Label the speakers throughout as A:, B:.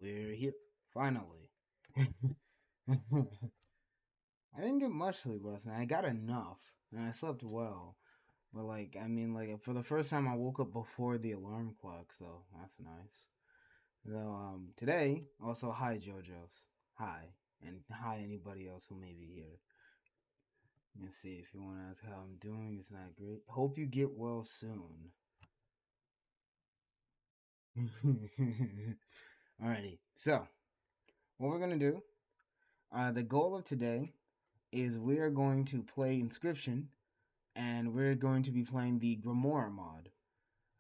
A: We're here. Finally. I didn't get much sleep last night. I got enough. And I slept well. But, like, I mean, like, for the first time, I woke up before the alarm clock, so that's nice. So, today, also, hi, JoJo's. Hi. And hi, anybody else who may be here. Let's see if you want to ask how I'm doing. It's not great. Hope you get well soon. Alrighty. So, what we're going to do, the goal of today is we are going to play Inscription, and we're going to be playing the Grimora mod.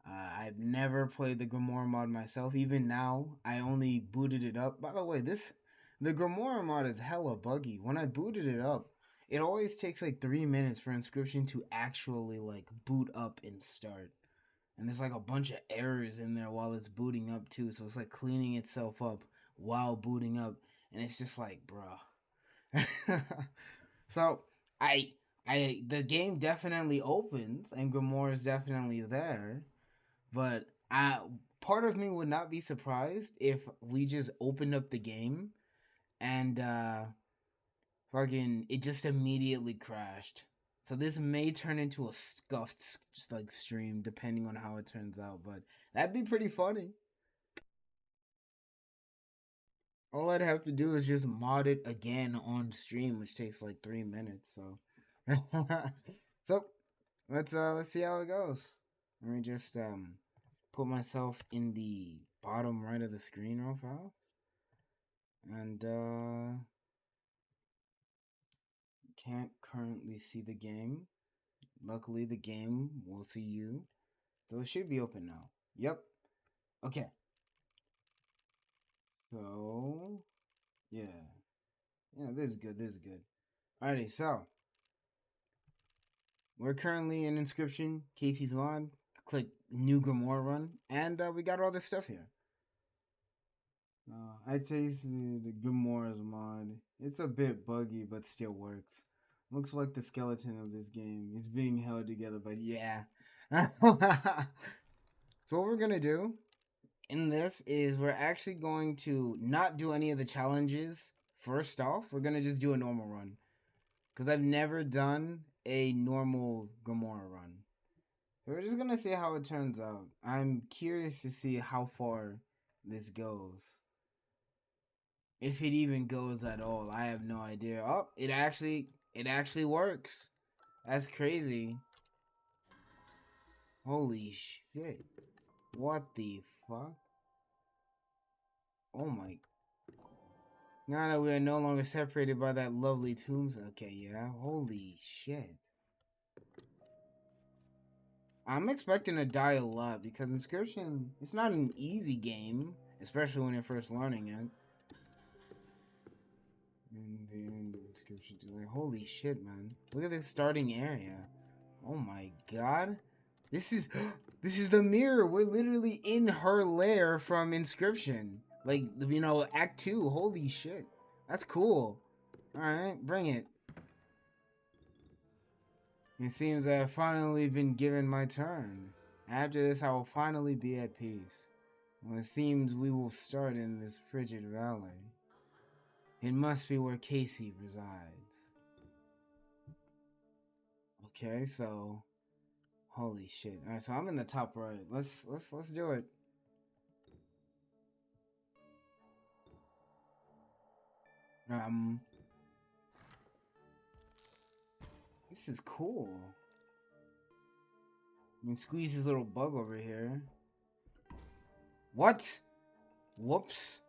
A: I've never played the Grimora mod myself. Even now, I only booted it up. By the way, the Grimora mod is hella buggy. When I booted it up, it always takes like 3 minutes for Inscription to actually like boot up and start. And there's like a bunch of errors in there while it's booting up too. So it's like cleaning itself up while booting up. And it's just like, bruh. So the game definitely opens and Grimora is definitely there, but part of me would not be surprised if we just opened up the game and fucking it just immediately crashed. So this may turn into a scuffed just like stream depending on how it turns out, but that'd be pretty funny. All I'd have to do is just mod it again on stream, which takes like 3 minutes. So, so let's see how it goes. Let me just put myself in the bottom right of the screen real fast, and can't currently see the game. Luckily, the game will see you, so it should be open now. Yep. Okay. So yeah, this is good. This is good. Alrighty, so we're currently in Inscription, Casey's mod. Click New Grimora run, and we got all this stuff here. I tasted the Grimora's mod. It's a bit buggy, but still works. Looks like the skeleton of this game is being held together, but yeah. So what we're gonna do in this is we're actually going to not do any of the challenges first off. We're gonna just do a normal run. Because I've never done a normal Grimora run. So we're just gonna see how it turns out. I'm curious to see how far this goes. If it even goes at all. I have no idea. Oh, it actually works. That's crazy. Holy shit. What the fuck? Oh my. Now that we are no longer separated by that lovely tombstone. Okay, yeah. Holy shit. I'm expecting to die a lot because Inscription, it's not an easy game, especially when you're first learning it. And the end of Inscription, like, holy shit, man! Look at this starting area. Oh my god, this is the mirror. We're literally in her lair from Inscription, like Act 2. Holy shit, that's cool. All right, bring it. It seems I have finally been given my turn. After this, I will finally be at peace. Well, it seems we will start in this frigid valley. It must be where Casey resides. Okay, so holy shit. Alright, so I'm in the top right. Let's do it. This is cool. You can squeeze this little bug over here. What? Whoops.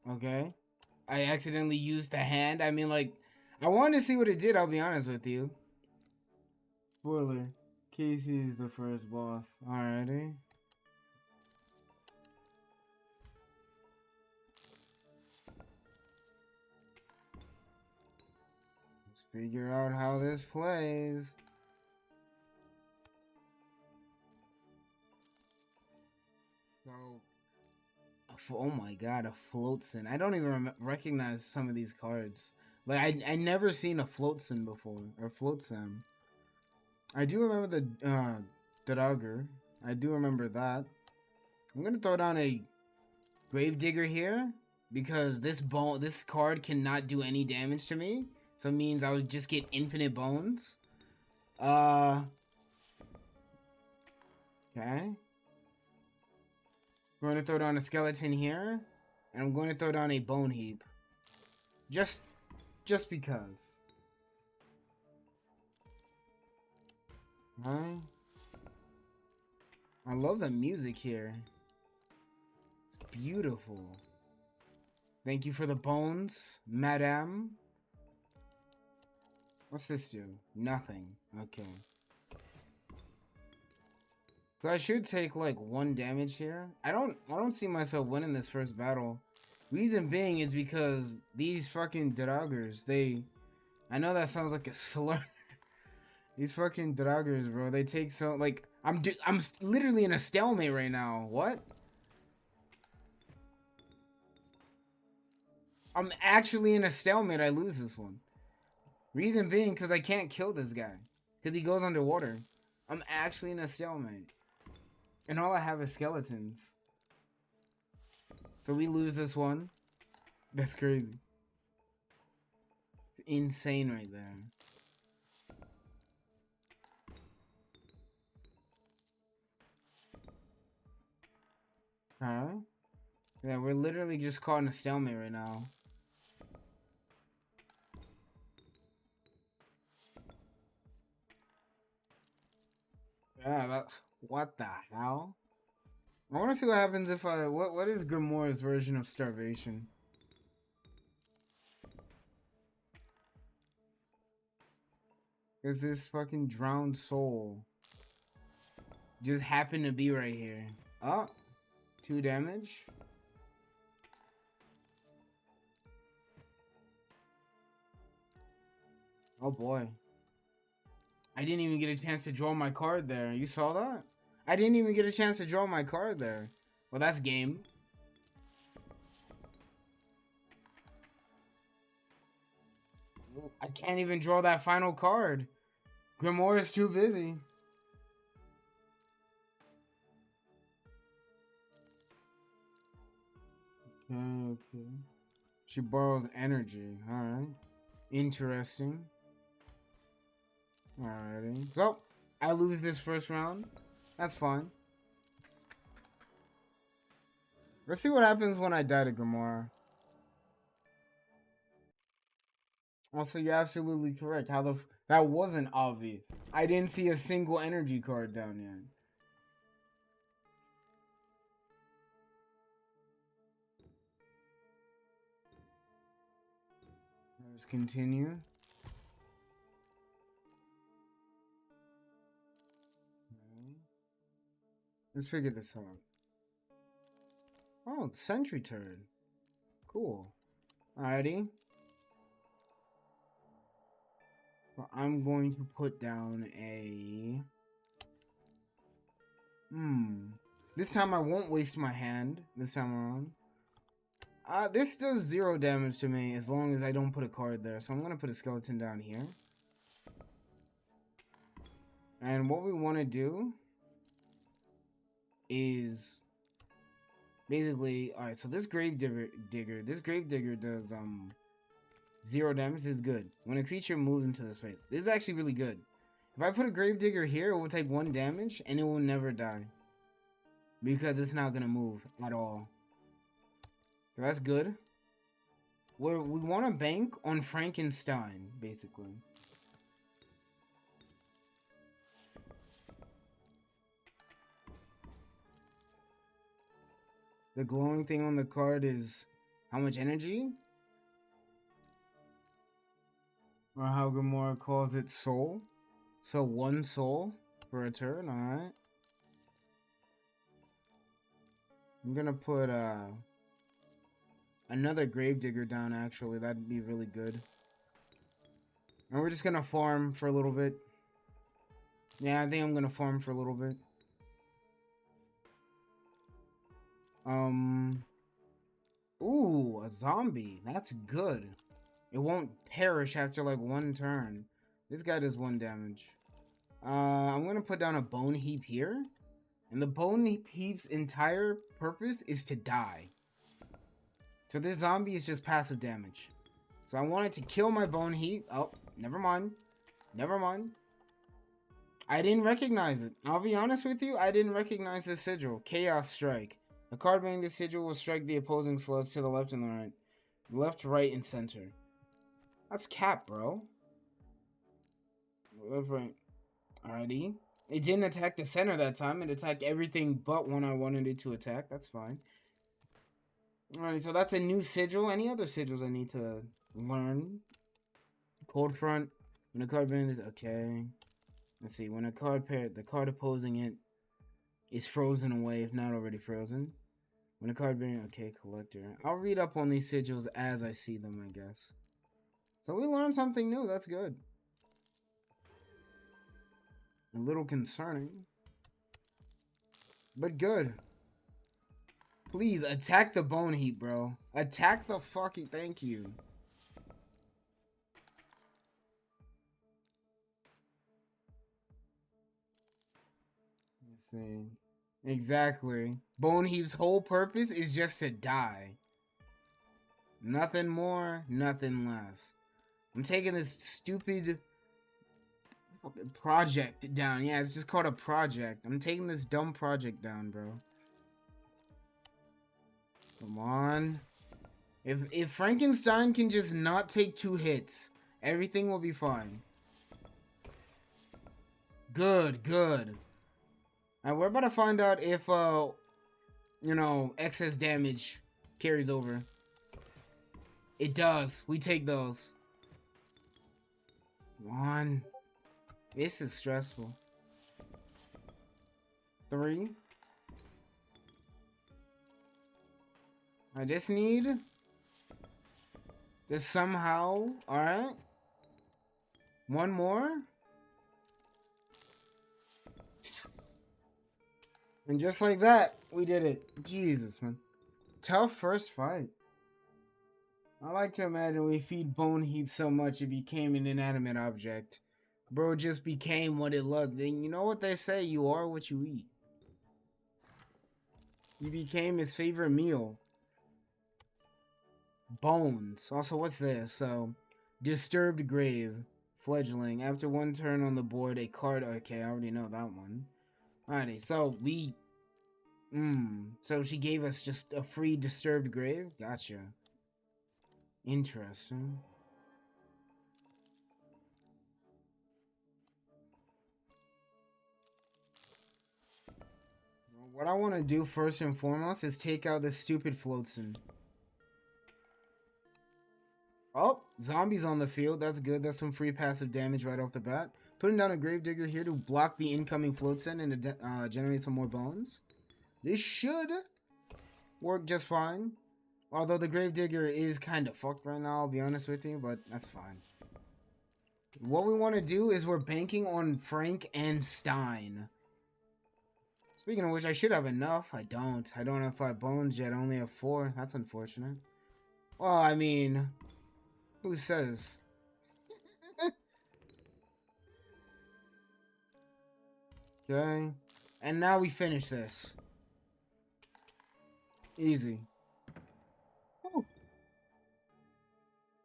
A: Okay. I accidentally used the hand. I mean, like, I wanted to see what it did, I'll be honest with you. Spoiler. Casey is the first boss. Alrighty. Let's figure out how this plays. So, oh my god, a Floatsin. I don't even recognize some of these cards. Like, I never seen a Floatsin before, or Floatsam. I do remember the Dagger. I do remember that. I'm gonna throw down a Gravedigger here because this card cannot do any damage to me, so it means I would just get infinite bones. Okay. I'm going to throw down a skeleton here, and I'm going to throw down a bone heap. Just because. Alright. I love the music here. It's beautiful. Thank you for the bones, madame. What's this do? Nothing. Okay. So I should take like 1 damage here. I don't see myself winning this first battle. Reason being is because these fucking draugrs, I know that sounds like a slur. These fucking draugrs, bro, they take so like I'm literally in a stalemate right now. What? I'm actually in a stalemate. I lose this one. Reason being because I can't kill this guy because he goes underwater. I'm actually in a stalemate. And all I have is skeletons. So we lose this one. That's crazy. It's insane right there. Huh? Yeah, we're literally just caught in a stalemate right now. Yeah, what the hell? I want to see what happens if what is Grimora's version of starvation? Is this fucking drowned soul just happened to be right here? Oh, 2 damage. Oh boy. I didn't even get a chance to draw my card there. You saw that? I didn't even get a chance to draw my card there. Well, that's game. I can't even draw that final card. Grimora is too busy. Okay. She borrows energy. Alright. Interesting. Alrighty. So, I lose this first round. That's fine. Let's see what happens when I die to Grimora. Also, you're absolutely correct. That wasn't obvious. I didn't see a single energy card down yet. Let's continue. Let's figure this out. Oh, Sentry Turd. Cool. Alrighty. Well, I'm going to put down a... This time I won't waste my hand. This time around. This does 0 damage to me as long as I don't put a card there. So I'm going to put a skeleton down here. And what we want to do is basically, alright, so this Gravedigger does 0 damage. This is good. When a creature moves into the space. This is actually really good. If I put a Gravedigger here, it will take 1 damage and it will never die. Because it's not gonna move at all. So that's good. We want to bank on Frankenstein, basically. The glowing thing on the card is how much energy? Or how Grimora calls it, soul. So 1 soul for a turn, alright. I'm gonna put another Gravedigger down, actually. That'd be really good. And we're just gonna farm for a little bit. Yeah, I think I'm gonna farm for a little bit. Ooh, a zombie. That's good. It won't perish after like 1 turn. This guy does 1 damage. I'm gonna put down a bone heap here. And the bone heap's entire purpose is to die. So this zombie is just passive damage. So I wanted to kill my bone heat. Oh, never mind. Never mind. I didn't recognize it. I'll be honest with you, I didn't recognize this sigil. Chaos Strike. A card bearing this sigil will strike the opposing slots to the left and the right. Left, right, and center. That's cap, bro. Left, right. Alrighty. It didn't attack the center that time. It attacked everything but one I wanted it to attack. That's fine. Alrighty, so that's a new sigil. Any other sigils I need to learn? Cold Front. When a card bearing this, okay. Let's see. When a card paired, the card opposing it is frozen away if not already frozen. When a card bearing, okay, Collector. I'll read up on these sigils as I see them, I guess. So we learned something new. That's good. A little concerning, but good. Please attack the bone heap, bro. Attack the fucking. Thank you. Let's see. Exactly. Bone heap's whole purpose is just to die. Nothing more, nothing less. I'm taking this stupid project down. Yeah, it's just called a project. I'm taking this dumb project down, bro. Come on. If Frankenstein can just not take 2 hits, everything will be fine. Good, good. Alright, we're about to find out if, you know, excess damage carries over. It does. We take those. Come on. This is stressful. 3. I just need to somehow, alright. 1 more. And just like that, we did it. Jesus, man. Tough first fight. I like to imagine we feed Bone Heap so much it became an inanimate object. Bro just became what it loved. And you know what they say, you are what you eat. You became his favorite meal. Bones. Also, what's this? So, Disturbed Grave. Fledgling. After 1 turn on the board, a card. Okay, I already know that one. Alrighty, so we. So she gave us just a free Disturbed Grave? Gotcha. Interesting. What I want to do first and foremost is take out this stupid Floatson. Oh, zombies on the field. That's good. That's some free passive damage right off the bat. Putting down a Gravedigger here to block the incoming Floatson and to generate some more bones. This should work just fine. Although the Gravedigger is kind of fucked right now, I'll be honest with you, but that's fine. What we want to do is we're banking on Frank and Stein. Speaking of which, I should have enough. I don't. I don't have 5 bones yet. I only have 4. That's unfortunate. Well, I mean, who says? Okay. And now we finish this. Easy. Whew.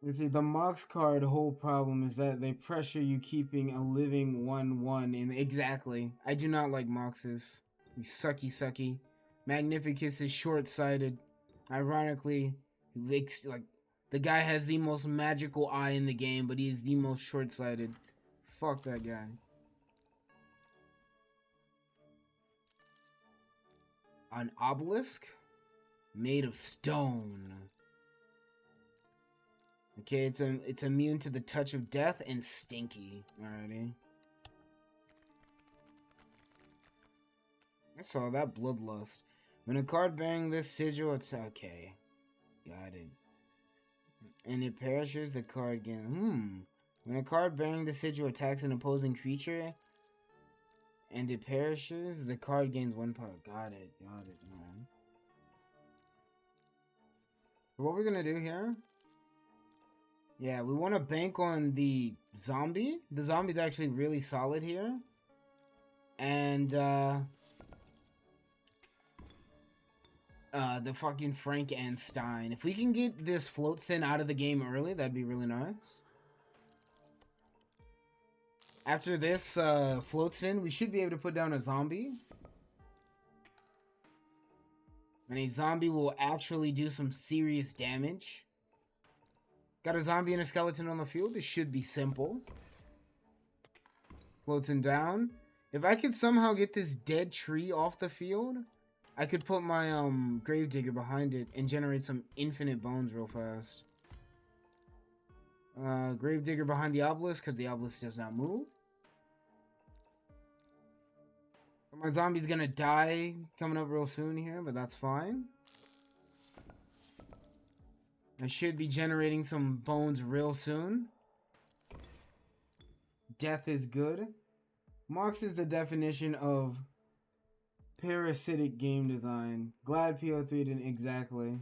A: You see, the Mox card whole problem is that they pressure you keeping a living 1/1 in. Exactly. I do not like Moxes. He's sucky. Magnificus is short-sighted. Ironically, like, the guy has the most magical eye in the game, but he is the most short-sighted. Fuck that guy. An obelisk made of stone. Okay, it's immune to the touch of death and stinky. Alrighty. I saw that bloodlust. When a card bang this sigil, it's okay. Got it. And it perishes, the card gains. When a card bang the sigil attacks an opposing creature and it perishes, the card gains 1 power. Got it, man. So what we're gonna do here? Yeah, we want to bank on the zombie. The zombie's actually really solid here. And, the fucking Frankenstein. If we can get this Floatsin out of the game early, that'd be really nice. After this Floatsin, we should be able to put down a zombie. And a zombie will actually do some serious damage. Got a zombie and a skeleton on the field. This should be simple. Floatsin down. If I could somehow get this dead tree off the field, I could put my gravedigger behind it and generate some infinite bones real fast. Gravedigger behind the obelisk because the obelisk does not move. My zombie's gonna die coming up real soon here, but that's fine. I should be generating some bones real soon. Death is good. Mox is the definition of parasitic game design. Glad PO3 didn't exactly.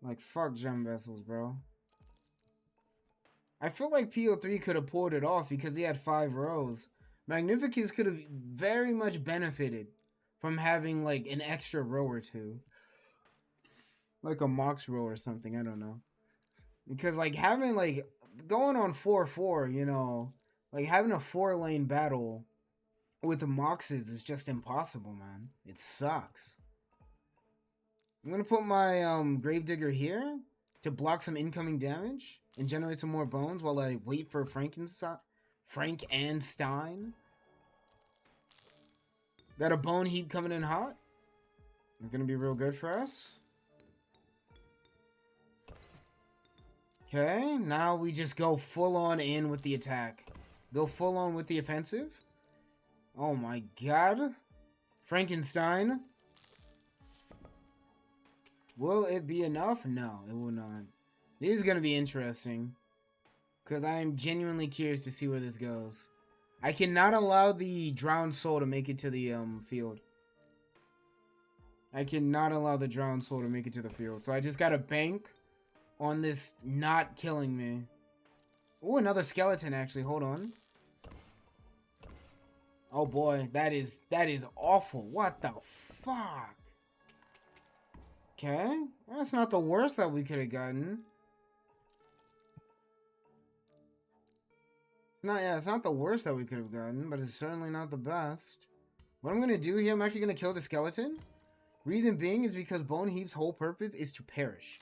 A: Like, fuck gem vessels, bro. I feel like PO3 could have pulled it off because he had 5 rows. Magnificus could have very much benefited from having, like, an extra row or two. Like a Mox row or something, I don't know. Because, like, having, like, going on 4-4, you know, like, having a 4-lane battle with the Moxes is just impossible, man. It sucks. I'm gonna put my Gravedigger here to block some incoming damage and generate some more bones while I wait for Frankenstein. Got a bone heap coming in hot. It's gonna be real good for us. Okay, now we just go full on in with the attack. Go full on with the offensive. Oh my god. Frankenstein. Will it be enough? No, it will not. This is gonna be interesting. Because I am genuinely curious to see where this goes. I cannot allow the drowned soul to make it to the field. I cannot allow the drowned soul to make it to the field. So I just gotta bank on this not killing me. Oh, another skeleton actually. Hold on. Oh boy, that is awful. What the fuck? Okay, that's not the worst that we could have gotten. It's not the worst that we could have gotten, but it's certainly not the best. What I'm gonna do here, I'm actually gonna kill the skeleton. Reason being is because Bone Heap's whole purpose is to perish.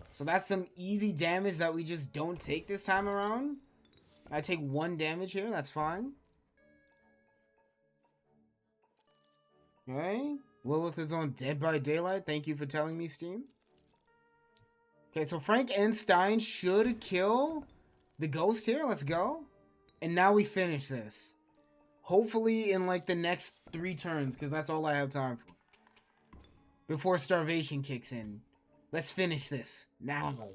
A: So that's some easy damage that we just don't take this time around. I take 1 damage here, that's fine. Okay. Lilith is on Dead by Daylight. Thank you for telling me, Steam. Okay, so Frankenstein should kill the ghost here. Let's go. And now we finish this. Hopefully in like the next 3 turns, because that's all I have time for. Before starvation kicks in. Let's finish this. Now.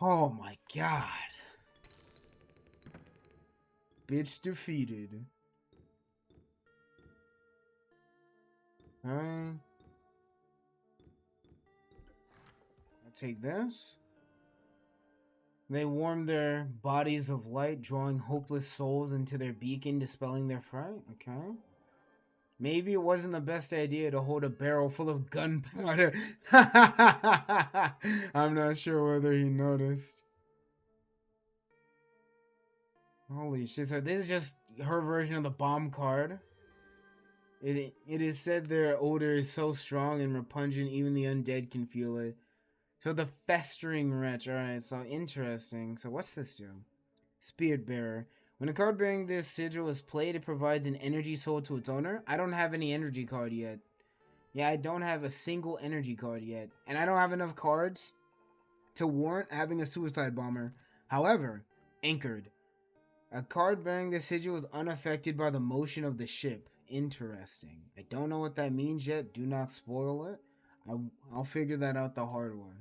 A: Oh my god. Bitch defeated. Alright. I'll take this. They warm their bodies of light, drawing hopeless souls into their beacon, dispelling their fright. Okay. Maybe it wasn't the best idea to hold a barrel full of gunpowder. I'm not sure whether he noticed. Holy shit. So this is just her version of the bomb card. It is said their odor is so strong and repugnant, even the undead can feel it. So the festering wretch. Alright, so interesting. So what's this do? Spirit Bearer. When a card bearing this sigil is played, it provides an energy soul to its owner. I don't have any energy card yet. Yeah, I don't have a single energy card yet. And I don't have enough cards to warrant having a suicide bomber. However, Anchored. A card bearing the sigil is unaffected by the motion of the ship. Interesting. I don't know what that means yet. Do not spoil it. I'll figure that out the hard way.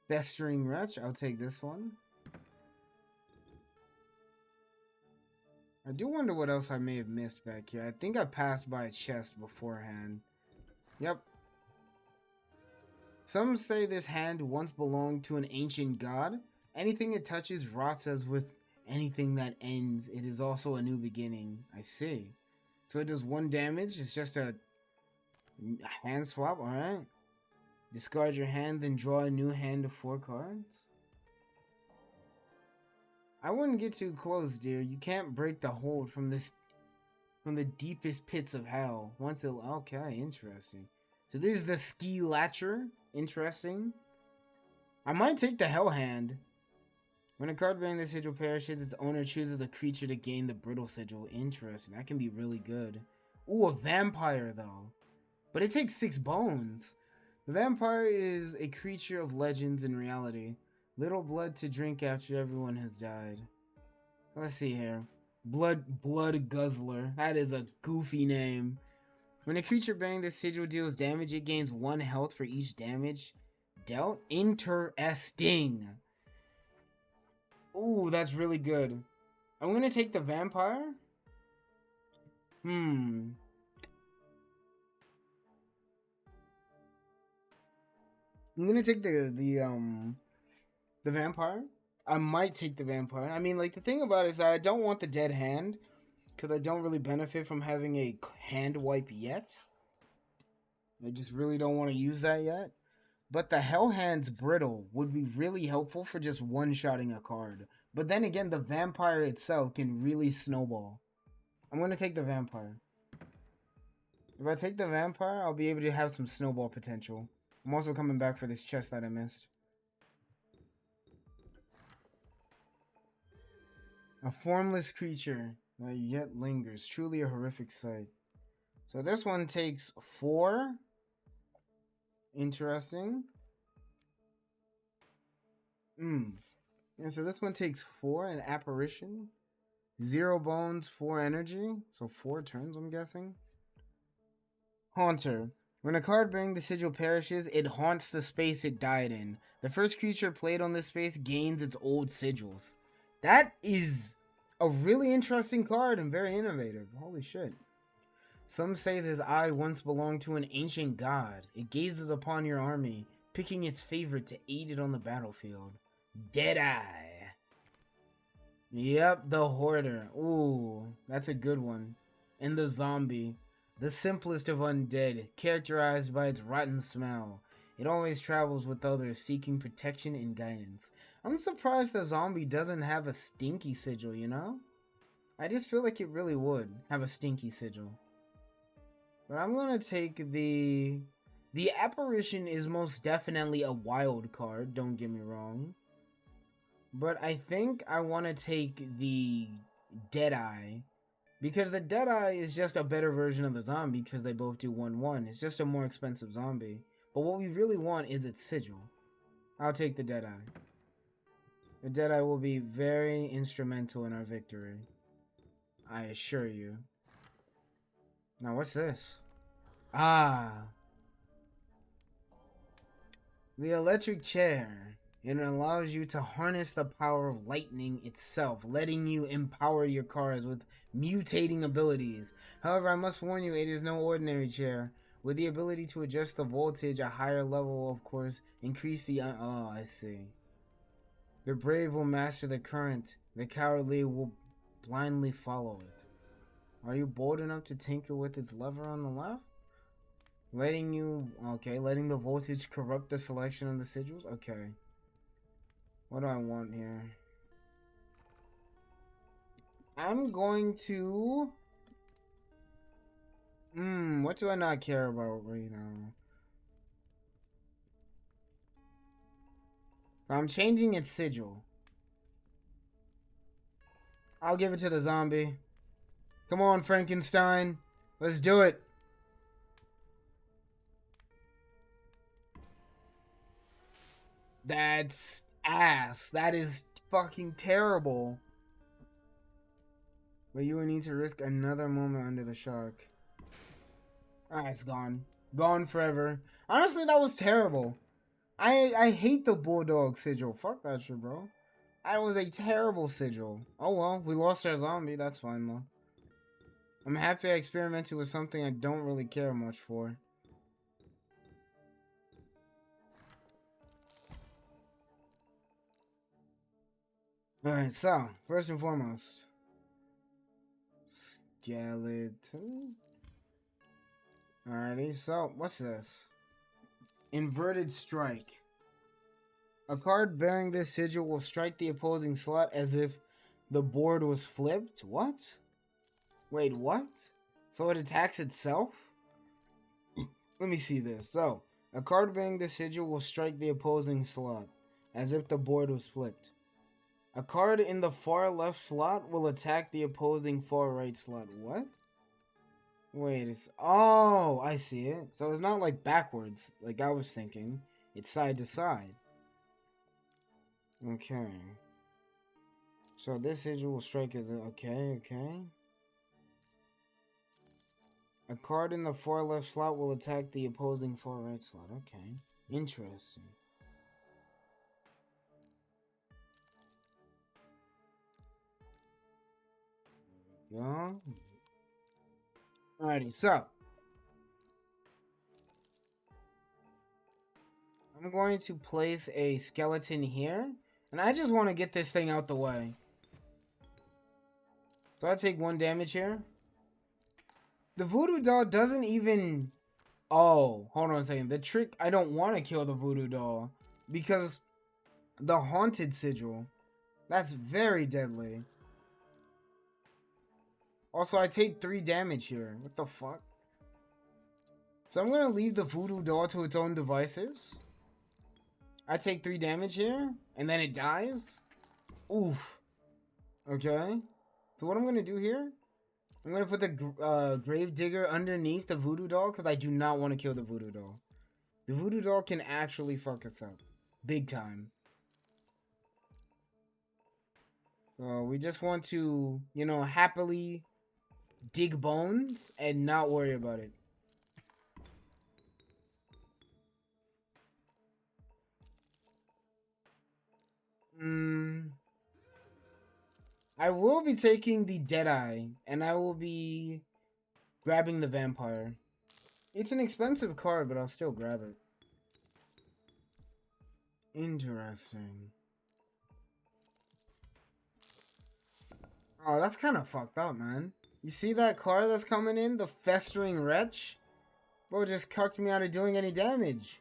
A: Festering Wretch. I'll take this one. I do wonder what else I may have missed back here. I think I passed by a chest beforehand. Yep. Some say this hand once belonged to an ancient god. Anything it touches rots, as with anything that ends. It is also a new beginning. I see. So it does 1 damage. It's just a hand swap, alright. Discard your hand, then draw a new hand of 4 cards. I wouldn't get too close, dear. You can't break the hold from the deepest pits of hell. Once it okay, interesting. So this is the Ski Latcher. Interesting. I might take the Hell Hand. When a card bearing the sigil perishes, its owner chooses a creature to gain the brittle sigil. Interesting. That can be really good. Ooh, a vampire though. But it takes 6 bones. The vampire is a creature of legends and reality. Little blood to drink after everyone has died. Let's see here. Blood Guzzler. That is a goofy name. When a creature bearing the sigil deals damage, it gains 1 health for each damage dealt. Interesting. Ooh, that's really good. I'm gonna take the vampire. I'm gonna take the vampire. I might take the vampire. I mean, like, the thing about it is that I don't want the dead hand, because I don't really benefit from having a hand wipe yet. I just really don't want to use that yet. But the Hell Hand's Brittle would be really helpful for just one-shotting a card. But then again, the vampire itself can really snowball. I'm going to take the vampire. If I take the vampire, I'll be able to have some snowball potential. I'm also coming back for this chest that I missed. A formless creature that yet lingers. Truly a horrific sight. So this one takes 4. Interesting. And so this one takes 4, an apparition. 0 bones, 4 energy. So 4 turns, I'm guessing. Haunter. When a card bearing the sigil perishes, it haunts the space it died in. The first creature played on this space gains its old sigils. That is a really interesting card and very innovative. Holy shit. Some say this eye once belonged to an ancient god. It gazes upon your army, picking its favorite to aid it on the battlefield. Deadeye. Yep, the Hoarder. Ooh, that's a good one. And the Zombie. The simplest of undead, characterized by its rotten smell. It always travels with others, seeking protection and guidance. I'm surprised the Zombie doesn't have a stinky sigil, you know? I just feel like it really would have a stinky sigil. But I'm gonna take the apparition is most definitely a wild card, don't get me wrong. But I think I want to take the Deadeye, because the Deadeye is just a better version of the Zombie, because they both do 1/1. It's just a more expensive zombie. But what we really want is its sigil. I'll take the Deadeye. The Deadeye will be very instrumental in our victory. I assure you. Now what's this? Ah. The electric chair. It allows you to harness the power of lightning itself, letting you empower your cards with mutating abilities. However, I must warn you, it is no ordinary chair. With the ability to adjust the voltage, a higher level, of course, increase the... oh, I see. The brave will master the current. The cowardly will blindly follow it. Are you bold enough to tinker with its lever on the left? Letting the voltage corrupt the selection of the sigils? Okay. What do I want here? I'm going to... what do I not care about right now? I'm changing its sigil. I'll give it to the zombie. Come on, Frankenstein. Let's do it. That's ass. That is fucking terrible. But you would need to risk another moment under the shark. Ah, it's gone. Gone forever. Honestly, that was terrible. I hate the Bulldog sigil. Fuck that shit, bro. That was a terrible sigil. Oh well, we lost our zombie. That's fine, though. I'm happy I experimented with something I don't really care much for. Alright, so, first and foremost. Gelatin. Alrighty, so what's this? Inverted strike. A card bearing this sigil will strike the opposing slot as if the board was flipped. What? Wait, what? So it attacks itself? Let me see this. So, a card bearing this sigil will strike the opposing slot as if the board was flipped. A card in the far left slot will attack the opposing far right slot. What? Wait, it's... Oh, I see it. So it's not like backwards, like I was thinking. It's side to side. Okay. So this sigil will strike as a... Okay. A card in the far left slot will attack the opposing far right slot. Okay. Interesting. Yeah. Alrighty, so I'm going to place a skeleton here, and I just want to get this thing out the way. So I take 1 damage here. The voodoo doll doesn't even... Oh, hold on a second. The trick, I don't want to kill the voodoo doll because the haunted sigil, that's very deadly. Also, I take 3 damage here. What the fuck? So I'm going to leave the voodoo doll to its own devices. I take 3 damage here, and then it dies. Oof. Okay. So what I'm going to do here, I'm going to put the grave digger underneath the voodoo doll because I do not want to kill the voodoo doll. The voodoo doll can actually fuck us up. Big time. So we just want to, you know, happily dig bones and not worry about it. I will be taking the Deadeye, and I will be grabbing the Vampire. It's an expensive card, but I'll still grab it. Interesting. Oh, that's kind of fucked up, man. You see that card that's coming in? The Festering Wretch? Bro, just cucked me out of doing any damage.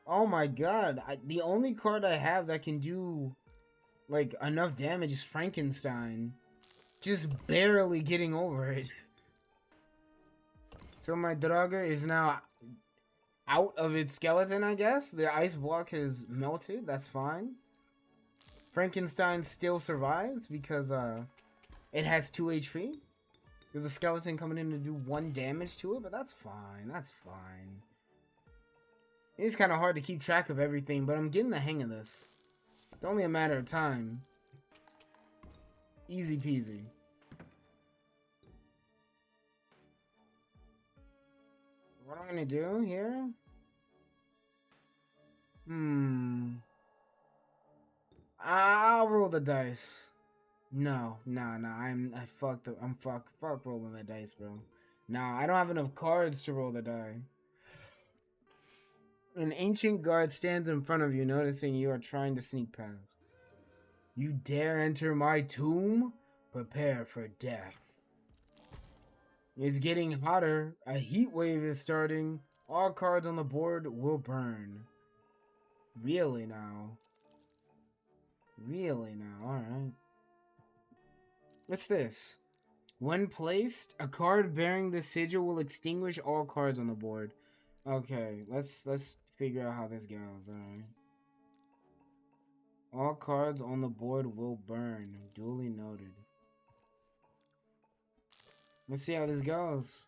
A: Oh my god. The only card I have that can do, like, enough damage is Frankenstein. Just barely getting over it. So my Draugr is now out of its skeleton, I guess. The ice block has melted. That's fine. Frankenstein still survives because it has 2 HP. There's a skeleton coming in to do 1 damage to it, but that's fine. That's fine. It's kind of hard to keep track of everything, but I'm getting the hang of this. It's only a matter of time. Easy peasy. What I'm gonna do here? I'll roll the dice. No. Fuck rolling the dice, bro. Nah, I don't have enough cards to roll the die. An ancient guard stands in front of you, noticing you are trying to sneak past. You dare enter my tomb? Prepare for death. It's getting hotter. A heat wave is starting. All cards on the board will burn. Really now? Alright. What's this? When placed, a card bearing the sigil will extinguish all cards on the board. Okay, let's figure out how this goes. Alright. All cards on the board will burn. Duly noted. Let's see how this goes.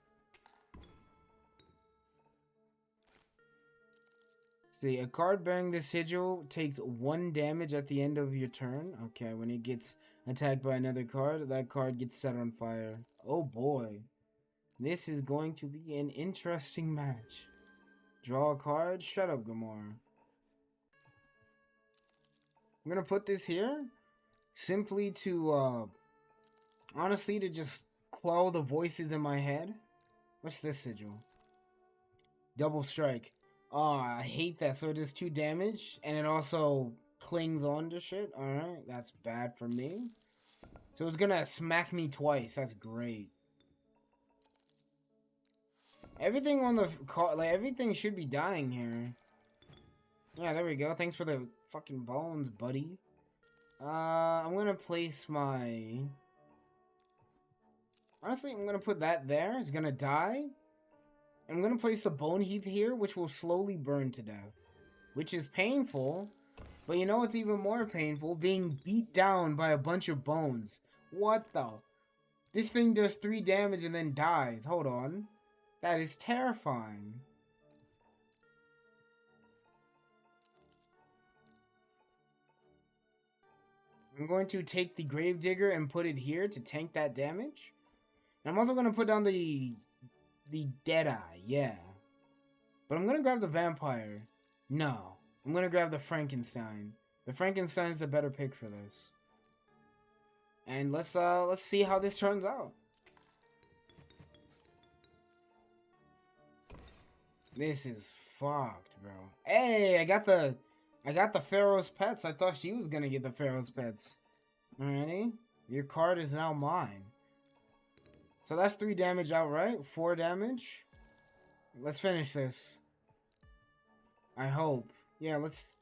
A: See, a card bearing the sigil takes 1 damage at the end of your turn. Okay, when it gets attacked by another card, that card gets set on fire. Oh boy. This is going to be an interesting match. Draw a card. Shut up, Grimora. I'm gonna put this here simply to, honestly, to just quell the voices in my head. What's this sigil? Double strike. Oh, I hate that. So it does 2 damage, and it also clings on to shit. Alright, that's bad for me. So it's gonna smack me twice. That's great. Everything on the car, like, everything should be dying here. Yeah, there we go. Thanks for the fucking bones, buddy. I'm gonna place my... Honestly, I'm gonna put that there. It's gonna die. I'm gonna place the bone heap here, which will slowly burn to death. Which is painful. But you know what's even more painful? Being beat down by a bunch of bones. What the... This thing does 3 damage and then dies. Hold on. That is terrifying. I'm going to take the Gravedigger and put it here to tank that damage. And I'm also going to put down the Deadeye, yeah. But I'm going to grab the Vampire. No. I'm going to grab the Frankenstein. The Frankenstein's the better pick for this. And let's see how this turns out. This is fucked, bro. Hey, I got the Pharaoh's Pets. I thought she was gonna get the Pharaoh's Pets. Alrighty. Your card is now mine. So that's 3 damage outright. 4 damage. Let's finish this. I hope. Yeah, let's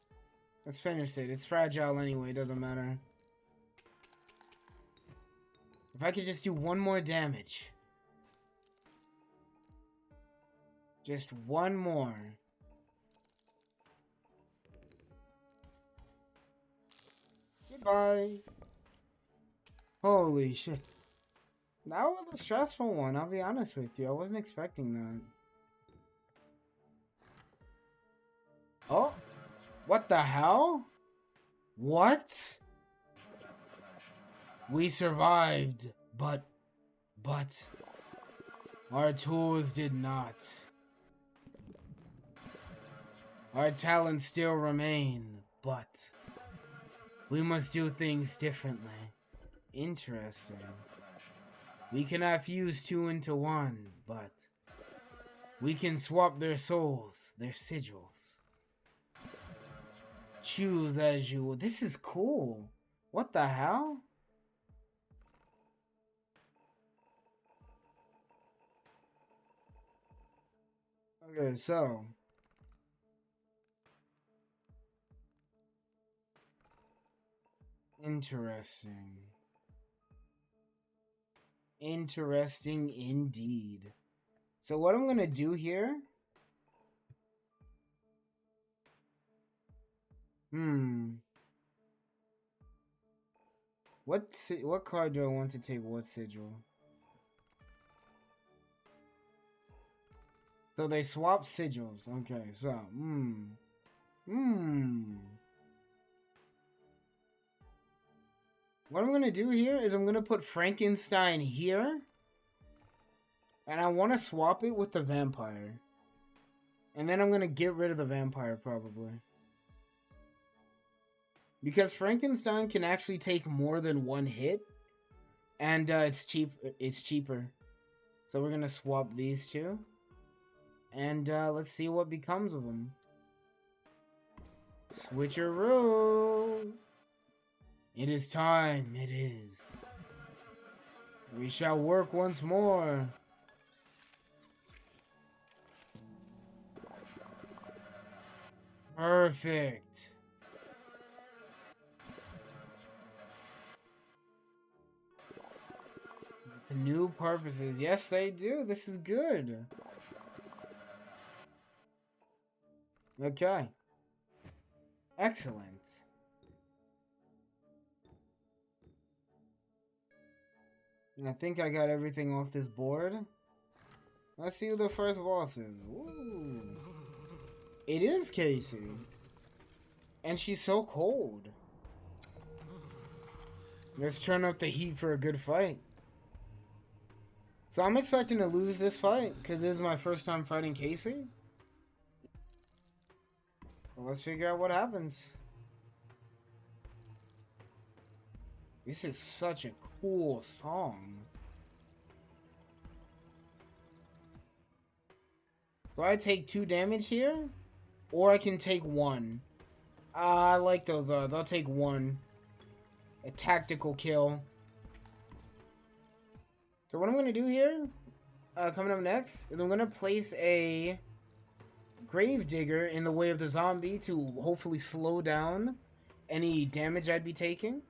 A: finish it. It's fragile anyway, it doesn't matter. If I could just do 1 more damage. Just 1 more. Goodbye. Holy shit. That was a stressful one, I'll be honest with you. I wasn't expecting that. Oh, what the hell? What? We survived, but our tools did not. Our talents still remain, but we must do things differently. Interesting. We cannot fuse 2 into 1, but we can swap their souls, their sigils. Choose as you will. This is cool. What the hell? Okay, so interesting. Interesting indeed. So what I'm gonna do here... What card do I want to take what sigil? So they swap sigils. Okay, so, What I'm gonna do here is I'm gonna put Frankenstein here. And I want to swap it with the Vampire. And then I'm gonna get rid of the Vampire, probably. Because Frankenstein can actually take more than 1 hit. And it's cheaper. So we're gonna swap these 2. And let's see what becomes of them. Switcheroo! It is time, it is. We shall work once more. Perfect. The new purposes. Yes, they do. This is good. Okay. Excellent. And I think I got everything off this board. Let's see who the first boss is. Ooh. It is Casey. And she's so cold. Let's turn up the heat for a good fight. So I'm expecting to lose this fight, because this is my first time fighting Casey. Well, let's figure out what happens. This is such a cool song. So I take 2 damage here, or I can take 1. I like those odds. I'll take 1. A tactical kill. So what I'm gonna do here, coming up next is I'm gonna place a Gravedigger in the way of the zombie to hopefully slow down any damage I'd be taking.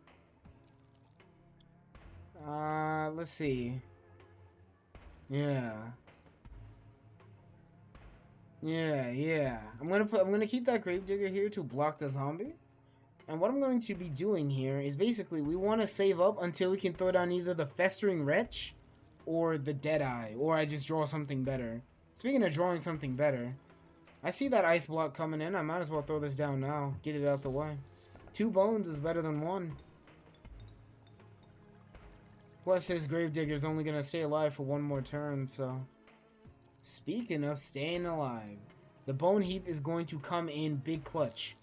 A: Let's see. Yeah. Yeah. I'm gonna keep that Gravedigger here to block the zombie. And what I'm going to be doing here is basically we want to save up until we can throw down either the Festering Wretch or the Deadeye, or I just draw something better. Speaking of drawing something better, I see that ice block coming in. I might as well throw this down now. Get it out the way. 2 bones is better than 1. Plus his Gravedigger's only going to stay alive for 1 more turn, so... Speaking of staying alive, the Bone Heap is going to come in big clutch.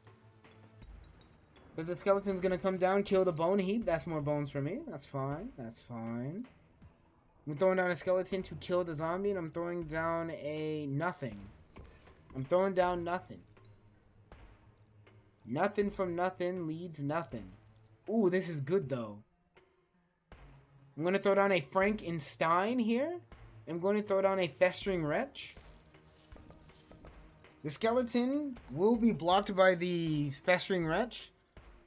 A: Because the skeleton's going to come down, kill the Bone Heap. That's more bones for me. That's fine. That's fine. I'm throwing down a skeleton to kill the zombie, and I'm throwing down a nothing. I'm throwing down nothing. Nothing from nothing leads nothing. Ooh, this is good, though. I'm going to throw down a Frankenstein here. I'm going to throw down a Festering Wretch. The skeleton will be blocked by the Festering Wretch.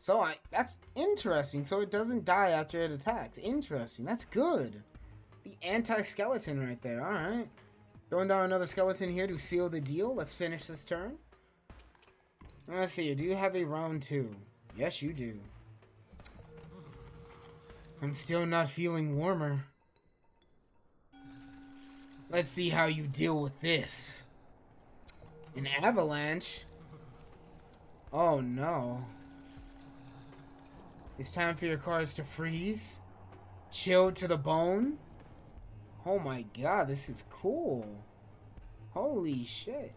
A: So, that's interesting. So, it doesn't die after it attacks. Interesting. That's good. The anti-skeleton right there. Alright. Throwing down another skeleton here to seal the deal. Let's finish this turn. Let's see. Do you have a round 2? Yes, you do. I'm still not feeling warmer. Let's see how you deal with this. An avalanche? Oh no. It's time for your cards to freeze. Chilled to the bone. Oh my god, this is cool. Holy shit.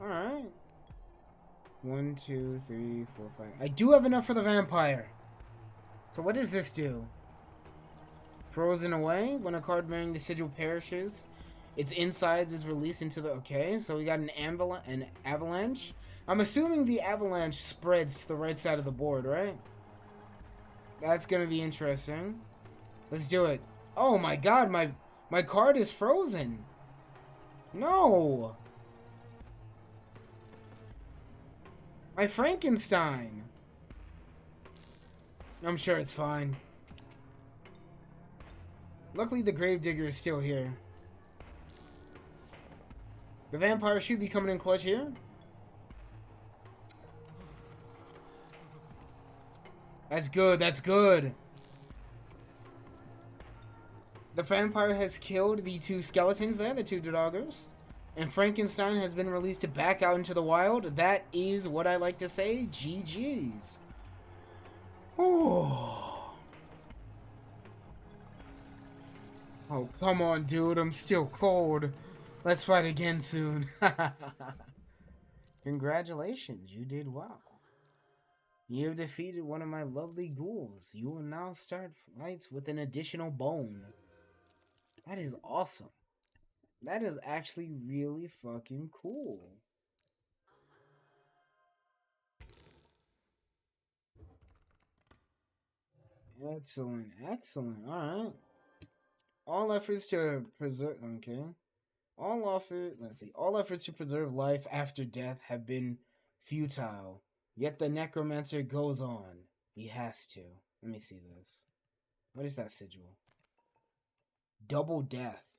A: Alright. 1, 2, 3, 4, 5. I do have enough for the vampire. So what does this do? Frozen away. When a card bearing the sigil perishes, its insides is released into the... Okay, so we got an avalanche. I'm assuming the avalanche spreads to the right side of the board, right? That's gonna be interesting. Let's do it. Oh my god, my card is frozen. No. My Frankenstein. I'm sure it's fine. Luckily, the Gravedigger is still here. The vampire should be coming in clutch here. That's good, that's good. The vampire has killed the 2 skeletons there, the 2 doggers. And Frankenstein has been released to back out into the wild. That is what I like to say, GG's. Oh, come on, dude. I'm still cold. Let's fight again soon. Congratulations, you did well. You have defeated one of my lovely ghouls. You will now start fights with an additional bone. That is awesome. That is actually really fucking cool. Excellent, excellent. Alright. All efforts to preserve... Okay. All efforts to preserve life after death have been futile. Yet the necromancer goes on. He has to. Let me see this. What is that sigil? Double death.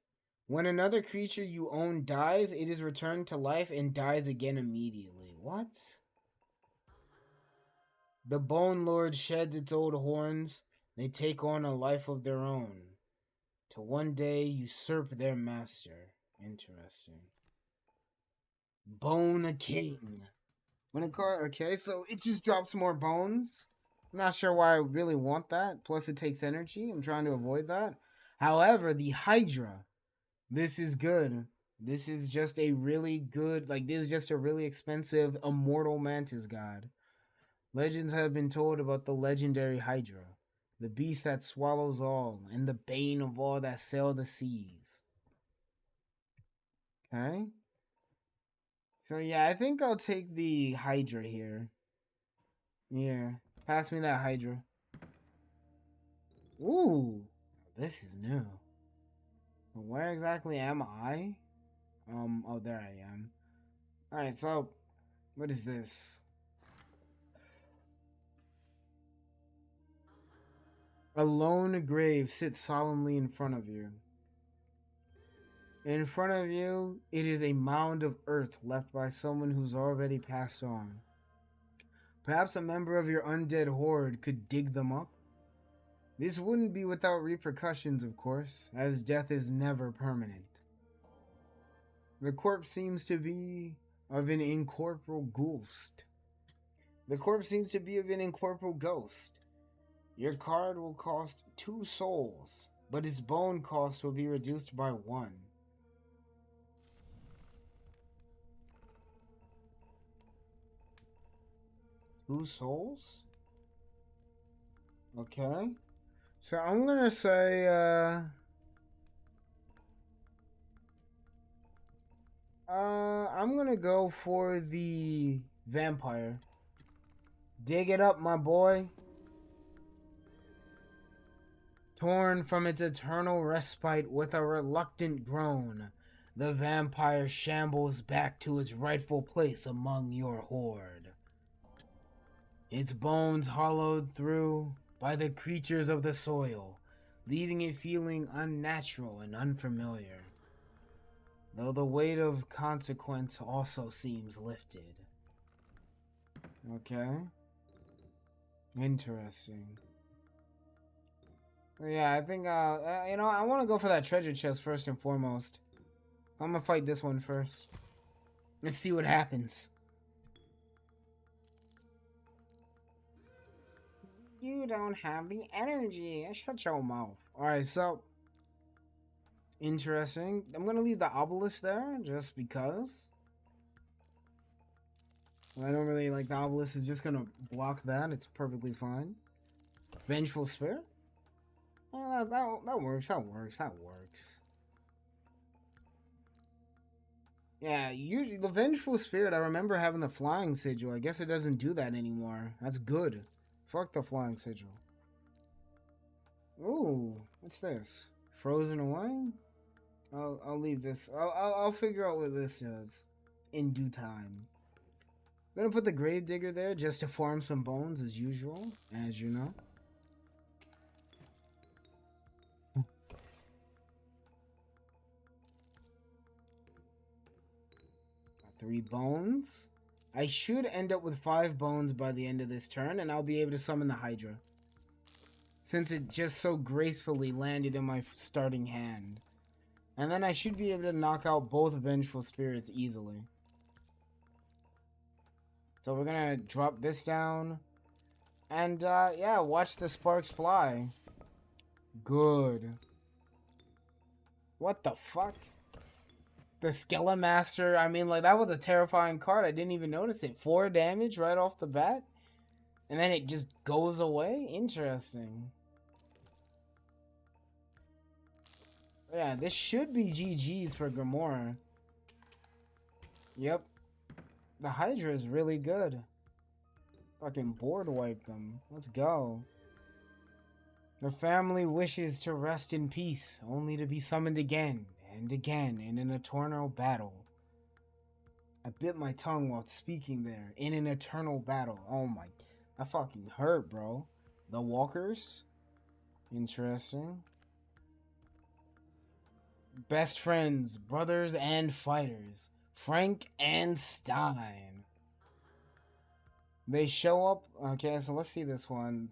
A: When another creature you own dies, it is returned to life and dies again immediately. What? The Bone Lord sheds its old horns. They take on a life of their own. To one day usurp their master. Interesting. Bone King. When a card... Okay, so it just drops more bones. I'm not sure why I really want that. Plus it takes energy. I'm trying to avoid that. However, the Hydra... This is good. This is just a really good... Like, this is just a really expensive Immortal Mantis God. Legends have been told about the legendary Hydra. The beast that swallows all, and the bane of all that sail the seas. Okay. So yeah, I think I'll take the Hydra here. Yeah. Pass me that Hydra. Ooh. This is new. Where exactly am I? Oh, there I am. Alright, so, what is this? A lone grave sits solemnly in front of you. In front of you, it is a mound of earth left by someone who's already passed on. Perhaps a member of your undead horde could dig them up. This wouldn't be without repercussions, of course, as death is never permanent. The corpse seems to be of an incorporeal ghost. The corpse seems to be of an incorporeal ghost. Your card will cost 2 souls, but its bone cost will be reduced by 1. Two souls? Okay. So I'm gonna say, I'm gonna go for the vampire. Dig it up, my boy. Torn from its eternal respite with a reluctant groan, the vampire shambles back to its rightful place among your horde. Its bones hollowed through by the creatures of the soil, leaving it feeling unnatural and unfamiliar. Though the weight of consequence also seems lifted. Okay. Interesting. Yeah, I think, I want to go for that treasure chest first and foremost. I'm gonna fight this one first. Let's see what happens. You don't have the energy. Shut your mouth. Alright, so. Interesting. I'm gonna leave the obelisk there, just because. I don't really like the obelisk. Is just gonna block that. It's perfectly fine. Vengeful Spirit? That works. That works. Yeah, usually the Vengeful Spirit, I remember having the Flying Sigil. I guess it doesn't do that anymore. That's good. Fuck the Flying Sigil. Ooh, what's this? Frozen away? I'll leave this. I'll figure out what this does in due time. I'm gonna put the Gravedigger there just to farm some bones as usual, as you know. 3 bones. I should end up with 5 bones by the end of this turn, and I'll be able to summon the Hydra. Since it just so gracefully landed in my starting hand. And then I should be able to knock out both Vengeful Spirits easily. So we're gonna drop this down. And, yeah, watch the sparks fly. Good. What the fuck? The Skelemaster, I mean, like, that was a terrifying card. I didn't even notice it. 4 damage right off the bat. And then it just goes away? Interesting. Yeah, this should be GG's for Grimora. Yep. The Hydra is really good. Fucking board wipe them. Let's go. The family wishes to rest in peace, only to be summoned again and again in an eternal battle. I bit my tongue while speaking there. In an eternal battle. Oh my. That fucking hurt, bro. The Walkers? Interesting. Best friends, brothers, and fighters. Frank and Stein. They show up. Okay, so let's see this one.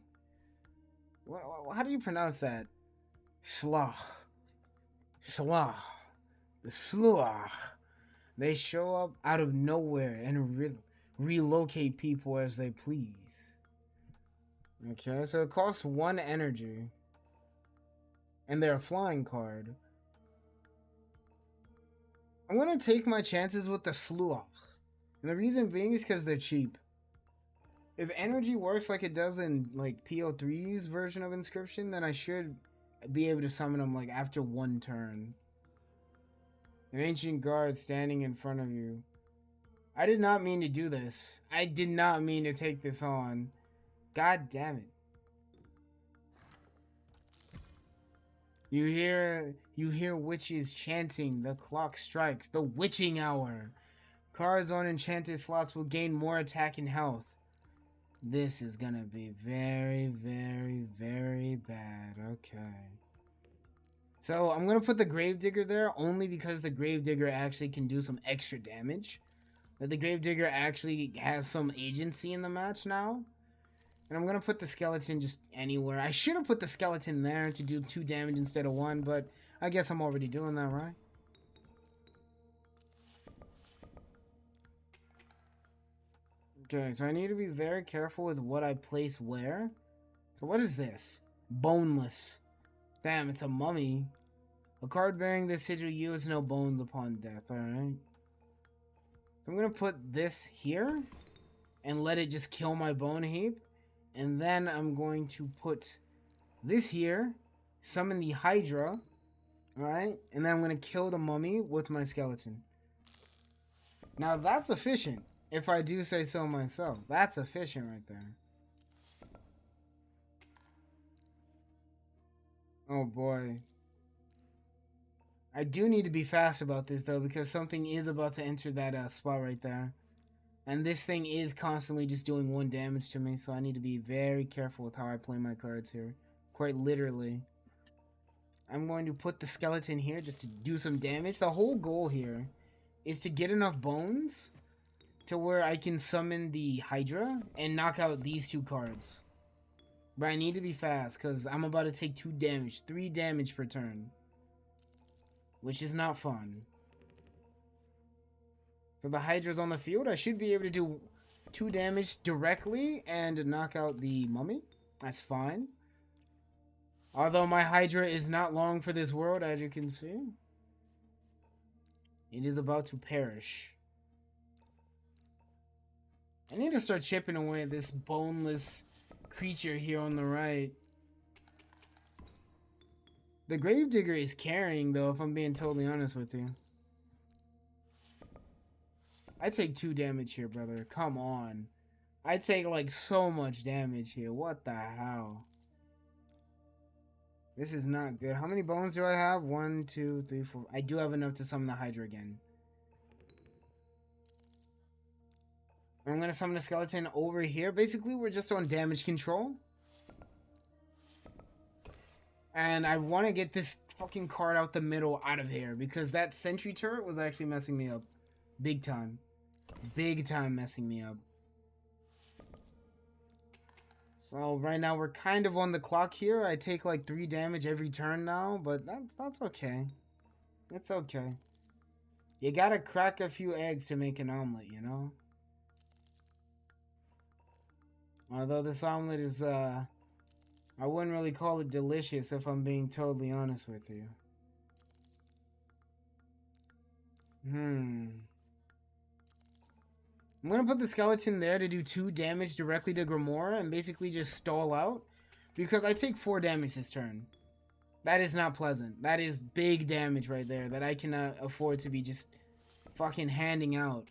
A: How do you pronounce that? Schlah. Schlah. The Schlah. They show up out of nowhere and relocate people as they please. Okay, so it costs 1 energy. And they're a flying card. I'm gonna take my chances with the Sluach. And the reason being is because they're cheap. If energy works like it does in like PO3's version of Inscription, then I should be able to summon them like after 1 turn. An ancient guard standing in front of you. I did not mean to do this. I did not mean to take this on. God damn it. You hear witches chanting. The clock strikes. The witching hour. Cards on enchanted slots will gain more attack and health. This is gonna be very, very, very bad. Okay. So I'm gonna put the Gravedigger there only because the Gravedigger actually can do some extra damage. That the Gravedigger actually has some agency in the match now. And I'm gonna put the skeleton just anywhere. I should have put the skeleton there to do 2 damage instead of 1, but I guess I'm already doing that, right? Okay, so I need to be very careful with what I place where. So what is this? Boneless. Damn, it's a mummy. A card bearing this sigil yields no bones upon death, alright? I'm gonna put this here and let it just kill my bone heap. And then I'm going to put this here, summon the Hydra, right? And then I'm gonna kill the mummy with my skeleton. Now that's efficient, if I do say so myself. That's efficient right there. Oh boy. I do need to be fast about this though, because something is about to enter that spot right there. And this thing is constantly just doing 1 damage to me, so I need to be very careful with how I play my cards here. Quite literally. I'm going to put the skeleton here just to do some damage. The whole goal here is to get enough bones to where I can summon the Hydra and knock out these 2 cards. But I need to be fast because I'm about to take 2 damage, 3 damage per turn. Which is not fun. So the Hydra's on the field. I should be able to do 2 damage directly and knock out the mummy. That's fine. Although my Hydra is not long for this world, as you can see. It is about to perish. I need to start chipping away at this boneless creature here on the right. The Gravedigger is carrying, though, if I'm being totally honest with you. I take 2 damage here, brother. Come on. I take, like, so much damage here. What the hell? This is not good. How many bones do I have? 1, 2, 3, 4. I do have enough to summon the Hydra again. I'm going to summon the skeleton over here. Basically, we're just on damage control. And I want to get this fucking card out the middle out of here. Because that sentry turret was actually messing me up. Big time. Big time messing me up. So right now we're kind of on the clock here. I take like 3 damage every turn now. But that's okay. It's okay. You gotta crack a few eggs to make an omelet, you know? Although this omelet is, I wouldn't really call it delicious if I'm being totally honest with you. I'm gonna put the skeleton there to do 2 damage directly to Grimora and basically just stall out. Because I take 4 damage this turn. That is not pleasant. That is big damage right there that I cannot afford to be just fucking handing out.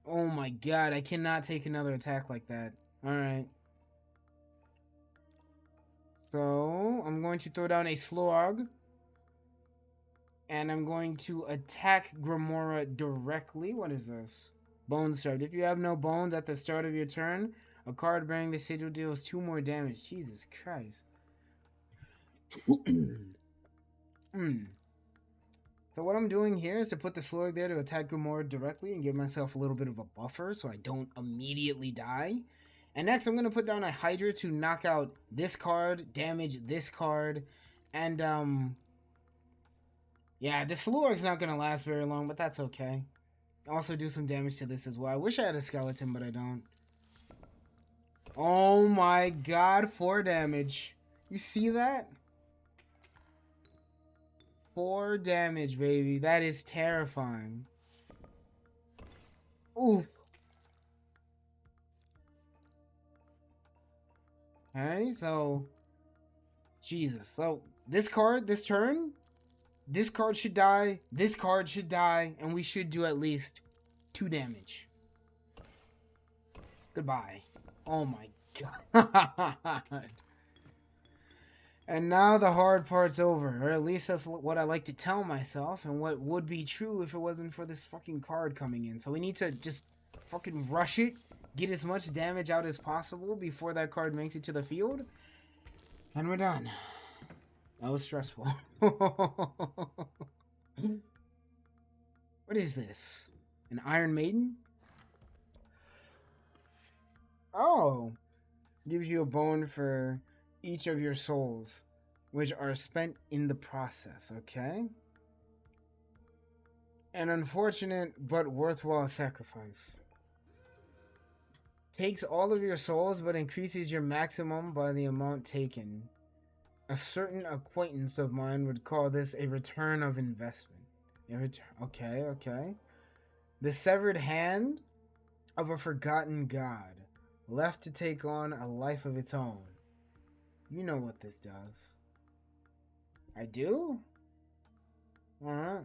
A: Oh my god, I cannot take another attack like that. Alright. So, I'm going to throw down a Slog. And I'm going to attack Grimora directly. What is this? Bones start. If you have no bones at the start of your turn, a card bearing the sigil deals 2 more damage. Jesus Christ. So what I'm doing here is to put the Slug there to attack Grimora directly and give myself a little bit of a buffer so I don't immediately die. And next I'm going to put down a Hydra to knock out this card, damage this card, and yeah, the Slug's not going to last very long, but that's okay. Also do some damage to this as well. I wish I had a skeleton, but I don't. Oh my god, 4 damage. You see that? 4 damage, baby. That is terrifying. Oof. Okay, so... Jesus. So, this card, this turn... This card should die, this card should die, and we should do at least 2 damage. Goodbye. Oh my god. And now the hard part's over, or at least that's what I like to tell myself, and what would be true if it wasn't for this fucking card coming in. So we need to just fucking rush it, get as much damage out as possible before that card makes it to the field, and we're done. That was stressful. What is this? An Iron Maiden? Oh, gives you a bone for each of your souls, which are spent in the process, okay? An unfortunate but worthwhile sacrifice. Takes all of your souls but increases your maximum by the amount taken. A certain acquaintance of mine would call this a return of investment. Okay, okay. The severed hand of a forgotten god, left to take on a life of its own. You know what this does. I do? Alright.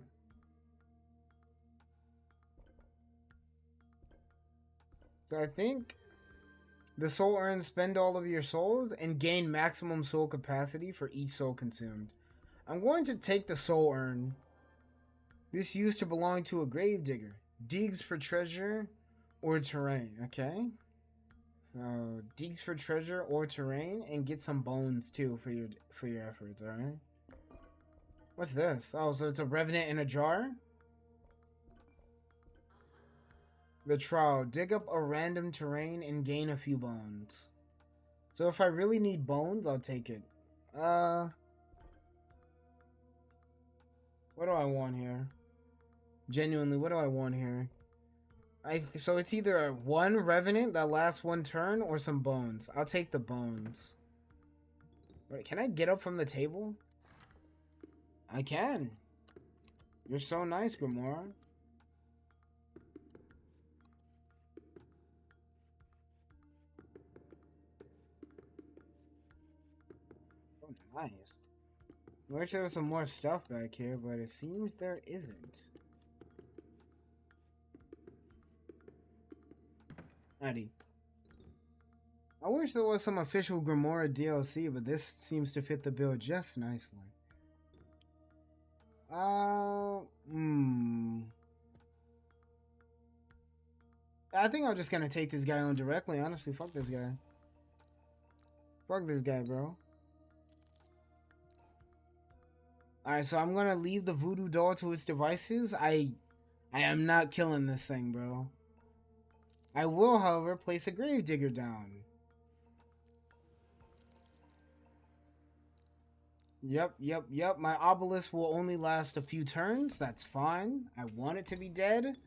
A: So I think the soul urns spend all of your souls and gain maximum soul capacity for each soul consumed. I'm going to take the soul urn. This used to belong to a gravedigger. Digs for treasure or terrain, okay? So digs for treasure or terrain, and get some bones too for your efforts, alright? What's this? Oh, so it's a revenant in a jar? The trial. Dig up a random terrain and gain a few bones. So if I really need bones, I'll take it. What do I want here? Genuinely, what do I want here? So it's either one revenant that lasts one turn or some bones. I'll take the bones. Wait, can I get up from the table? I can. You're so nice, Grimora. Oh, nice. I wish there was some more stuff back here, but it seems there isn't. Alrighty. I wish there was some official Grimora DLC, but this seems to fit the bill just nicely. I think I'm just gonna take this guy on directly, honestly. Fuck this guy. Fuck this guy, bro. Alright, so I'm gonna leave the voodoo doll to its devices. I am not killing this thing, bro. I will, however, place a gravedigger down. Yep. My obelisk will only last a few turns. That's fine. I want it to be dead.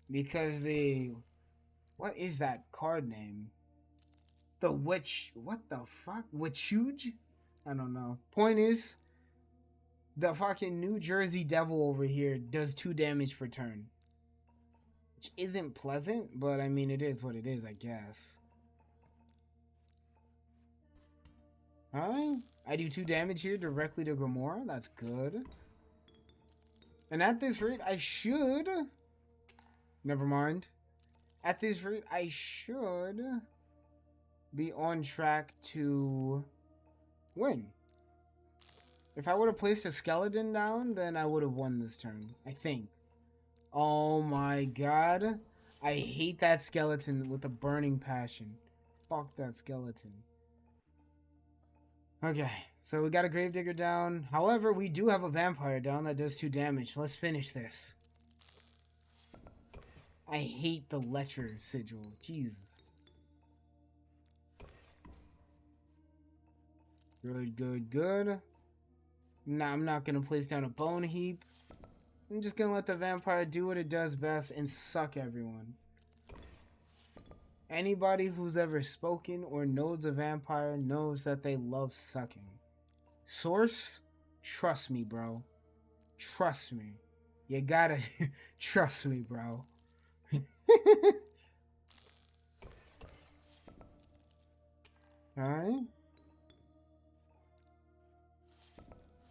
A: Because the... What is that card name? The witch... What the fuck? Witchuge? I don't know. Point is, the fucking New Jersey devil over here does 2 damage per turn. Which isn't pleasant, but I mean, it is what it is, I guess. Alright. I do 2 damage here directly to Grimora. That's good. And at this rate, I should... Never mind. At this rate, I should be on track to win. If I would have placed a skeleton down, then I would have won this turn. I think. Oh my god. I hate that skeleton with a burning passion. Fuck that skeleton. Okay, so we got a gravedigger down. However, we do have a vampire down that does 2 damage. Let's finish this. I hate the lecher sigil. Jesus. Good. Nah, I'm not gonna place down a bone heap. I'm just gonna let the vampire do what it does best and suck everyone. Anybody who's ever spoken or knows a vampire knows that they love sucking. Source? Trust me, bro. Trust me. You gotta trust me, bro. Alright.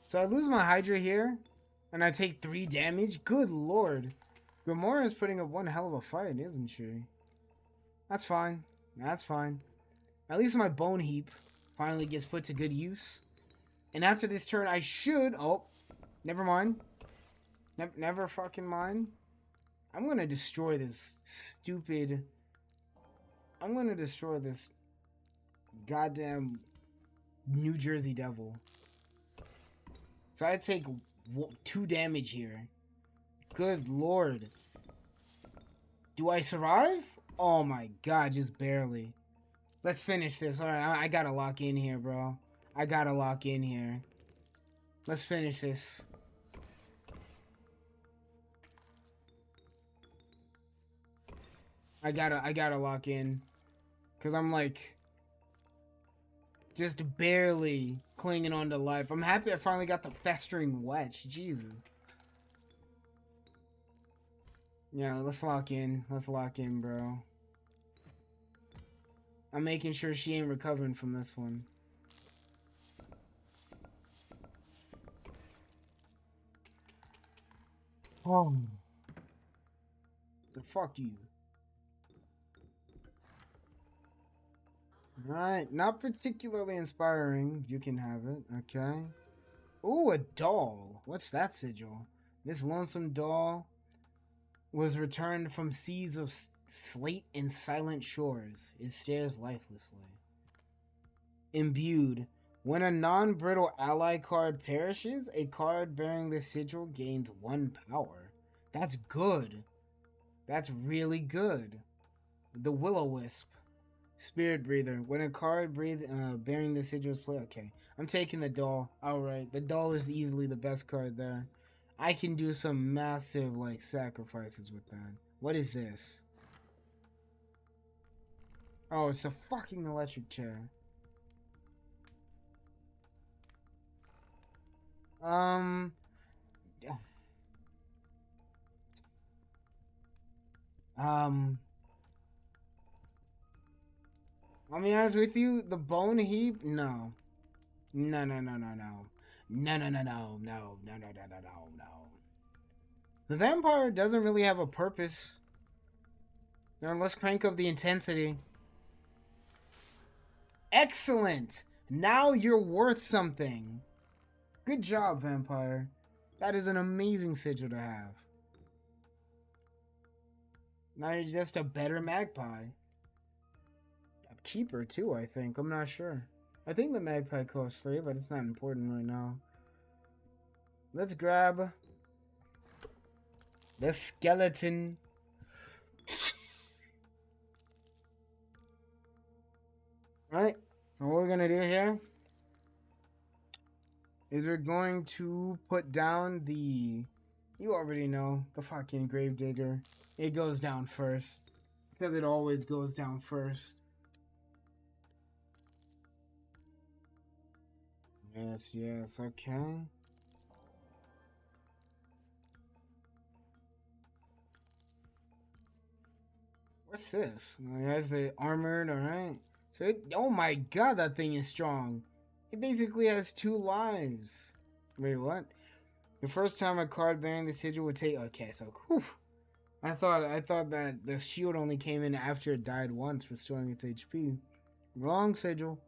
A: So I lose my Hydra here, and I take 3 damage? Good lord. Grimora is putting up one hell of a fight, isn't she? That's fine. That's fine. At least my bone heap finally gets put to good use. And after this turn, I should... Oh, never mind. Never fucking mind. I'm gonna destroy this stupid... I'm gonna destroy this goddamn New Jersey Devil. So I take 2 damage here. Good lord. Do I survive? Oh my god, just barely. Let's finish this. Alright, I gotta lock in here, bro. I gotta lock in here. Let's finish this. I gotta lock in. Cause I'm like just barely clinging on to life. I'm happy I finally got the festering wetch. Jesus. Yeah, let's lock in. Let's lock in, bro. I'm making sure she ain't recovering from this one. Oh. Fuck you. Right, not particularly inspiring. You can have it, okay? Ooh, a doll. What's that sigil? This lonesome doll was returned from seas of slate and silent shores. It stares lifelessly. Imbued. When a non-brittle ally card perishes, a card bearing the sigil gains 1 power. That's good. That's really good. The Will-O-Wisp. Spirit Breather. When a card bearing the sigil is played... Okay, I'm taking the doll. Alright, the doll is easily the best card there. I can do some massive, like, sacrifices with that. What is this? Oh, it's a fucking electric chair. I'll be honest with you, the bone heap, no. No, no, no, no, no. No, no, no, no, no, no, no, no, no, no, no. The vampire doesn't really have a purpose. Now let's crank up the intensity. Excellent! Now you're worth something. Good job, vampire. That is an amazing sigil to have. Now you're just a better magpie. A keeper too, I think. I'm not sure. I think the magpie costs 3, but it's not important right now. Let's grab the skeleton. Alright, so what we're gonna do here is we're going to put down the, you already know, the fucking gravedigger. It goes down first, because it always goes down first. Yes, yes, okay. What's this? It has the armored, alright. So it, oh my god, that thing is strong. It basically has 2 lives. Wait, what? The first time a card bearing the sigil would take... Okay, so... Whew. I thought that the shield only came in after it died once, restoring its HP. Wrong sigil.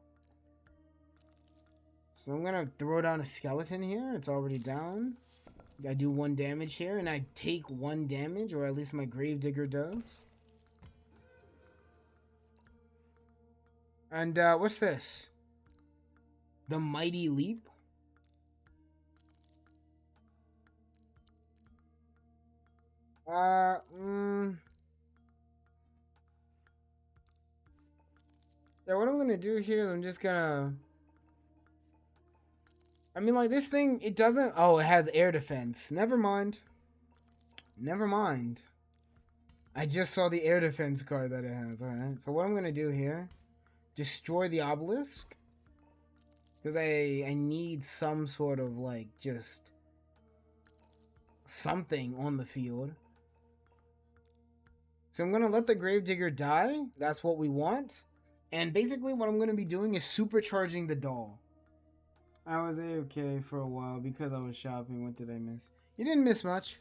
A: So I'm gonna throw down a skeleton here. It's already down. I do 1 damage here, and I take 1 damage, or at least my gravedigger does. And what's this? The Mighty Leap. Yeah, what I'm gonna do here is I'm just gonna... I mean, like, this thing, it doesn't... Oh, it has air defense. Never mind. Never mind. I just saw the air defense card that it has. Alright, so what I'm gonna do here... Destroy the obelisk. Because I need some sort of, like, just... something on the field. So I'm going to let the gravedigger die. That's what we want. And basically what I'm going to be doing is supercharging the doll. I was okay for a while because I was shopping. What did I miss? You didn't miss much.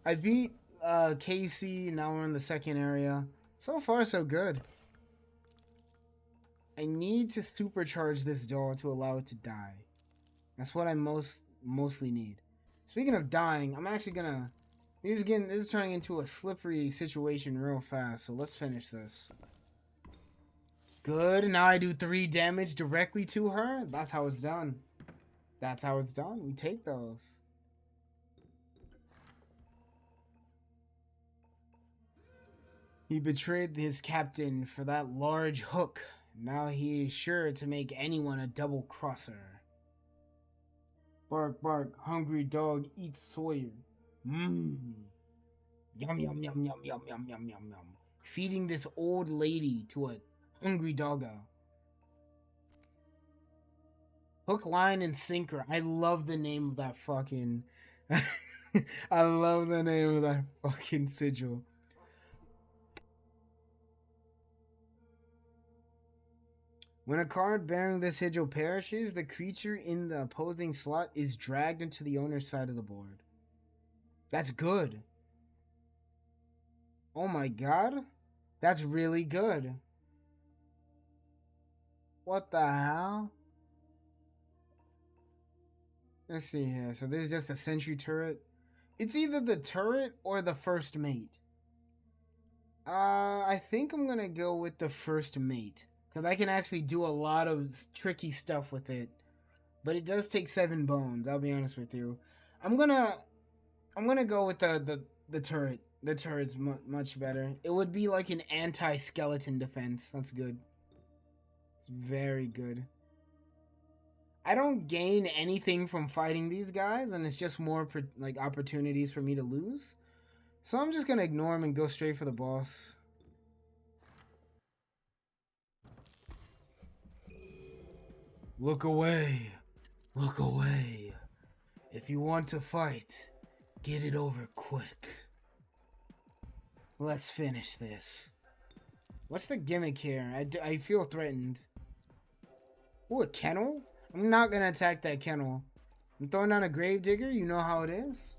A: I beat KC. Now we're in the second area. So far, so good. I need to supercharge this doll to allow it to die. That's what I mostly need. Speaking of dying, I'm actually gonna... This is turning into a slippery situation real fast, so let's finish this. Good, now I do 3 damage directly to her. That's how it's done. That's how it's done. We take those. He betrayed his captain for that large hook. Now he is sure to make anyone a double crosser. Bark, bark, hungry dog eats Sawyer. Mmm. Yum, yum, yum, yum, yum, yum, yum, yum, yum. Feeding this old lady to a hungry doggo. Hook, line, and sinker. I love the name of that fucking... I love the name of that fucking sigil. When a card bearing this sigil perishes, the creature in the opposing slot is dragged into the owner's side of the board. That's good. Oh my god. That's really good. What the hell? Let's see here. So there's just a sentry turret. It's either the turret or the first mate. I think I'm gonna go with the first mate. Because I can actually do a lot of tricky stuff with it. But it does take 7 bones, I'll be honest with you. I'm gonna go with the turret. The turret's much better. It would be like an anti-skeleton defense. That's good. It's very good. I don't gain anything from fighting these guys, and it's just more like opportunities for me to lose. So I'm just gonna ignore him and go straight for the boss. Look away. Look away. If you want to fight, get it over quick. Let's finish this. What's the gimmick here? I feel threatened. Ooh, a kennel? I'm not gonna attack that kennel. I'm throwing down a gravedigger. You know how it is.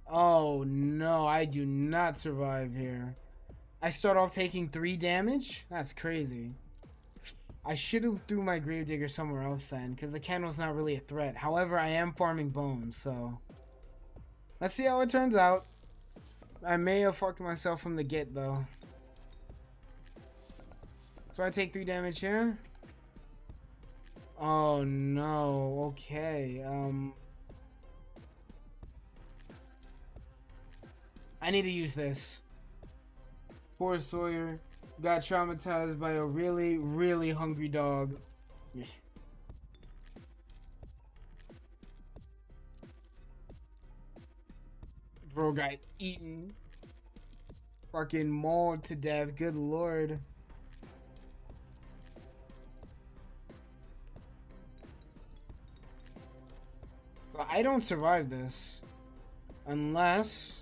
A: Oh no, I do not survive here. I start off taking 3 damage? That's crazy. I should have threw my gravedigger somewhere else then, because the kennel's not really a threat. However, I am farming bones, so... Let's see how it turns out. I may have fucked myself from the get, though. So I take 3 damage here. Oh no, okay, I need to use this. Poor Sawyer got traumatized by a really, really hungry dog. Bro got eaten. Fucking mauled to death, good lord. But I don't survive this. Unless...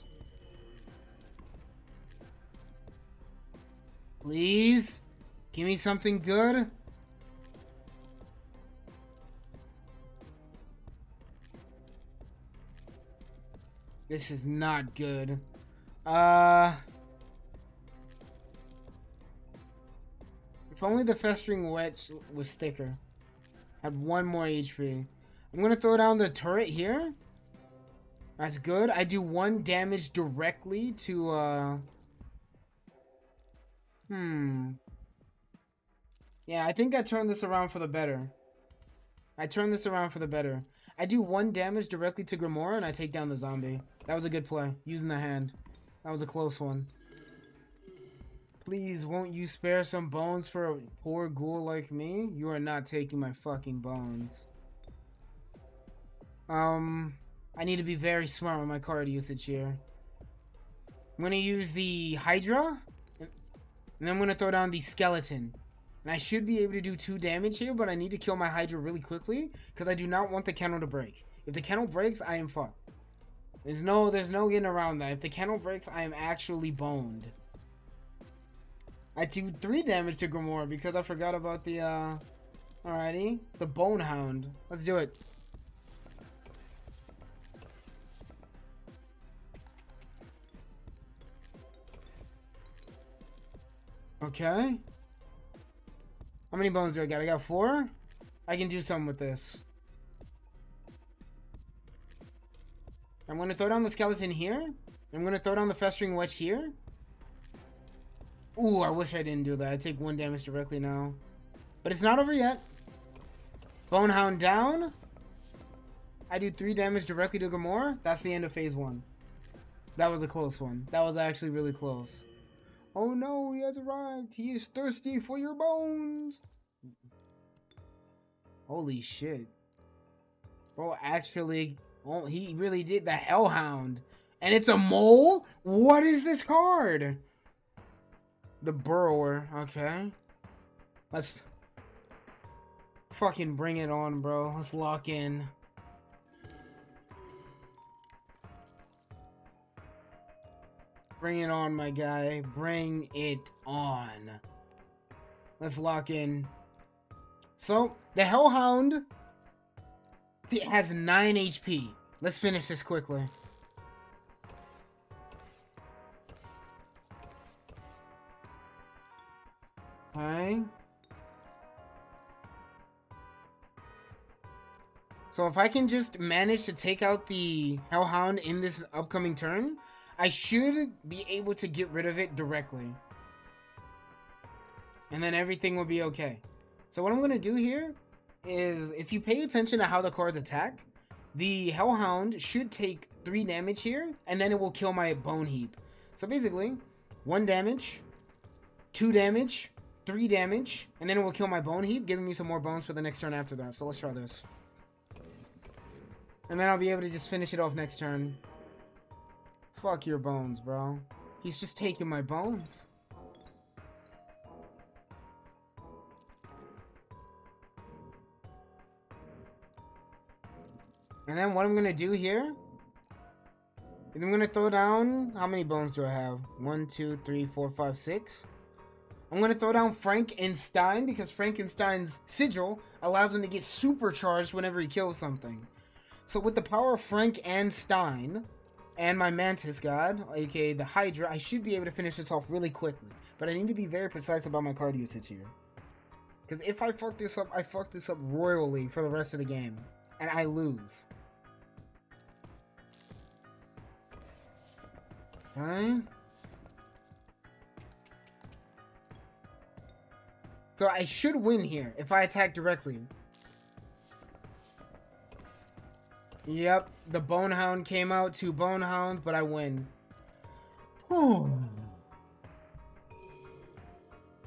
A: Please? Give me something good? This is not good. If only the festering wedge was thicker. Had 1 more HP. I'm gonna throw down the turret here. That's good. I do 1 damage directly to, Yeah, I think I turned this around for the better. I do 1 damage directly to Grimora and I take down the zombie. That was a good play. Using the hand. That was a close one. Please, won't you spare some bones for a poor ghoul like me? You are not taking my fucking bones. I need to be very smart with my card usage here. I'm gonna use the Hydra. And then I'm gonna throw down the Skeleton. And I should be able to do 2 damage here, but I need to kill my Hydra really quickly. Because I do not want the kennel to break. If the kennel breaks, I am fucked. There's no getting around that. If the kennel breaks, I am actually boned. I do 3 damage to Grimora because I forgot about the, Alrighty. The Bone Hound. Let's do it. Okay. How many bones do I got? I got 4? I can do something with this. I'm gonna throw down the skeleton here. I'm gonna throw down the festering wedge here. Ooh, I wish I didn't do that. I take 1 damage directly now. But it's not over yet. Bonehound down. I do 3 damage directly to Grimora. That's the end of phase 1. That was a close one. That was actually really close. Oh no, he has arrived. He is thirsty for your bones. Holy shit. Bro, actually, oh, he really did. The Hellhound. And it's a mole? What is this card? The Burrower. Okay. Let's fucking bring it on, bro. Let's lock in. Bring it on, my guy. Bring it on. Let's lock in. So, the Hellhound, it has 9 HP. Let's finish this quickly. Okay. So if I can just manage to take out the Hellhound in this upcoming turn, I should be able to get rid of it directly. And then everything will be okay. So what I'm going to do here is, if you pay attention to how the cards attack, the Hellhound should take 3 damage here, and then it will kill my Bone Heap. So basically, 1 damage, 2 damage, 3 damage, and then it will kill my Bone Heap, giving me some more bones for the next turn after that. So let's try this. And then I'll be able to just finish it off next turn. Fuck your bones, bro. He's just taking my bones. And then what I'm gonna do here is I'm gonna throw down, how many bones do I have? 1, 2, 3, 4, 5, 6. I'm gonna throw down Frankenstein, because Frankenstein's sigil allows him to get supercharged whenever he kills something. So with the power of Frank and Stein and my Mantis God, aka the Hydra, I should be able to finish this off really quickly. But I need to be very precise about my card usage here. Because if I fuck this up, I fuck this up royally for the rest of the game. And I lose. Okay. So I should win here if I attack directly. Yep, the Bonehound came out, 2 Bonehounds, but I win. Whew.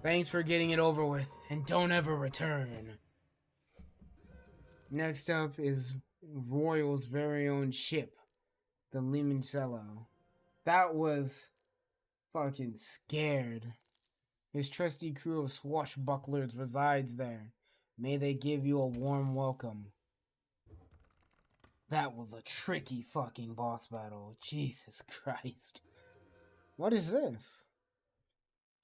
A: Thanks for getting it over with, and don't ever return. Next up is Royal's very own ship, the Limoncello. That was fucking scared. His trusty crew of swashbucklers resides there. May they give you a warm welcome. That was a tricky fucking boss battle. Jesus Christ. What is this?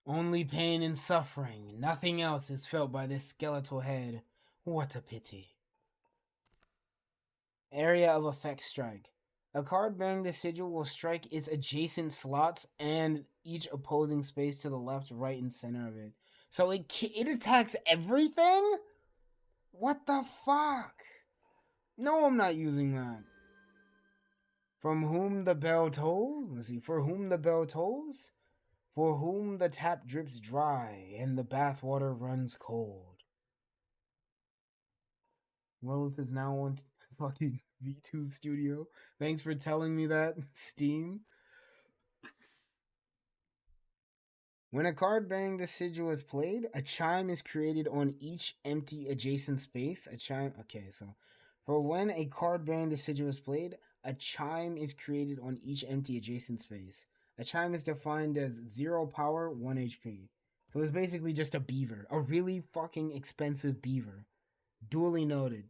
A: Only pain and suffering. Nothing else is felt by this skeletal head. What a pity. Area of Effect Strike. A card bearing the sigil will strike its adjacent slots and each opposing space to the left, right, and center of it. So it attacks everything? What the fuck? No, I'm not using that. From whom the bell tolls? Let's see. For whom the bell tolls? For whom the tap drips dry and the bathwater runs cold. Lilith is now on fucking VTube Studio. Thanks for telling me that, Steam. When a card bearing the sigil is played, a chime is created on each empty adjacent space. A chime. Okay, so for when a card bearing the sigil is played, a chime is created on each empty adjacent space. A chime is defined as 0 power, 1 HP. So it's basically just a beaver. A really fucking expensive beaver. Duly noted.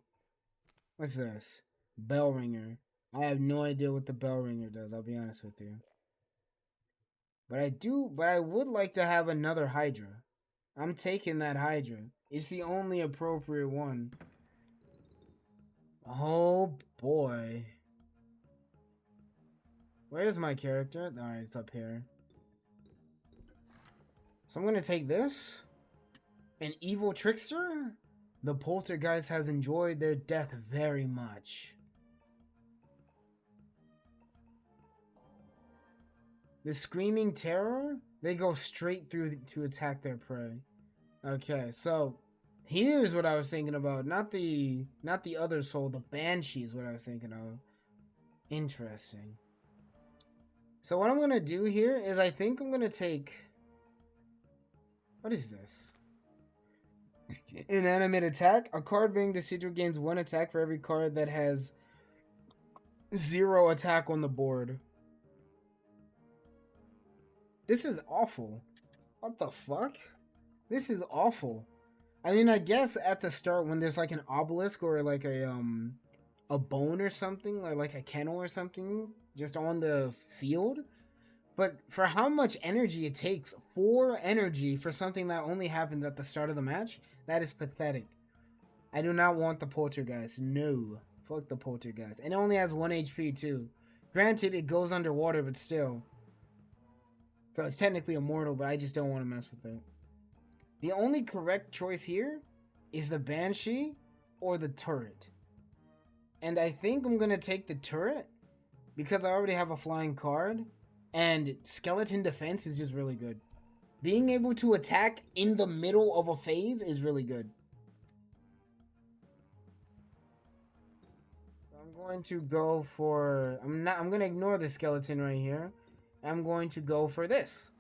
A: What's this? Bell ringer. I have no idea what the bell ringer does, I'll be honest with you. But I would like to have another Hydra. I'm taking that Hydra. It's the only appropriate one. Oh boy. Where's my character? Alright, it's up here. So I'm gonna take this. An evil trickster? The poltergeist has enjoyed their death very much. The screaming terror? They go straight through to attack their prey. Okay, so here's what I was thinking about. Not the other soul, the banshee is what I was thinking of. Interesting. So what I'm gonna do here is I think I'm gonna take, what is this? Inanimate attack. A card being the sigil gains 1 attack for every card that has 0 attack on the board. This is awful. What the fuck? This is awful. I mean, I guess at the start when there's like an obelisk or like a bone or something, or like a kennel or something just on the field, but for how much energy it takes, 4 energy for something that only happens at the start of the match, that is pathetic. I do not want the poltergeist. No. Fuck the poltergeist. And it only has 1 HP too. Granted, it goes underwater, but still. So it's technically immortal, but I just don't want to mess with it. The only correct choice here is the banshee or the turret. And I think I'm going to take the turret because I already have a flying card. And skeleton defense is just really good. Being able to attack in the middle of a phase is really good. I'm going to go for... I'm going to ignore the skeleton right here. I'm going to go for this.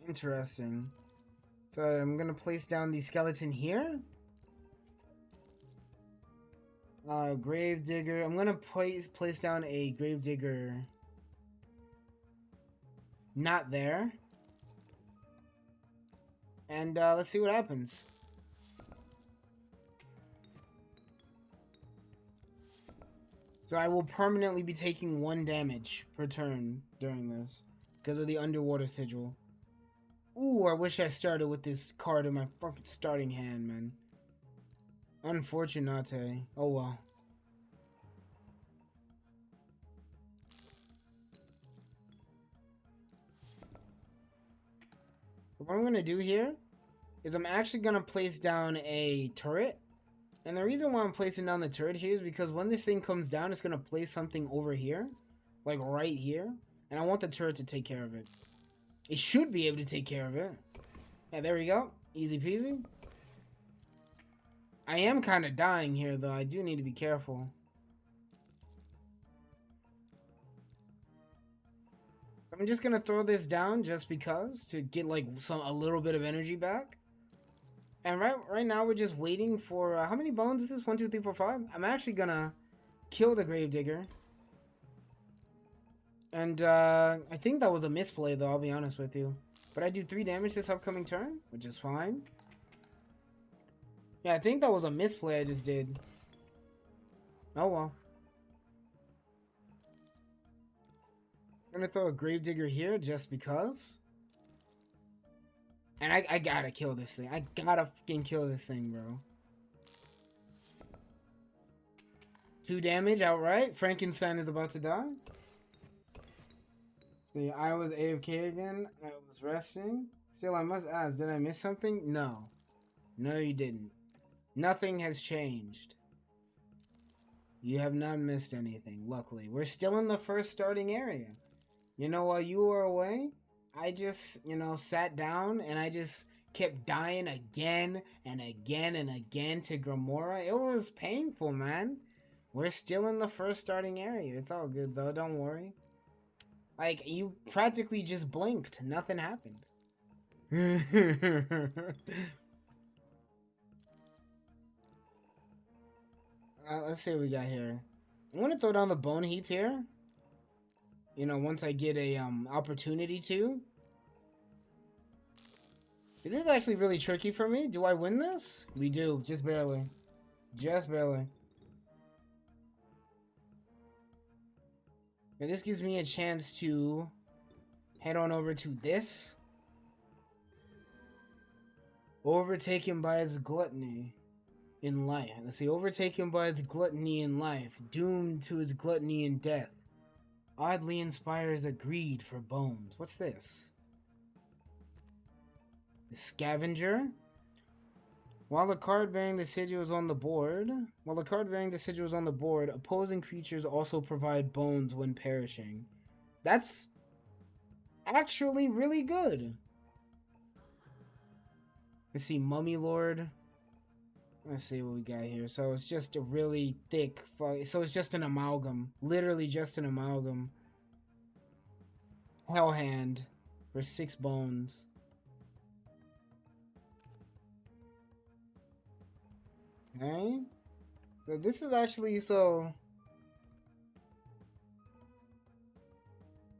A: Interesting. So I'm going to place down the skeleton here. Gravedigger. I'm going to place down a Gravedigger. Not there. And let's see what happens. So I will permanently be taking 1 damage per turn during this because of the underwater sigil. Ooh, I wish I started with this card in my fucking starting hand, man. Unfortunate. Oh well. So what I'm gonna do here is I'm actually gonna place down a turret. And the reason why I'm placing down the turret here is because when this thing comes down, it's going to place something over here. Like right here. And I want the turret to take care of it. It should be able to take care of it. Yeah, there we go. Easy peasy. I am kind of dying here, though. I do need to be careful. I'm just going to throw this down just because. To get like a little bit of energy back. And right now we're just waiting for how many bones is this? 1, 2, 3, 4, 5. I'm actually gonna kill the Gravedigger. And I think that was a misplay though, I'll be honest with you. But I do 3 damage this upcoming turn, which is fine. Yeah, I think that was a misplay I just did. Oh well. I'm gonna throw a Gravedigger here just because. And I gotta kill this thing. I gotta fucking kill this thing, bro. 2 damage outright. Frankenstein is about to die. See, I was AFK again. I was resting. Still, I must ask, did I miss something? No. No, you didn't. Nothing has changed. You have not missed anything, luckily. We're still in the first starting area. You know, while you were away, I just, you know, sat down and I just kept dying again and again and again to Grimora. It was painful, man. We're still in the first starting area. It's all good, though. Don't worry. Like, you practically just blinked. Nothing happened. Let's see what we got here. I'm going to throw down the bone heap here. You know, once I get a opportunity to. This is actually really tricky for me. Do I win this? We do. Just barely. Just barely. And this gives me a chance to head on over to this. Overtaken by its gluttony in life. Let's see. Overtaken by its gluttony in life. Doomed to its gluttony in death. Oddly inspires a greed for bones. What's this? Scavenger. While the card bearing the sigil is on the board, opposing creatures also provide bones when perishing. That's actually really good. Let's see, Mummy Lord. Let's see what we got here. So it's just a really thick, so it's just an amalgam. Literally just an amalgam. Hell Hand for 6 bones. Okay. So this is actually so.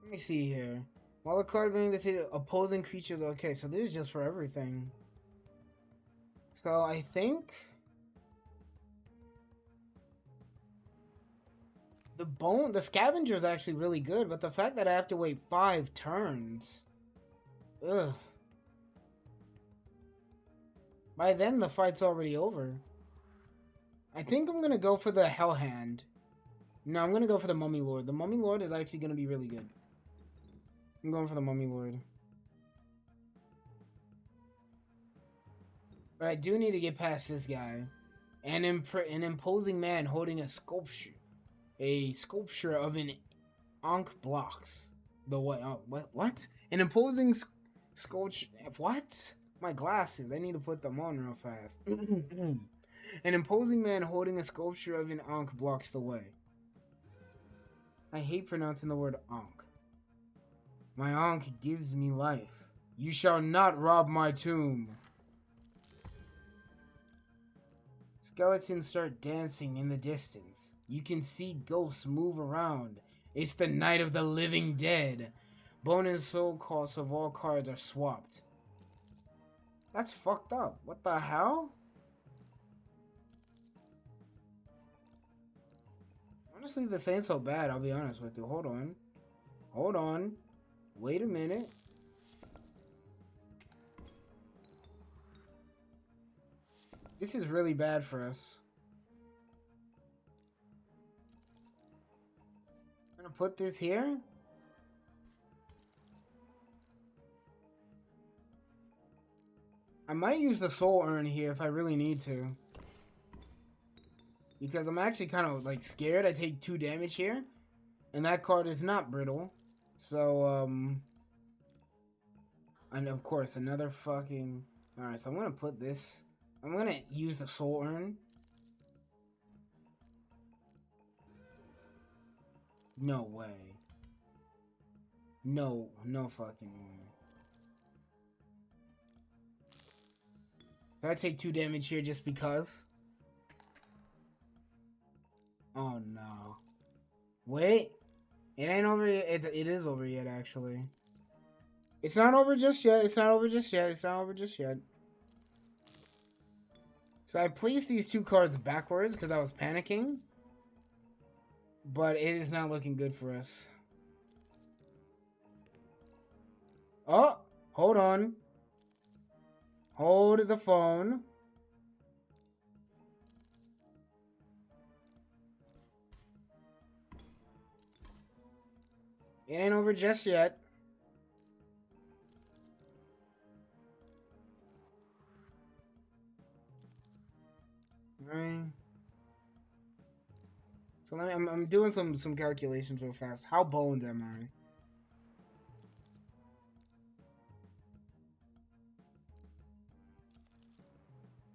A: Let me see here. While a card being the opposing creatures. Okay, so this is just for everything. So I think the scavenger is actually really good, but the fact that I have to wait 5 turns. Ugh. By then the fight's already over. I think I'm gonna go for the Hell Hand. No, I'm gonna go for the Mummy Lord. The Mummy Lord is actually gonna be really good. I'm going for the Mummy Lord. But I do need to get past this guy. An imposing man holding a sculpture. A sculpture of an Ankh blocks. The what? Oh, what? An imposing sculpture. What? My glasses. I need to put them on real fast. An imposing man holding a sculpture of an Ankh blocks the way. I hate pronouncing the word Ankh. My Ankh gives me life. You shall not rob my tomb. Skeletons start dancing in the distance. You can see ghosts move around. It's the night of the living dead. Bone and soul costs of all cards are swapped. That's fucked up. What the hell? Honestly, this ain't so bad, I'll be honest with you. Hold on. Hold on. Wait a minute. This is really bad for us. I'm gonna put this here. I might use the soul urn here if I really need to. Because I'm actually kind of like scared. I take 2 damage here. And that card is not brittle. So, and of course, another fucking... Alright, so I'm gonna put this... I'm gonna use the soul urn. No way. No fucking way. So I take 2 damage here just because. Oh no. Wait. It ain't over yet. It is over yet, actually. It's not over just yet. It's not over just yet. It's not over just yet. So I placed these 2 cards backwards because I was panicking. But it is not looking good for us. Oh! Hold on. Hold the phone. It ain't over just yet. Right. So I'm doing some calculations real fast. How boned am I?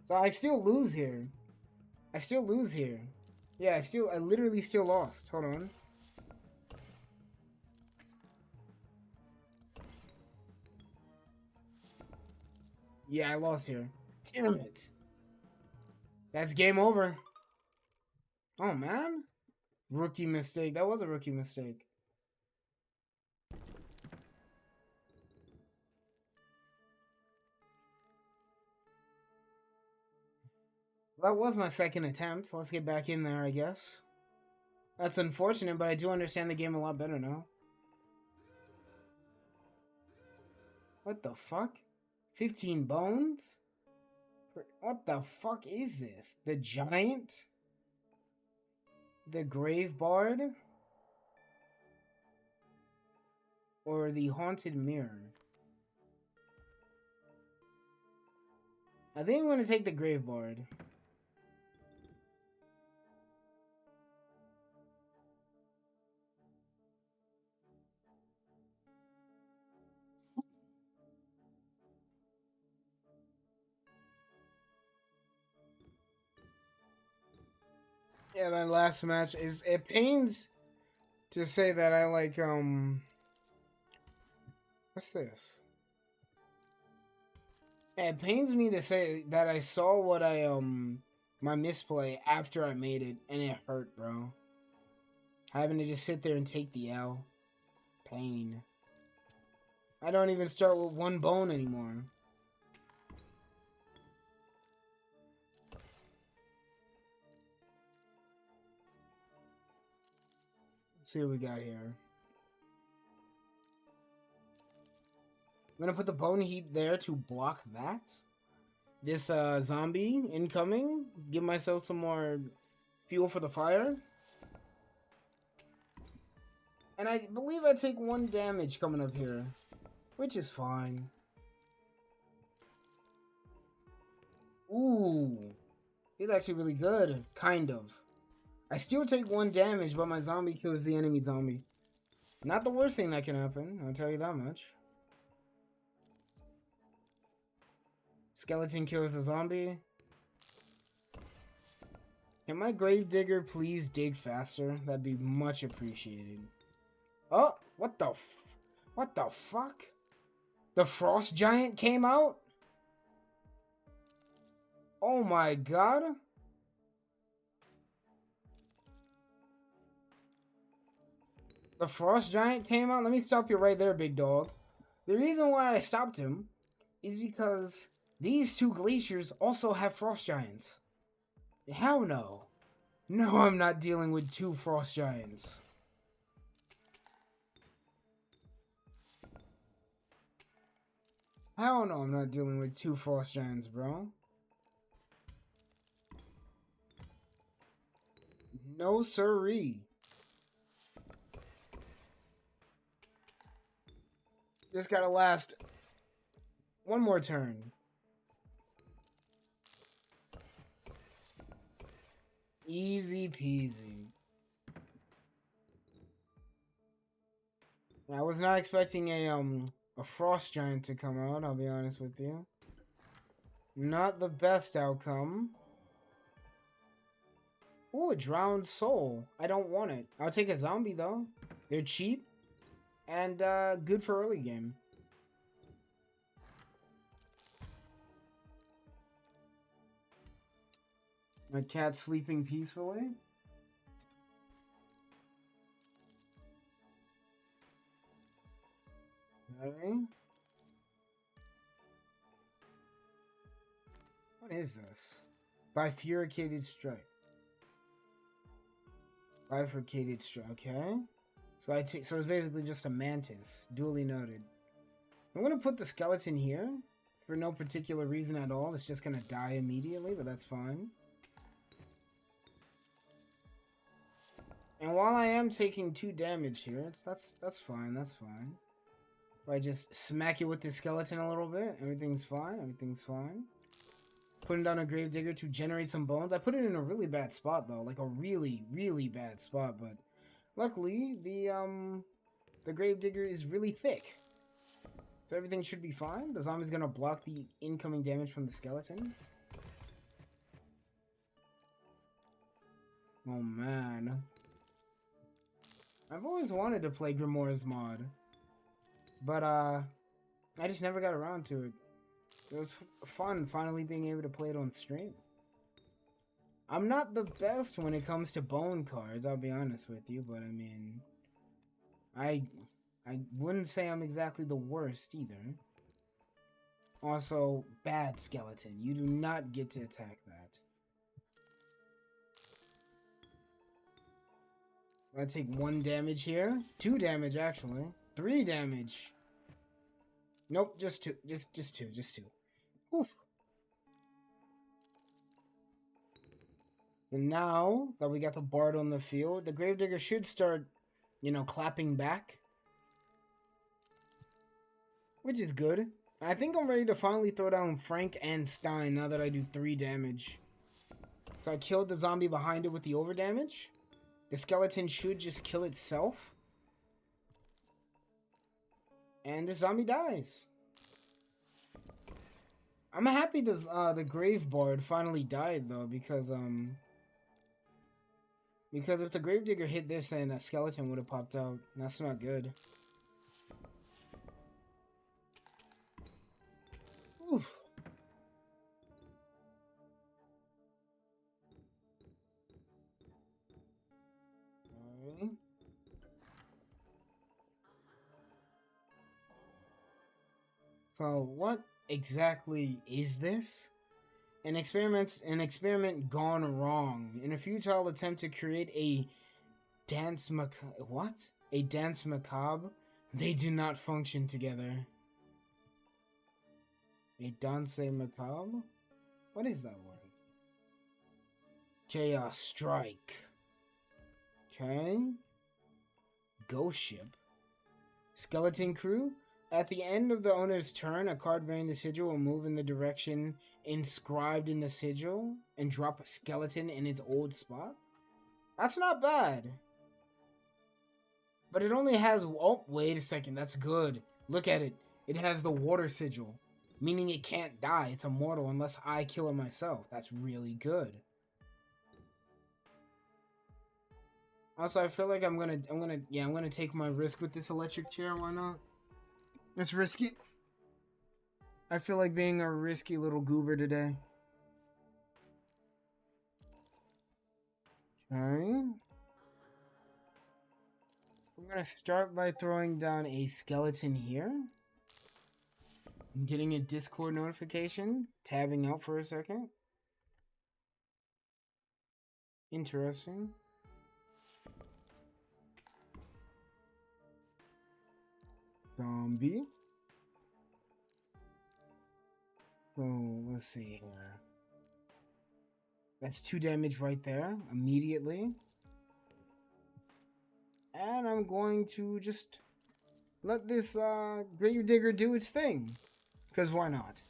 A: So I still lose here. I still lose here. Yeah, I literally still lost. Hold on. Yeah, I lost here. Damn it. That's game over. Oh, man. Rookie mistake. That was a rookie mistake. That was my second attempt. So let's get back in there, I guess. That's unfortunate, but I do understand the game a lot better now. What the fuck? 15 bones? What the fuck is this? The Giant? The Grave Bard? Or the Haunted Mirror? I think I'm gonna take the Grave Bard. Yeah, that last match is, it pains to say that I like what's this? Yeah, it pains me to say that I saw what I my misplay after I made it and it hurt, bro. Having to just sit there and take the L. Pain. I don't even start with one bone anymore. Let's see what we got here. I'm gonna put the bone heat there to block that. This zombie incoming. Give myself some more fuel for the fire. And I believe I take 1 damage coming up here, which is fine. Ooh, he's actually really good, kind of. I still take 1 damage, but my zombie kills the enemy zombie. Not the worst thing that can happen, I'll tell you that much. Skeleton kills the zombie. Can my grave digger please dig faster? That'd be much appreciated. Oh, what the fuck? The frost giant came out? Oh my god. The frost giant came out? Let me stop you right there, big dog. The reason why I stopped him is because these 2 glaciers also have frost giants. Hell no. No, I'm not dealing with 2 frost giants. Hell no, I'm not dealing with 2 frost giants, bro. No siree. Just gotta last 1 more turn. Easy peasy. I was not expecting a frost giant to come out, I'll be honest with you. Not the best outcome. Ooh, a drowned soul. I don't want it. I'll take a zombie though. They're cheap and good for early game. My cat's sleeping peacefully. Okay. What is this? Bifurcated strike. Bifurcated strike. Okay. So it's basically just a mantis. Duly noted. I'm gonna put the skeleton here for no particular reason at all. It's just gonna die immediately, but that's fine. And while I am taking 2 damage here, that's fine. That's fine. If I just smack it with the skeleton a little bit, everything's fine. Everything's fine. Putting down a gravedigger to generate some bones. I put it in a really bad spot though, like a really, really bad spot. But luckily, the gravedigger is really thick, so everything should be fine. The zombie's gonna block the incoming damage from the skeleton. Oh man, I've always wanted to play Grimora's mod, but I just never got around to it. It was fun finally being able to play it on stream. I'm not the best when it comes to bone cards, I'll be honest with you, but I mean, I wouldn't say I'm exactly the worst either. Also, bad skeleton. You do not get to attack that. I take 1 damage here. 2 damage, actually. 3 damage. Nope, just 2. Just 2. Oof. And now that we got the bard on the field, the gravedigger should start, you know, clapping back. Which is good. I think I'm ready to finally throw down Frank and Stein now that I do 3 damage. So I killed the zombie behind it with the overdamage. The skeleton should just kill itself. And the zombie dies. I'm happy the Grave Bard finally died though, because if the Gravedigger hit this, then a skeleton would have popped out. That's not good. Oof. Okay. So what exactly is this? An experiment gone wrong. In a futile attempt to create a dance A dance macabre? They do not function together. A danse macabre? What is that word? Chaos strike. Okay. Ghost ship. Skeleton crew? At the end of the owner's turn, a card bearing the sigil will move in the direction inscribed in the sigil and drop a skeleton in its old spot. That's not bad. But it only has... Oh, wait a second. That's good. Look at it. It has the water sigil, meaning it can't die. It's immortal unless I kill it myself. That's really good. Also, I feel like I'm gonna take my risk with this electric chair. Why not? Let's risk it. I feel like being a risky little goober today. Okay. We're gonna start by throwing down a skeleton here. I'm getting a Discord notification. Tabbing out for a second. Interesting. Zombie. So let's see here. That's 2 damage right there immediately. And I'm going to just let this Gravedigger do its thing. Because why not?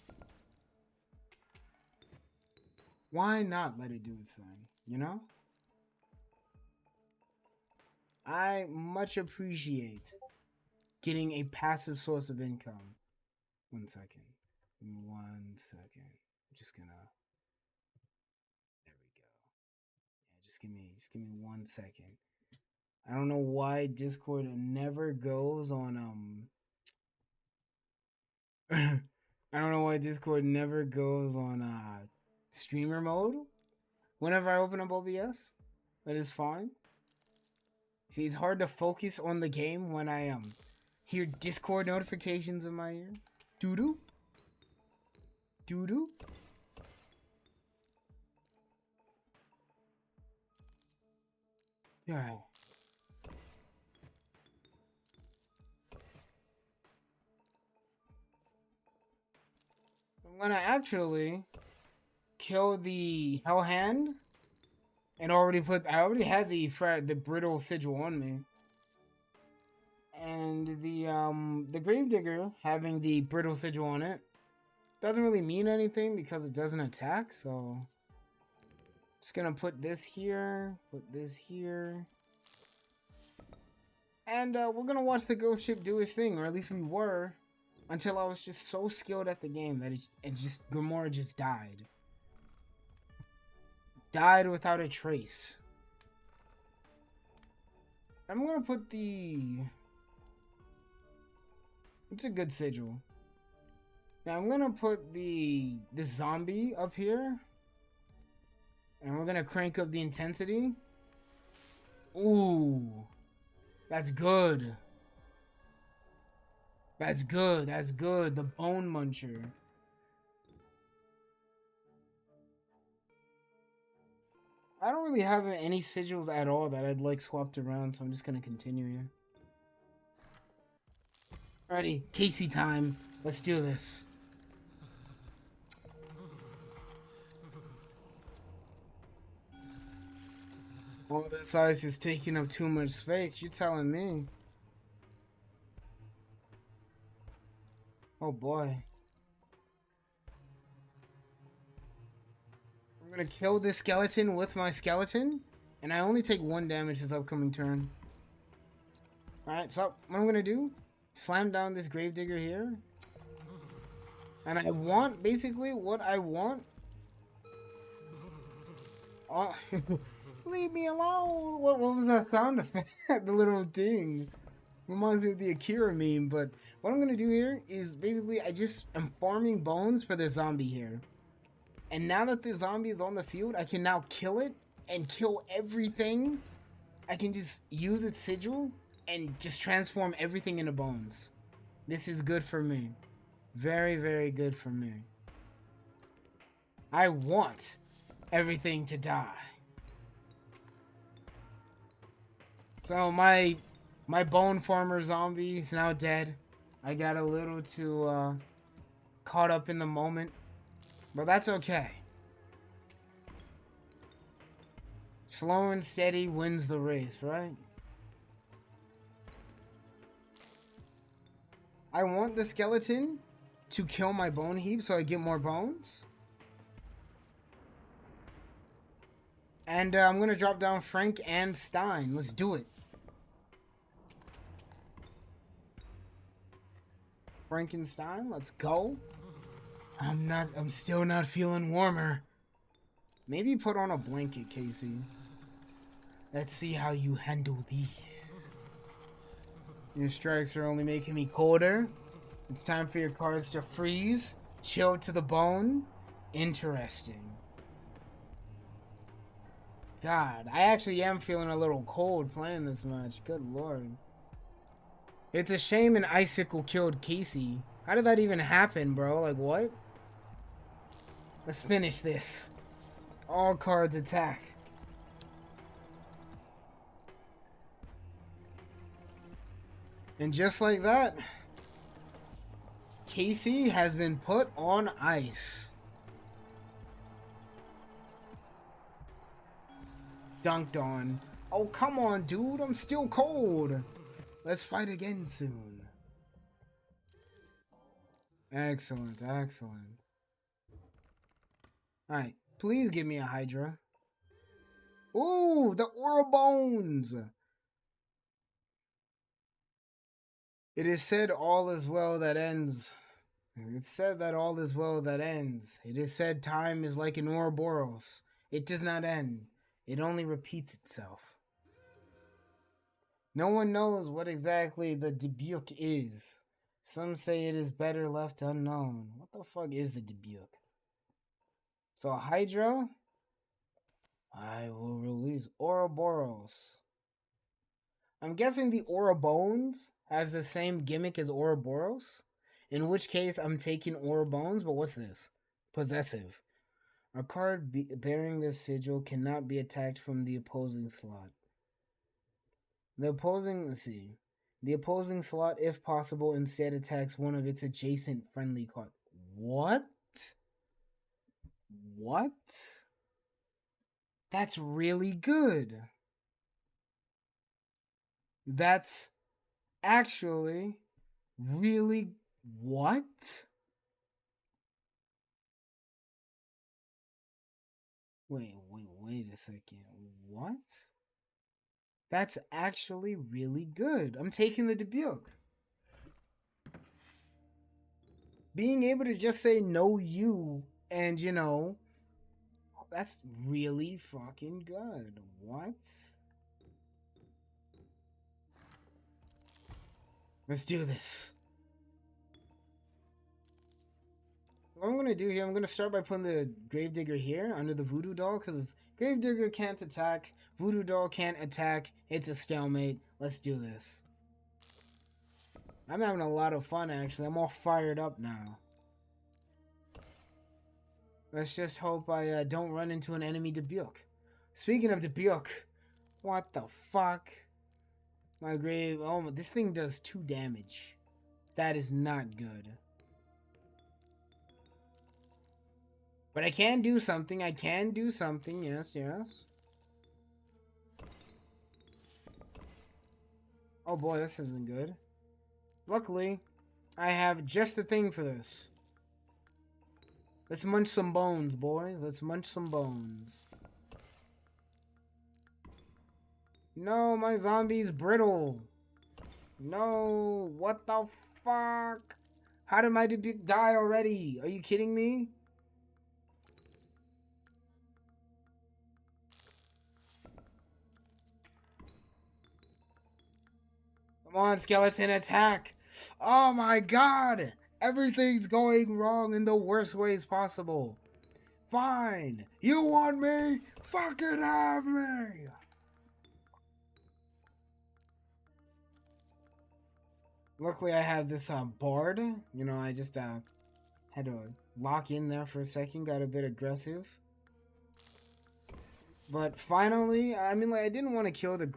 A: Why not let it do its thing, you know? I much appreciate getting a passive source of income. 1 second. 1 second. I'm just gonna... There we go. Yeah, just give me 1 second. I don't know why Discord never goes on I don't know why Discord never goes on streamer mode whenever I open up OBS. That is fine. See, it's hard to focus on the game when I hear Discord notifications in my ear. Doo-doo. Doo-doo. Alright. I'm gonna actually kill the Hell Hand and I already had the brittle sigil on me. And the Gravedigger having the brittle sigil on it doesn't really mean anything because it doesn't attack, so just gonna put this here, and we're gonna watch the ghost ship do its thing, or at least we were, until I was just so skilled at the game that it just Grimora just died without a trace. I'm gonna put it's a good sigil. Now I'm gonna put this zombie up here. And we're gonna crank up the intensity. Ooh. That's good. That's good. That's good. The Bone Muncher. I don't really have any sigils at all that I'd like swapped around, so I'm just gonna continue here. Alrighty, Casey time. Let's do this. All this ice is taking up too much space. You telling me? Oh boy. I'm gonna kill this skeleton with my skeleton, and I only take 1 damage this upcoming turn. Alright, so what I'm gonna do, slam down this gravedigger here. And I want, basically, what I want... Oh, leave me alone! What was that sound effect? The little ding. Reminds me of the Akira meme, but what I'm gonna do here is basically I just am farming bones for the zombie here. And now that the zombie is on the field, I can now kill it and kill everything. I can just use its sigil and just transform everything into bones. This is good for me. Very, very good for me. I want everything to die. So my bone farmer zombie is now dead. I got a little too caught up in the moment, but that's okay. Slow and steady wins the race, right? I want the skeleton to kill my bone heap so I get more bones. And I'm gonna drop down Frank and Stein. Let's do it. Frankenstein, let's go. I'm still not feeling warmer. Maybe put on a blanket, Casey. Let's see how you handle these. Your strikes are only making me colder. It's time for your cards to freeze. Chill to the bone. Interesting. God, I actually am feeling a little cold playing this match. Good lord. It's a shame an icicle killed Casey. How did that even happen, bro? Like, what? Let's finish this. All cards attack. And just like that, Casey has been put on ice. Dunked on. Oh, come on, dude. I'm still cold. Let's fight again soon. Excellent, excellent. Alright, please give me a Hydra. Ooh, the Ourobones! It is said all is well that ends. It's said that all is well that ends. It is said time is like an Ouroboros. It does not end. It only repeats itself. No one knows what exactly the Dubuque is. Some say it is better left unknown. What the fuck is the Dubuque? So Hydra, I will release Ouroboros. I'm guessing the Ourobones has the same gimmick as Ouroboros. In which case, I'm taking Ourobones, but what's this? Possessive. A card bearing this sigil cannot be attacked from the opposing slot. The opposing slot, if possible, instead attacks one of its adjacent friendly cards. What? What? That's really good. That's actually really... What? Wait a second. What? That's actually really good. I'm taking the Dubuque. Being able to just say no you and, you know, that's really fucking good. What? Let's do this. What I'm going to do here, I'm going to start by putting the Gravedigger here under the Voodoo Doll, because Gravedigger can't attack, Voodoo Doll can't attack, it's a stalemate. Let's do this. I'm having a lot of fun, actually. I'm all fired up now. Let's just hope I don't run into an enemy Dubuque. Speaking of Dubuque, what the fuck? My grave, oh, this thing does 2 damage. That is not good. But I can do something. I can do something. Yes, yes. Oh boy, this isn't good. Luckily, I have just the thing for this. Let's munch some bones, boys. Let's munch some bones. No, my zombie's brittle. No, what the fuck? How did my debuke die already? Are you kidding me? Come on, skeleton, attack. Oh my god. Everything's going wrong in the worst ways possible. Fine. You want me? Fucking have me. Luckily, I have this bard. You know, I just had to lock in there for a second. Got a bit aggressive. But finally, I mean, like, I didn't want to kill the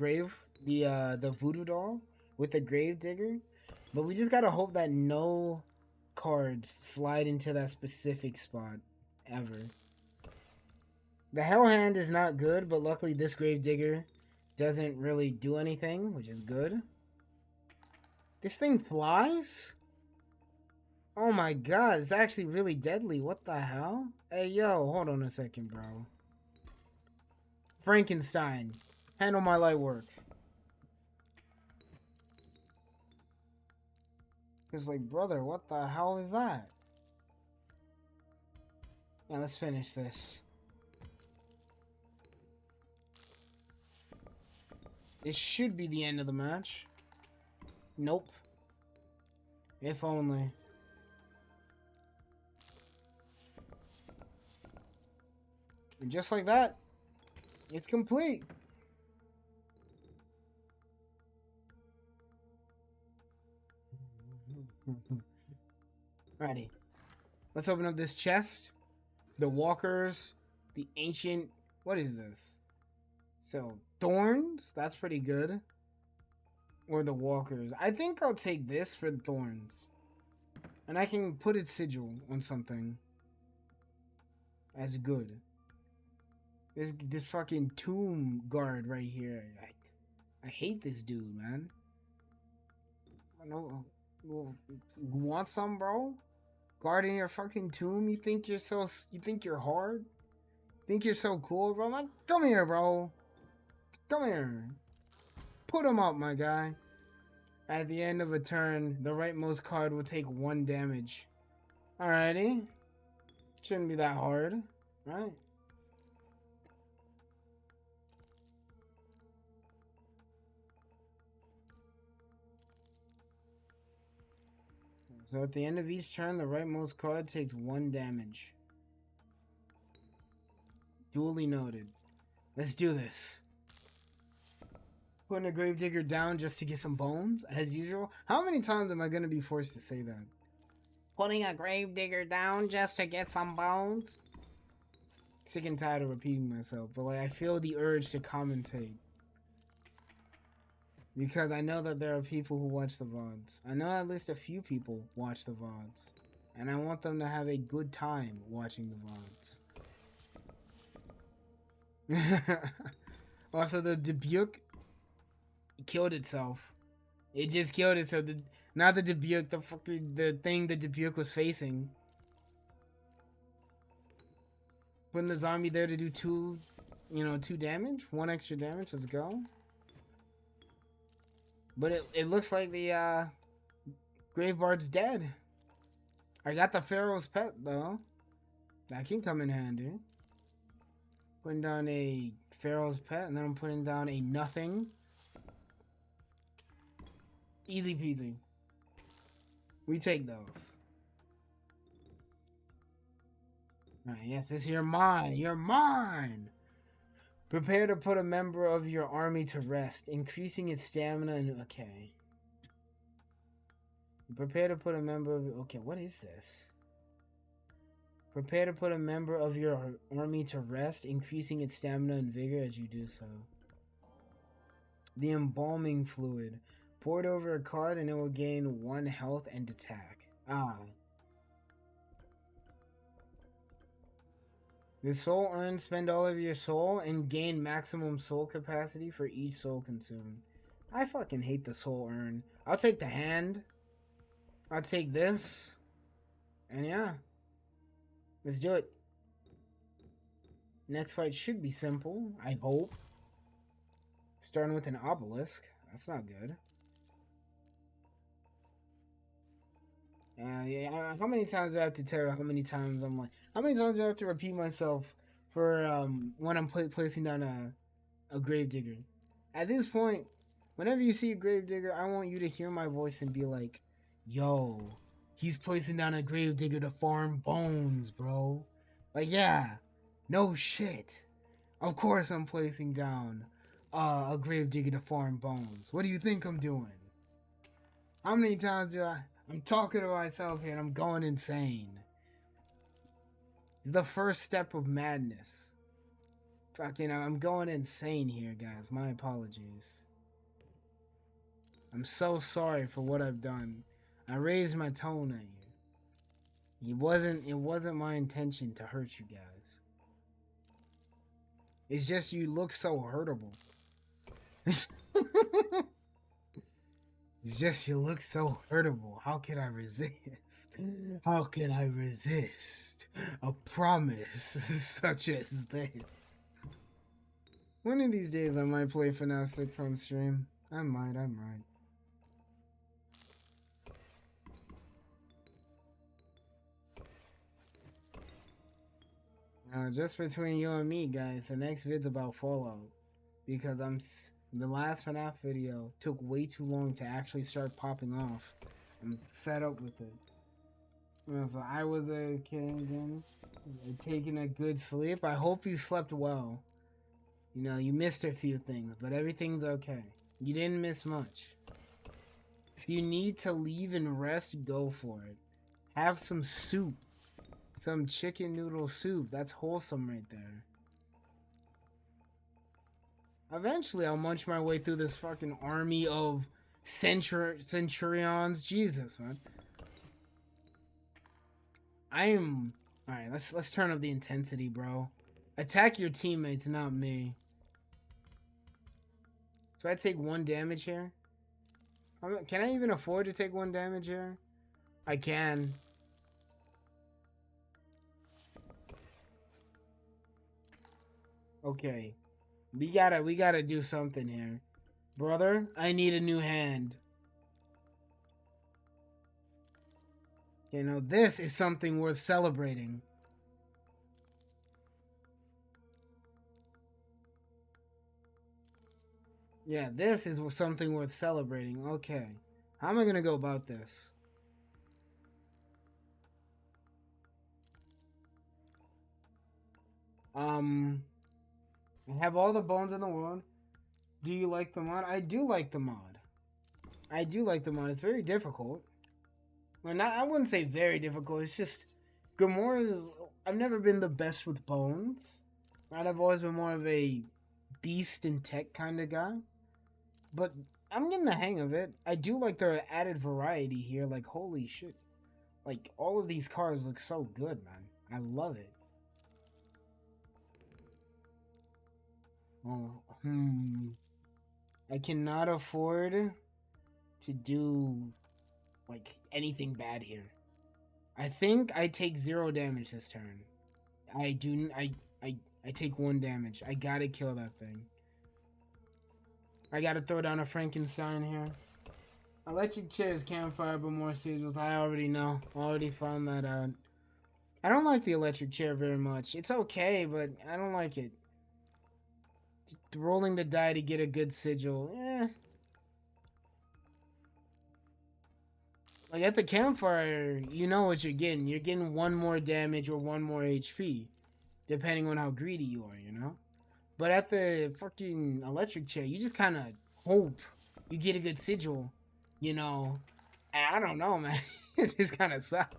A: voodoo doll with the grave digger. But we just gotta hope that no cards slide into that specific spot ever. The Hell Hand is not good, but luckily this grave digger doesn't really do anything, which is good. This thing flies? Oh my god, it's actually really deadly. What the hell? Hey, yo, hold on a second, bro. Frankenstein, handle my light work. It's like, brother, what the hell is that? Yeah, let's finish this. This should be the end of the match. Nope. If only. And just like that, it's complete. Alrighty. Let's open up this chest. The walkers. The ancient... What is this? So, thorns? That's pretty good. Or the walkers. I think I'll take this for the thorns. And I can put its sigil on something. As good. This fucking tomb guard right here. I hate this dude, man. No, want some, bro? Guarding your fucking tomb? You think you're hard? Think you're so cool, bro? Like, come here, bro. Come here. Put him up, my guy. At the end of a turn, the rightmost card will take 1 damage. Alrighty. Shouldn't be that hard, right? So at the end of each turn, the rightmost card takes 1 damage. Duly noted. Let's do this. Putting a gravedigger down just to get some bones, as usual. How many times am I going to be forced to say that? Putting a gravedigger down just to get some bones? Sick and tired of repeating myself, but like I feel the urge to commentate. Because I know that there are people who watch the VODs. I know at least a few people watch the VODs. And I want them to have a good time watching the VODs. Also, the Dubuque killed itself. It just killed itself. Not the Dubuque, the thing the Dubuque was facing. Putting the zombie there to do 2 damage? 1 extra damage. Let's go. But it looks like the Gravebard's dead. I got the Pharaoh's pet though. That can come in handy. Putting down a Pharaoh's pet, and then I'm putting down a nothing. Easy peasy. We take those. Alright, yes, this you're mine. You're mine. Prepare to put a member of your army to rest, increasing its stamina and... Okay. Prepare to put a member of... Okay, what is this? Prepare to put a member of your army to rest, increasing its stamina and vigor as you do so. The embalming fluid. Pour it over a card and it will gain 1 health and attack. Ah. The soul urn, spend all of your soul and gain maximum soul capacity for each soul consumed. I fucking hate the soul urn. I'll take the hand. I'll take this. And yeah. Let's do it. Next fight should be simple, I hope. Starting with an obelisk. That's not good. Yeah, how many times do I have to tell you how many times I'm like... How many times do I have to repeat myself for when I'm placing down a gravedigger? At this point, whenever you see a gravedigger, I want you to hear my voice and be like, yo, he's placing down a gravedigger to farm bones, bro. Like, yeah, no shit. Of course I'm placing down a gravedigger to farm bones. What do you think I'm doing? How many times I'm talking to myself here and I'm going insane. It's the first step of madness. Fucking, I'm going insane here, guys. My apologies. I'm so sorry for what I've done. I raised my tone at you. It wasn't my intention to hurt you guys. It's just you look so hurtable. It's just you look so hurtable. How can I resist? How can I resist a promise such as this? One of these days I might play FNAF 6 on stream. I'm right. Just between you and me, guys, the next vid's about Fallout. Because the last FNAF video took way too long to actually start popping off. I'm fed up with it. So I was a kid again, taking a good sleep. I hope you slept well. You know, you missed a few things, but everything's okay. You didn't miss much. If you need to leave and rest, go for it. Have some soup. Some chicken noodle soup. That's wholesome right there. Eventually, I'll munch my way through this fucking army of centurions. Jesus, man. Alright, let's turn up the intensity, bro. Attack your teammates, not me. So I take 1 damage here? Can I even afford to take 1 damage here? I can. Okay. We gotta do something here. Brother, I need a new hand. You know, this is something worth celebrating. Yeah, this is something worth celebrating. Okay. How am I gonna go about this? I have all the bones in the world. Do you like the mod? I do like the mod. I do like the mod. It's very difficult. Well, I wouldn't say very difficult. It's just Grimora's... I've never been the best with bones. Right? I've always been more of a beast and tech kind of guy. But I'm getting the hang of it. I do like the added variety here. Like, holy shit. Like, all of these cars look so good, man. I love it. Oh, I cannot afford to do, like, anything bad here. I think I take 0 damage this turn. I take 1 damage. I gotta kill that thing. I gotta throw down a Frankenstein here. Electric chairs can't fire but more sigils. I already know. Already found that out. I don't like the electric chair very much. It's okay, but I don't like it. Just rolling the die to get a good sigil. Like at the campfire, you know what you're getting. You're getting 1 more damage or 1 more HP. Depending on how greedy you are, you know? But at the fucking electric chair, you just kind of hope you get a good sigil, you know? And I don't know, man. It just kind of sucks.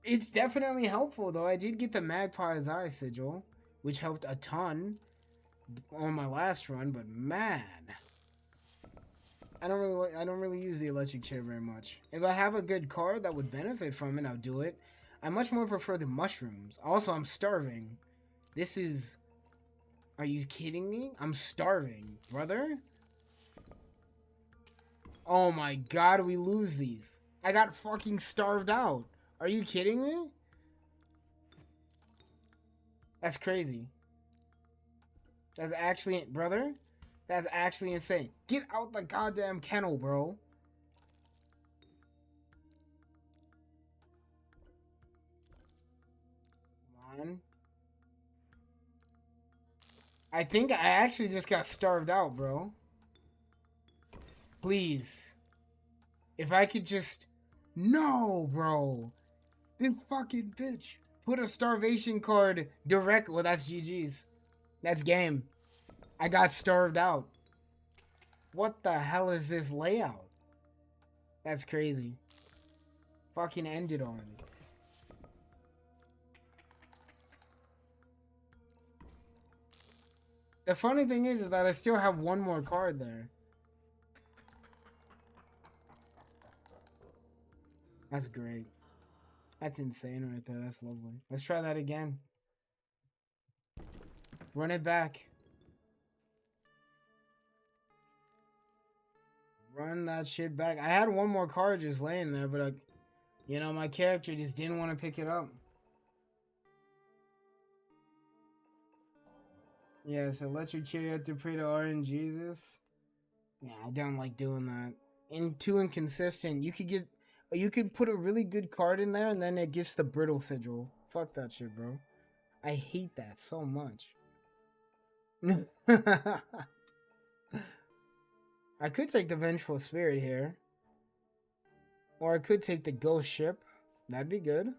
A: It's definitely helpful, though. I did get the Magpie's Eye sigil, which helped a ton on my last run, but man, I don't really use the electric chair very much. If I have a good card that would benefit from it, I'll do it. I much more prefer the mushrooms. Also, I'm starving. This is... Are you kidding me? I'm starving, brother. Oh my god, we lose these. I got fucking starved out. Are you kidding me? That's crazy. That's actually, brother, that's actually insane. Get out the goddamn kennel, bro. Come on. I think I actually just got starved out, bro. Please. If I could just... No, bro. This fucking bitch. Put a starvation card direct. Well, that's GG's. That's game. I got starved out. What the hell is this layout? That's crazy. Fucking ended already. The funny thing is that I still have one more card there. That's great. That's insane right there. That's lovely. Let's try that again. Run it back. Run that shit back. I had one more card just laying there, but you know, my character just didn't want to pick it up. Yeah, so let your chariot to pray to RNGesus. Yeah, I don't like doing that. And too inconsistent. You could put a really good card in there and then it gets the brittle sigil. Fuck that shit, bro. I hate that so much. I could take the Vengeful Spirit here. Or I could take the Ghost Ship. That'd be good.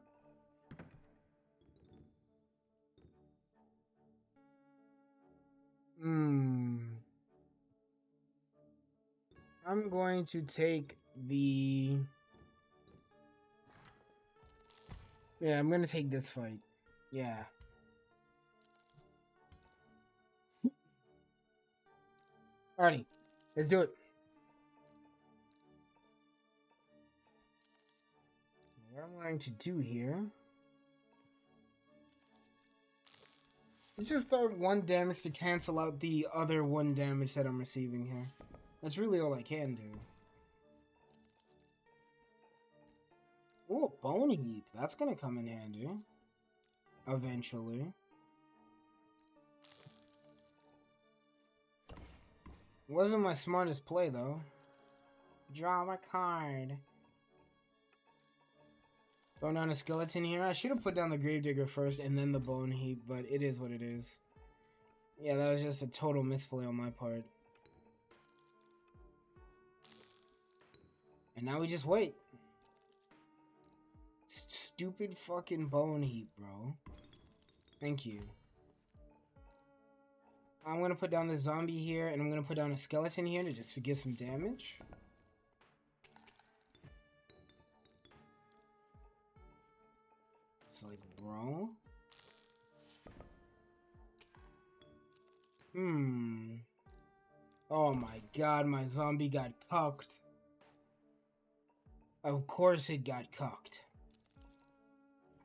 A: I'm going to take the... Yeah, I'm going to take this fight. Yeah. Alrighty. Let's do it. What I'm going to do here... Let's just throw 1 damage to cancel out the other 1 damage that I'm receiving here. That's really all I can do. Ooh, a Bone Heap. That's gonna come in handy. Eventually. Wasn't my smartest play, though. Draw a card. Throw down a skeleton here. I should have put down the Gravedigger first and then the Bone Heap, but it is what it is. Yeah, that was just a total misplay on my part. And now we just wait. Stupid fucking Bone Heap, bro. Thank you. I'm gonna put down the zombie here, and I'm gonna put down a skeleton here just to get some damage. It's like, bro. Oh my god, my zombie got cucked. Of course it got cucked.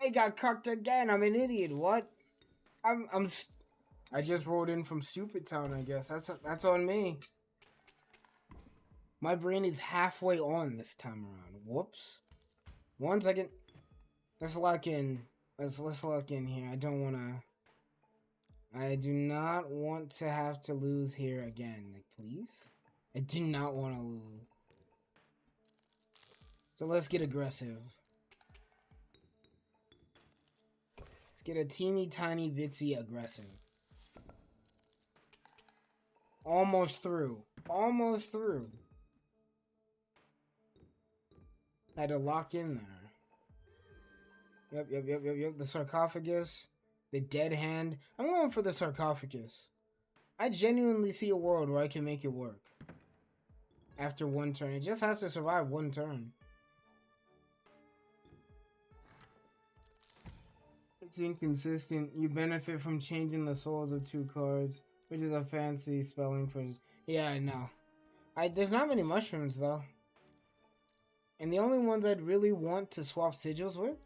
A: It got cucked again. I'm an idiot. What? I just rolled in from Stupid Town, I guess. That's on me. My brain is halfway on this time around. Whoops. 1 second. Let's lock in. Let's lock in here. I do not want to have to lose here again. Like, please? I do not want to lose. So let's get aggressive. Let's get a teeny tiny bitsy aggressive. Almost through. Almost through. I had to lock in there. Yep. The sarcophagus. The dead hand. I'm going for the sarcophagus. I genuinely see a world where I can make it work. After 1 turn. It just has to survive 1 turn. It's inconsistent. You benefit from changing the souls of 2 cards, which is a fancy spelling for... Yeah, I know. There's not many mushrooms, though. And the only ones I'd really want to swap sigils with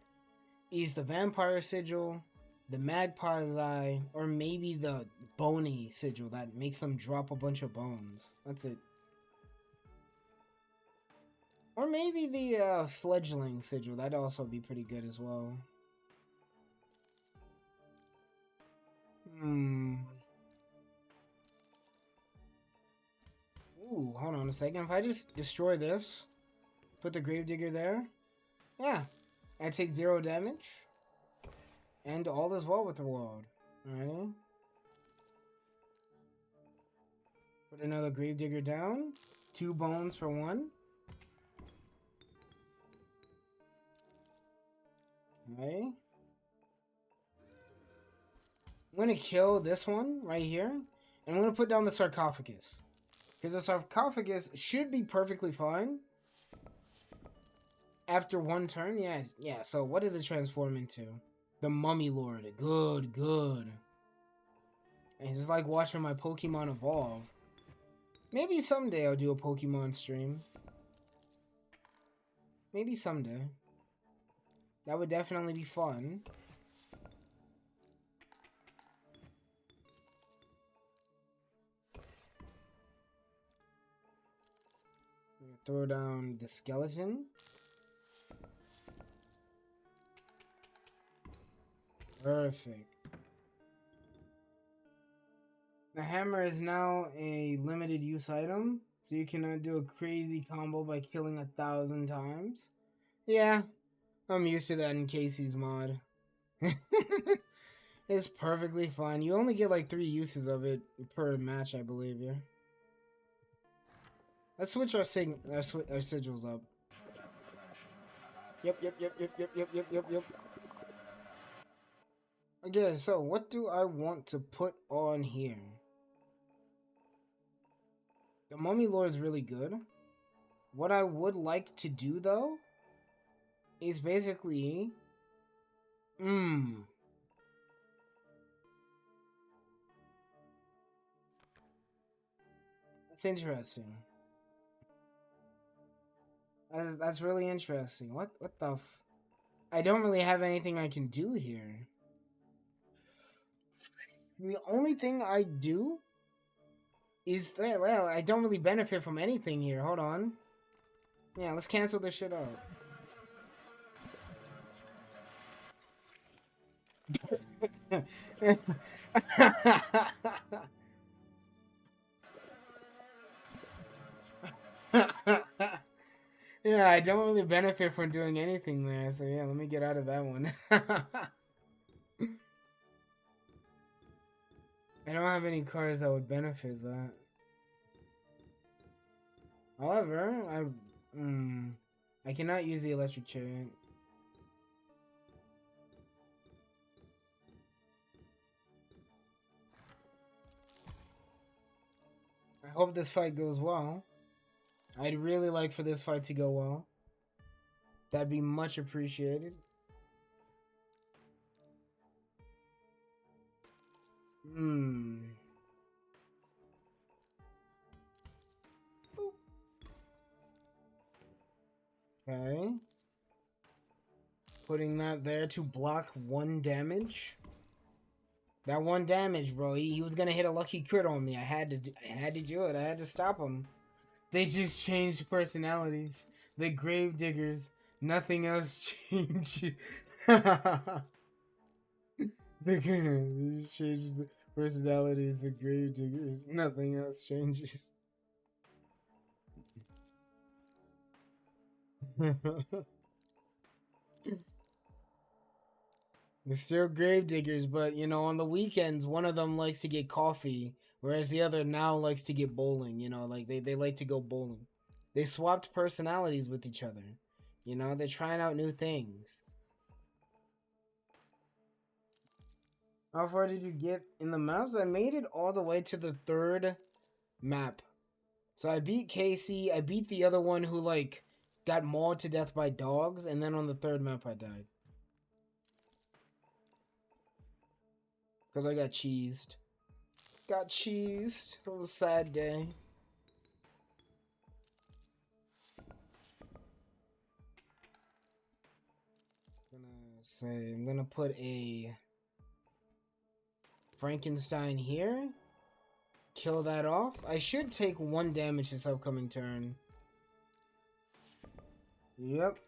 A: is the Vampire Sigil, the Magpie's Eye, or maybe the Bony Sigil that makes them drop a bunch of bones. That's it. Or maybe the Fledgling Sigil. That'd also be pretty good as well. Hmm. Ooh, hold on a second. If I just destroy this, put the Gravedigger there, yeah, I take 0 damage, and all is well with the world. Alrighty. Put another Gravedigger down. 2 bones for 1. Okay. I'm gonna kill this one right here, and I'm gonna put down the sarcophagus. Because the sarcophagus should be perfectly fine after 1 turn. Yeah, so what does it transform into? The Mummy Lord. Good, good. And it's just like watching my Pokemon evolve. Maybe someday I'll do a Pokemon stream. Maybe someday. That would definitely be fun. Throw down the skeleton. Perfect. The hammer is now a limited use item, so you cannot do a crazy combo by killing 1,000 times. Yeah, I'm used to that in Casey's mod. It's perfectly fine. You only get like 3 uses of it per match, I believe, yeah. Let's switch our sigils up. Yep. Okay, so what do I want to put on here? The Mummy Lore is really good. What I would like to do, though, is basically... That's interesting. That's really interesting. What the f... I don't really have anything I can do here. The only thing I do is... Well, I don't really benefit from anything here. Hold on. Yeah, let's cancel this shit out. Yeah, I don't really benefit from doing anything there, so yeah, let me get out of that one. I don't have any cards that would benefit that. However, I cannot use the electric chariot. I hope this fight goes well. I'd really like for this fight to go well. That'd be much appreciated. Okay. Putting that there to block 1 damage. That 1 damage, bro. He was gonna hit a lucky crit on me. I had to do it. I had to stop him. They just changed personalities. The Gravediggers. Nothing else changed. They just changed the personalities. The Gravediggers. Nothing else changes. They're still Gravediggers, but you know, on the weekends, one of them likes to get coffee, whereas the other now likes to get bowling. You know, like they like to go bowling. They swapped personalities with each other. You know, they're trying out new things. How far did you get in the maps? I made it all the way to the 3rd map. So I beat Casey. I beat the other one who like got mauled to death by dogs, and then on the 3rd map I died. Because I got cheesed. Got cheesed. It was a sad day. I'm gonna put a Frankenstein here. Kill that off. I should take 1 damage this upcoming turn. Yep.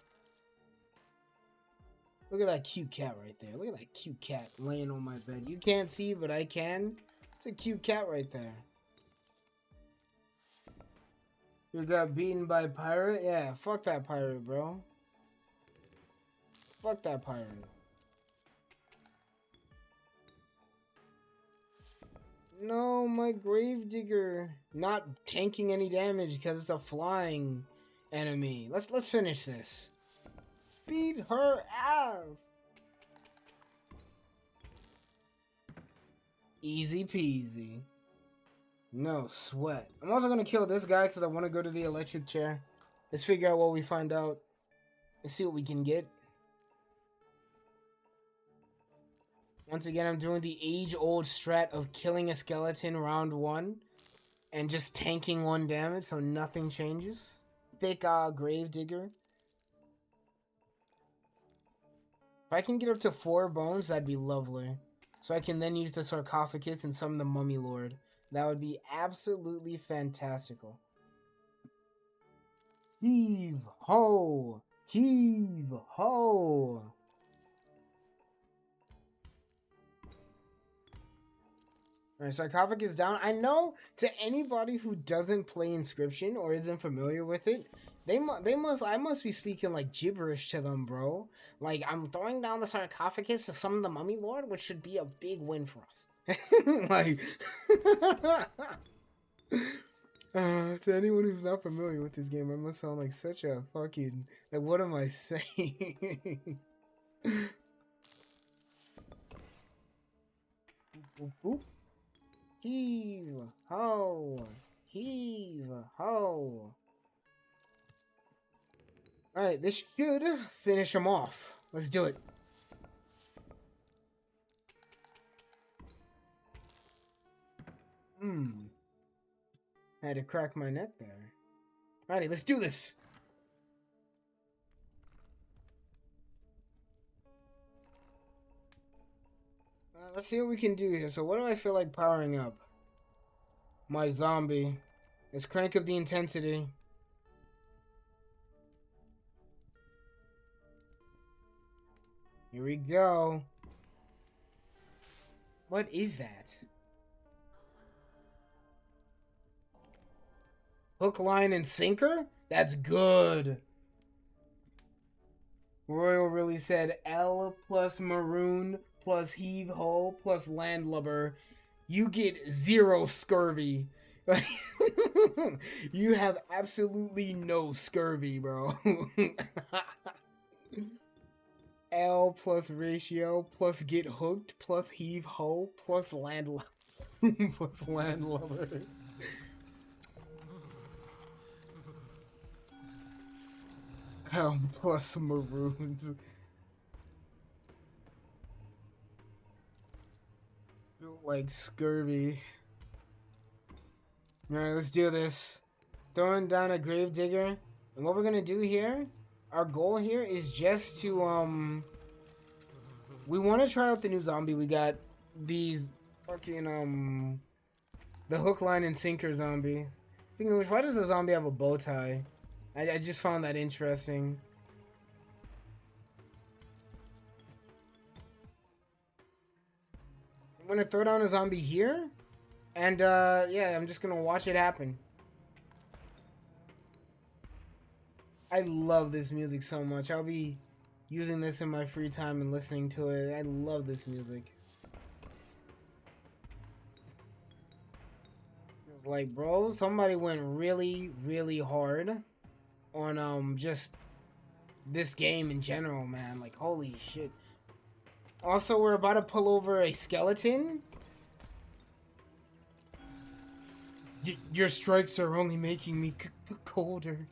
A: Look at that cute cat right there. Look at that cute cat laying on my bed. You can't see, but I can. It's a cute cat right there. You got beaten by a pirate? Yeah, fuck that pirate, bro. Fuck that pirate. No, my gravedigger. Not tanking any damage because it's a flying enemy. Let's finish this. Beat her ass. Easy peasy. No sweat. I'm also gonna kill this guy because I want to go to the electric chair. Let's figure out what we find out. Let's see what we can get. Once again, I'm doing the age-old strat of killing a skeleton round 1 and just tanking 1 damage so nothing changes. Thick gravedigger. If I can get up to 4 bones, that'd be lovely. So I can then use the sarcophagus and summon the mummy lord. That would be absolutely fantastical. Heave ho! Heave ho! Alright, sarcophagus down. I know to anybody who doesn't play Inscription or isn't familiar with it, I must be speaking like gibberish to them, bro. Like, I'm throwing down the sarcophagus to summon the mummy lord, which should be a big win for us. Like, to anyone who's not familiar with this game, I must sound like such a fucking, like, what am I saying? Boop, boop. Heave ho! Heave ho! Alright, this should finish him off. Let's do it. I had to crack my neck there. Alrighty, let's do this. Let's see what we can do here. So what do I feel like powering up? My zombie. Let's crank up the intensity. Here we go. What is that? Hook, line, and sinker? That's good. Royal really said L plus maroon plus heave ho plus landlubber. You get 0 scurvy. You have absolutely no scurvy, bro. L plus ratio plus get hooked plus heave ho plus landlubber. Plus landlubber. Plus maroons. Like scurvy. Alright, let's do this. Throwing down a gravedigger. And what we're gonna do here, our goal here is just to, we want to try out the new zombie. We got these fucking, the hook, line, and sinker zombies. Speaking of which, why does the zombie have a bow tie? I just found that interesting. I'm gonna throw down a zombie here. And, yeah, I'm just gonna watch it happen. I love this music so much. I'll be using this in my free time and listening to it. I love this music. It's like, bro, somebody went really, really hard on, just this game in general, man. Like, holy shit. Also, we're about to pull over a skeleton. Your strikes are only making me colder.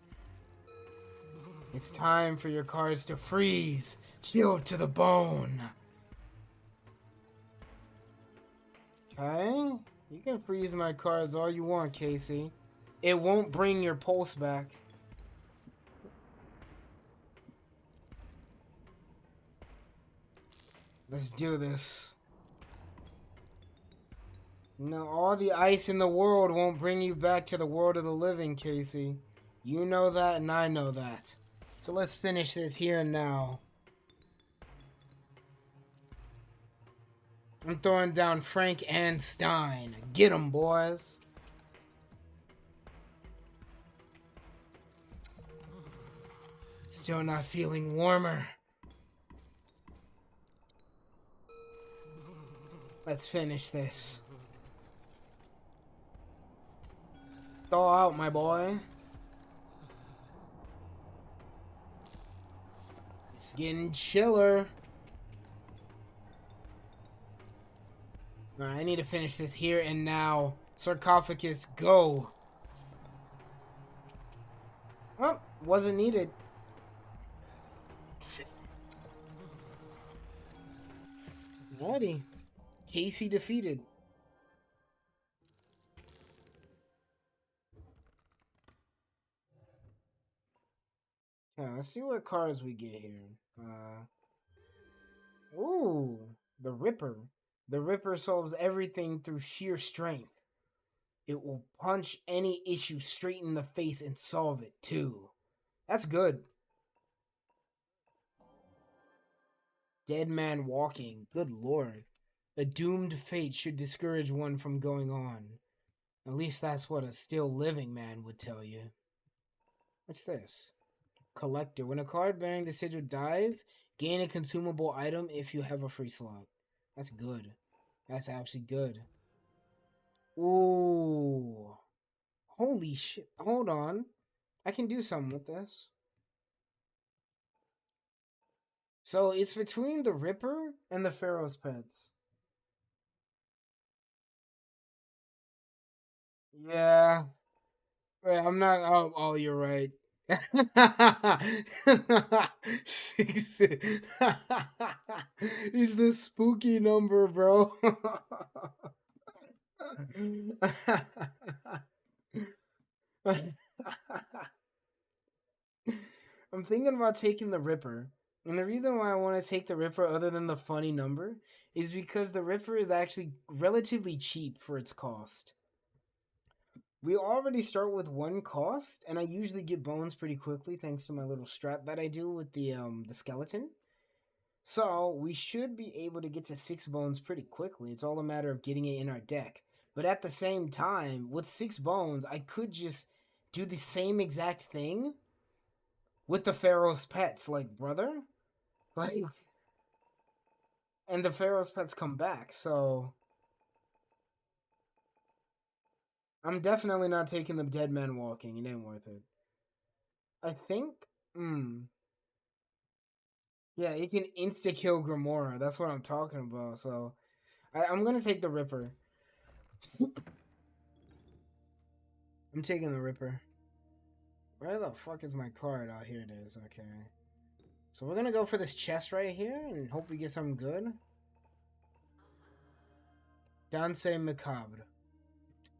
A: It's time for your cards to freeze, chilled to the bone. Okay? You can freeze my cards all you want, Casey. It won't bring your pulse back. Let's do this. No, all the ice in the world won't bring you back to the world of the living, Casey. You know that, and I know that. So let's finish this here and now. I'm throwing down Frank and Stein. Get 'em, boys. Still not feeling warmer. Let's finish this. Thaw out, my boy. It's getting chiller. Alright, I need to finish this here and now. Sarcophagus, go. Oh, wasn't needed. Alrighty. Casey defeated. Let's see what cards we get here. Ooh, the Ripper. The Ripper solves everything through sheer strength. It will punch any issue straight in the face and solve it too. That's good. Dead man walking. Good lord. A doomed fate should discourage one from going on. At least that's what a still living man would tell you. What's this? Collector. When a card bearing the sigil dies, gain a consumable item if you have a free slot. That's good. That's actually good. Ooh. Holy shit. Hold on. I can do something with this. So it's between the Ripper and the Pharaoh's Pets. Yeah. I'm not. Oh, you're right. Six. He's the spooky number, bro. I'm thinking about taking the Ripper. And the reason why I want to take the Ripper, other than the funny number, is because the Ripper is actually relatively cheap for its cost. We already start with 1 cost, and I usually get bones pretty quickly thanks to my little strat that I do with the skeleton. So we should be able to get to 6 bones pretty quickly. It's all a matter of getting it in our deck. But at the same time, with 6 bones, I could just do the same exact thing with the Pharaoh's Pets, like, brother. Like, and the Pharaoh's Pets come back, so I'm definitely not taking the dead man walking. It ain't worth it. I think, yeah, it can insta-kill Grimora. That's what I'm talking about, so I'm gonna take the Ripper. I'm taking the Ripper. Where the fuck is my card? Oh, here it is. Okay. So we're gonna go for this chest right here and hope we get something good. Danse Macabre.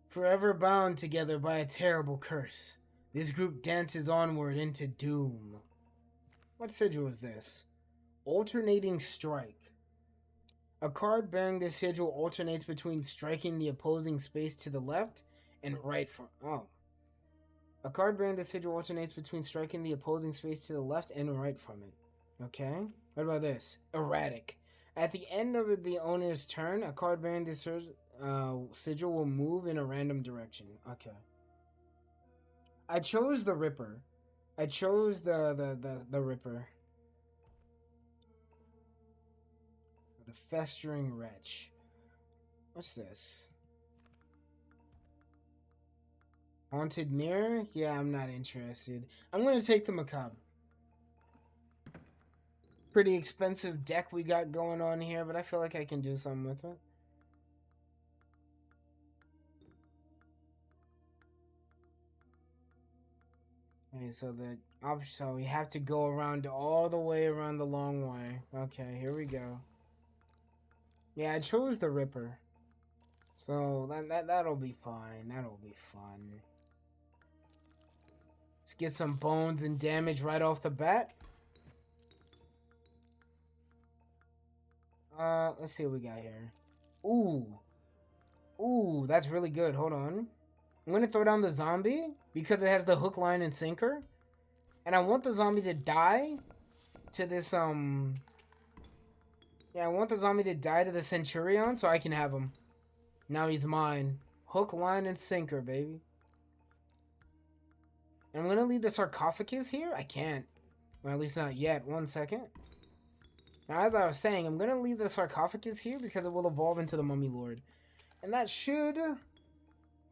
A: Forever bound together by a terrible curse, this group dances onward into doom. What sigil is this? Alternating Strike. A card bearing this sigil alternates between striking the opposing space to the left and right from... Oh. A card bearing this sigil alternates between striking the opposing space to the left and right from it. Okay. What about this? Erratic. At the end of the owner's turn, a card bearing this sigil will move in a random direction. Okay. I chose the Ripper. I chose the Ripper. The Festering Wretch. What's this? Haunted Mirror? Yeah, I'm not interested. I'm gonna take the Macabre. Pretty expensive deck we got going on here, but I feel like I can do something with it. Okay, so we have to go around all the way around the long way. Okay, here we go. Yeah, I chose the Ripper. So that'll be fine. That'll be fun. Let's get some bones and damage right off the bat. Let's see what we got here. Ooh, that's really good. Hold on. I'm gonna throw down the zombie because it has the hook, line, and sinker. And I want the zombie to die to this, Yeah, I want the zombie to die to the Centurion so I can have him. Now he's mine. Hook, line, and sinker, baby. And I'm gonna leave the sarcophagus here? I can't. Or at least not yet. 1 second. Now, as I was saying, I'm gonna leave the sarcophagus here because it will evolve into the Mummy Lord. And that should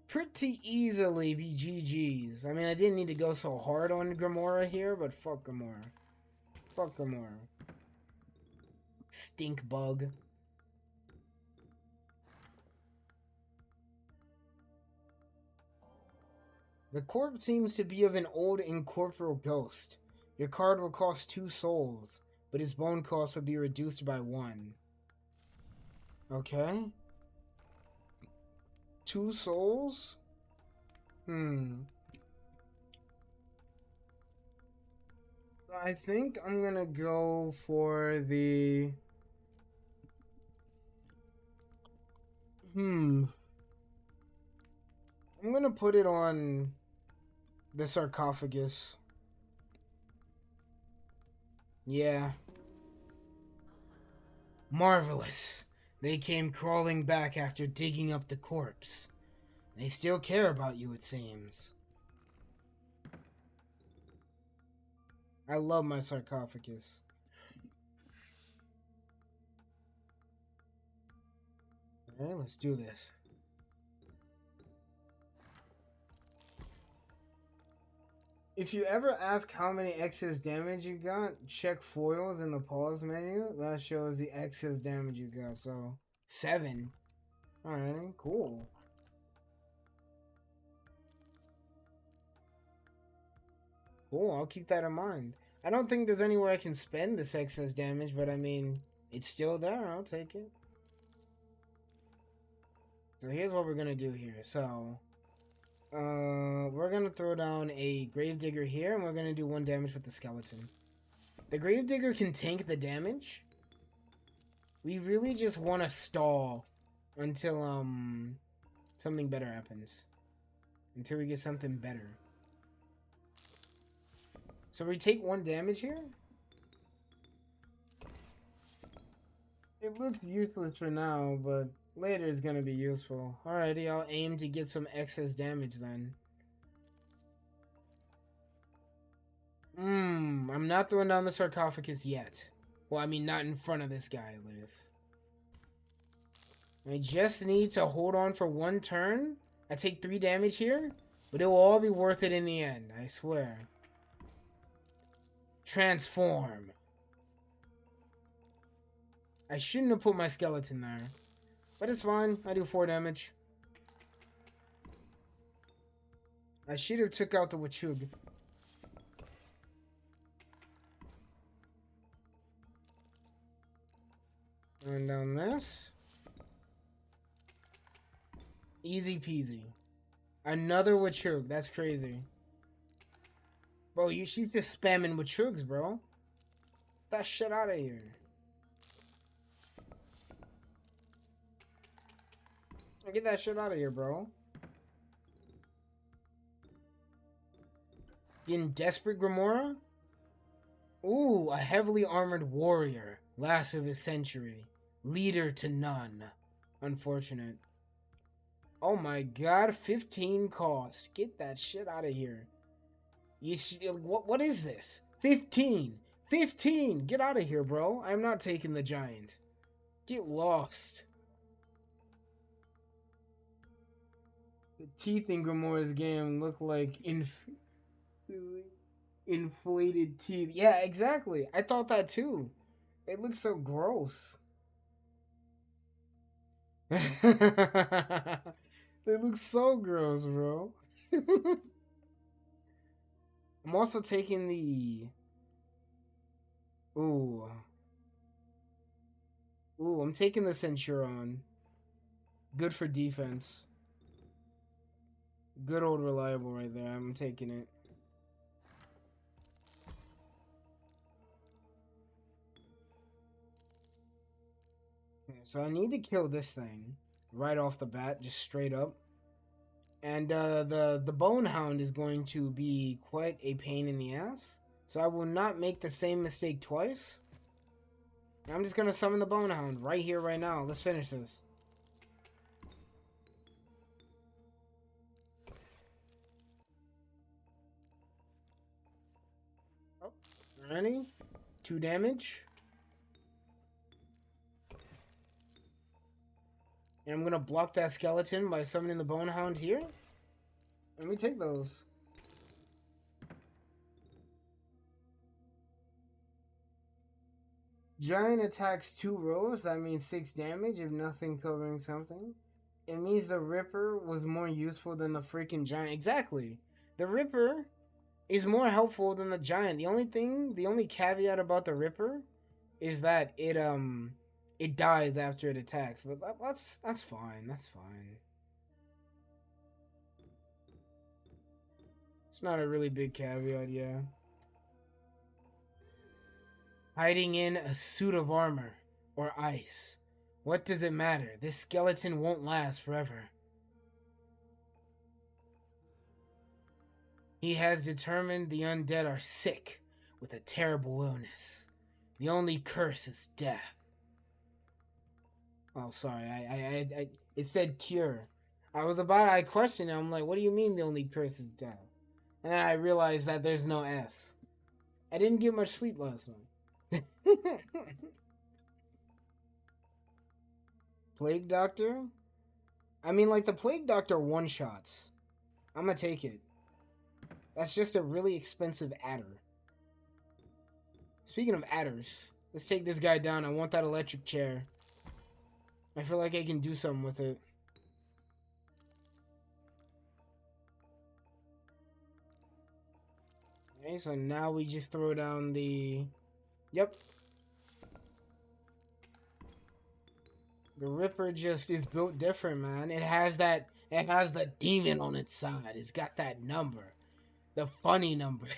A: pretty easily be GG's. I mean, I didn't need to go so hard on Grimora here, but fuck Grimora. Fuck Grimora. Stink bug. The corpse seems to be of an old incorporeal ghost. Your card will cost 2 souls, but its bone cost will be reduced by 1. Okay. 2 souls? I think I'm gonna go for the... I'm gonna put it on the sarcophagus. Yeah. Marvelous. They came crawling back after digging up the corpse. They still care about you, it seems. I love my sarcophagus. Alright, let's do this. If you ever ask how many excess damage you got, check foils in the pause menu. That shows the excess damage you got. So, 7. Alright, cool. Cool, I'll keep that in mind. I don't think there's anywhere I can spend this excess damage, but I mean, it's still there. I'll take it. So here's what we're gonna do here. So, we're gonna throw down a Gravedigger here, and we're gonna do 1 damage with the skeleton. The Gravedigger can tank the damage. We really just want to stall until something better happens. Until we get something better. So we take 1 damage here. It looks useless for now, but later is gonna be useful. Alrighty, I'll aim to get some excess damage then. I'm not throwing down the sarcophagus yet. Well, I mean, not in front of this guy, at least. I just need to hold on for 1 turn. I take 3 damage here, but it will all be worth it in the end, I swear. Transform. I shouldn't have put my skeleton there. But it's fine. I do 4 damage. I should have took out the Wachug. And down this. Easy peasy. Another Wachug. That's crazy. Bro, she's just spamming Wachugs, bro. Get that shit out of here. Get that shit out of here, bro. Getting desperate, Grimora? Ooh, a heavily armored warrior. Last of his century. Leader to none. Unfortunate. Oh my god, 15 cost. Get that shit out of here. What is this? 15! 15! Get out of here, bro. I'm not taking the giant. Get lost. The teeth in Grimora's game look like inflated teeth. Yeah, exactly. I thought that too. It looks so gross. They look so gross, bro. I'm also taking the... Ooh, I'm taking the Centurion. Good for defense. Good old reliable right there. I'm taking it. Okay, so I need to kill this thing right off the bat, just straight up. And the Bone Hound is going to be quite a pain in the ass. So I will not make the same mistake twice. I'm just gonna summon the Bonehound right here, right now. Let's finish this. Oh, ready? 2 damage. And I'm gonna block that skeleton by summoning the Bonehound here. Let me take those. Giant attacks 2 rows. That means 6 damage if nothing covering something. It means the Ripper was more useful than the freaking Giant. Exactly. The Ripper is more helpful than the Giant. The only caveat about the Ripper is that it dies after it attacks. But that's fine. That's fine. It's not a really big caveat, yeah. Hiding in a suit of armor or ice. What does it matter? This skeleton won't last forever. He has determined the undead are sick with a terrible illness. The only curse is death. Oh, sorry. It said cure. I questioned it. I'm like, what do you mean the only curse is death? And then I realized that there's no S. I didn't get much sleep last night. Plague Doctor? I mean, like, the Plague Doctor one-shots. I'm gonna take it. That's just a really expensive adder. Speaking of adders, let's take this guy down. I want that electric chair. I feel like I can do something with it. Okay, so now we just throw down the... Yep. The Ripper just is built different, man. It has the demon on its side. It's got that number. The funny number.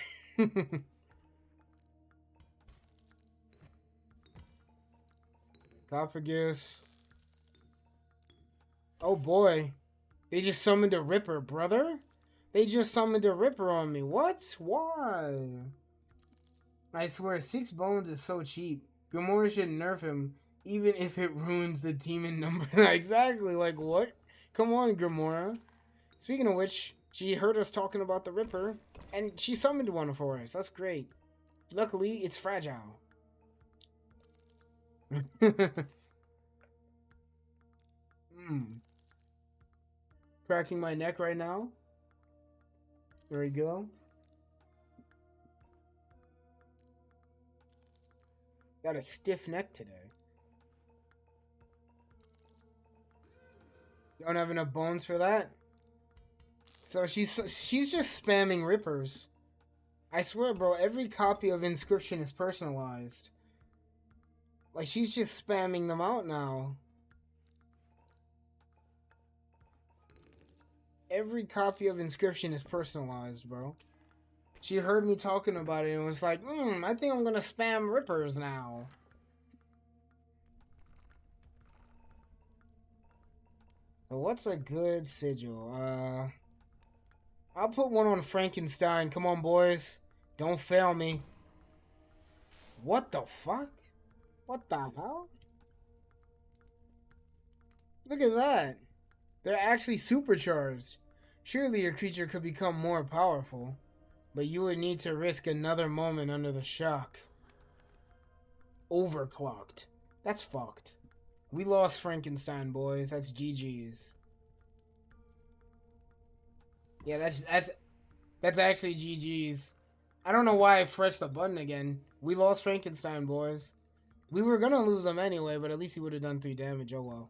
A: Coppergus. Oh boy. They just summoned a Ripper, brother. They just summoned a Ripper on me. What? Why? I swear, 6 bones is so cheap. Grimora should nerf him, even if it ruins the demon number. Exactly, like what? Come on, Grimora. Speaking of which, she heard us talking about the Ripper, and she summoned one for us. That's great. Luckily, it's fragile. Cracking my neck right now. There we go. Got a stiff neck today. You don't have enough bones for that? So she's just spamming Rippers. I swear, bro, every copy of Inscription is personalized. Like, she's just spamming them out now. Every copy of Inscription is personalized, bro. She heard me talking about it and was like, I think I'm gonna spam Rippers now. So what's a good sigil? I'll put one on Frankenstein. Come on, boys. Don't fail me. What the fuck? What the hell? Look at that. They're actually supercharged. Surely your creature could become more powerful, but you would need to risk another moment under the shock. Overclocked. That's fucked. We lost Frankenstein, boys. That's GG's. Yeah, that's actually GG's. I don't know why I pressed the button again. We lost Frankenstein, boys. We were gonna lose him anyway, but at least he would have done 3 damage. Oh well.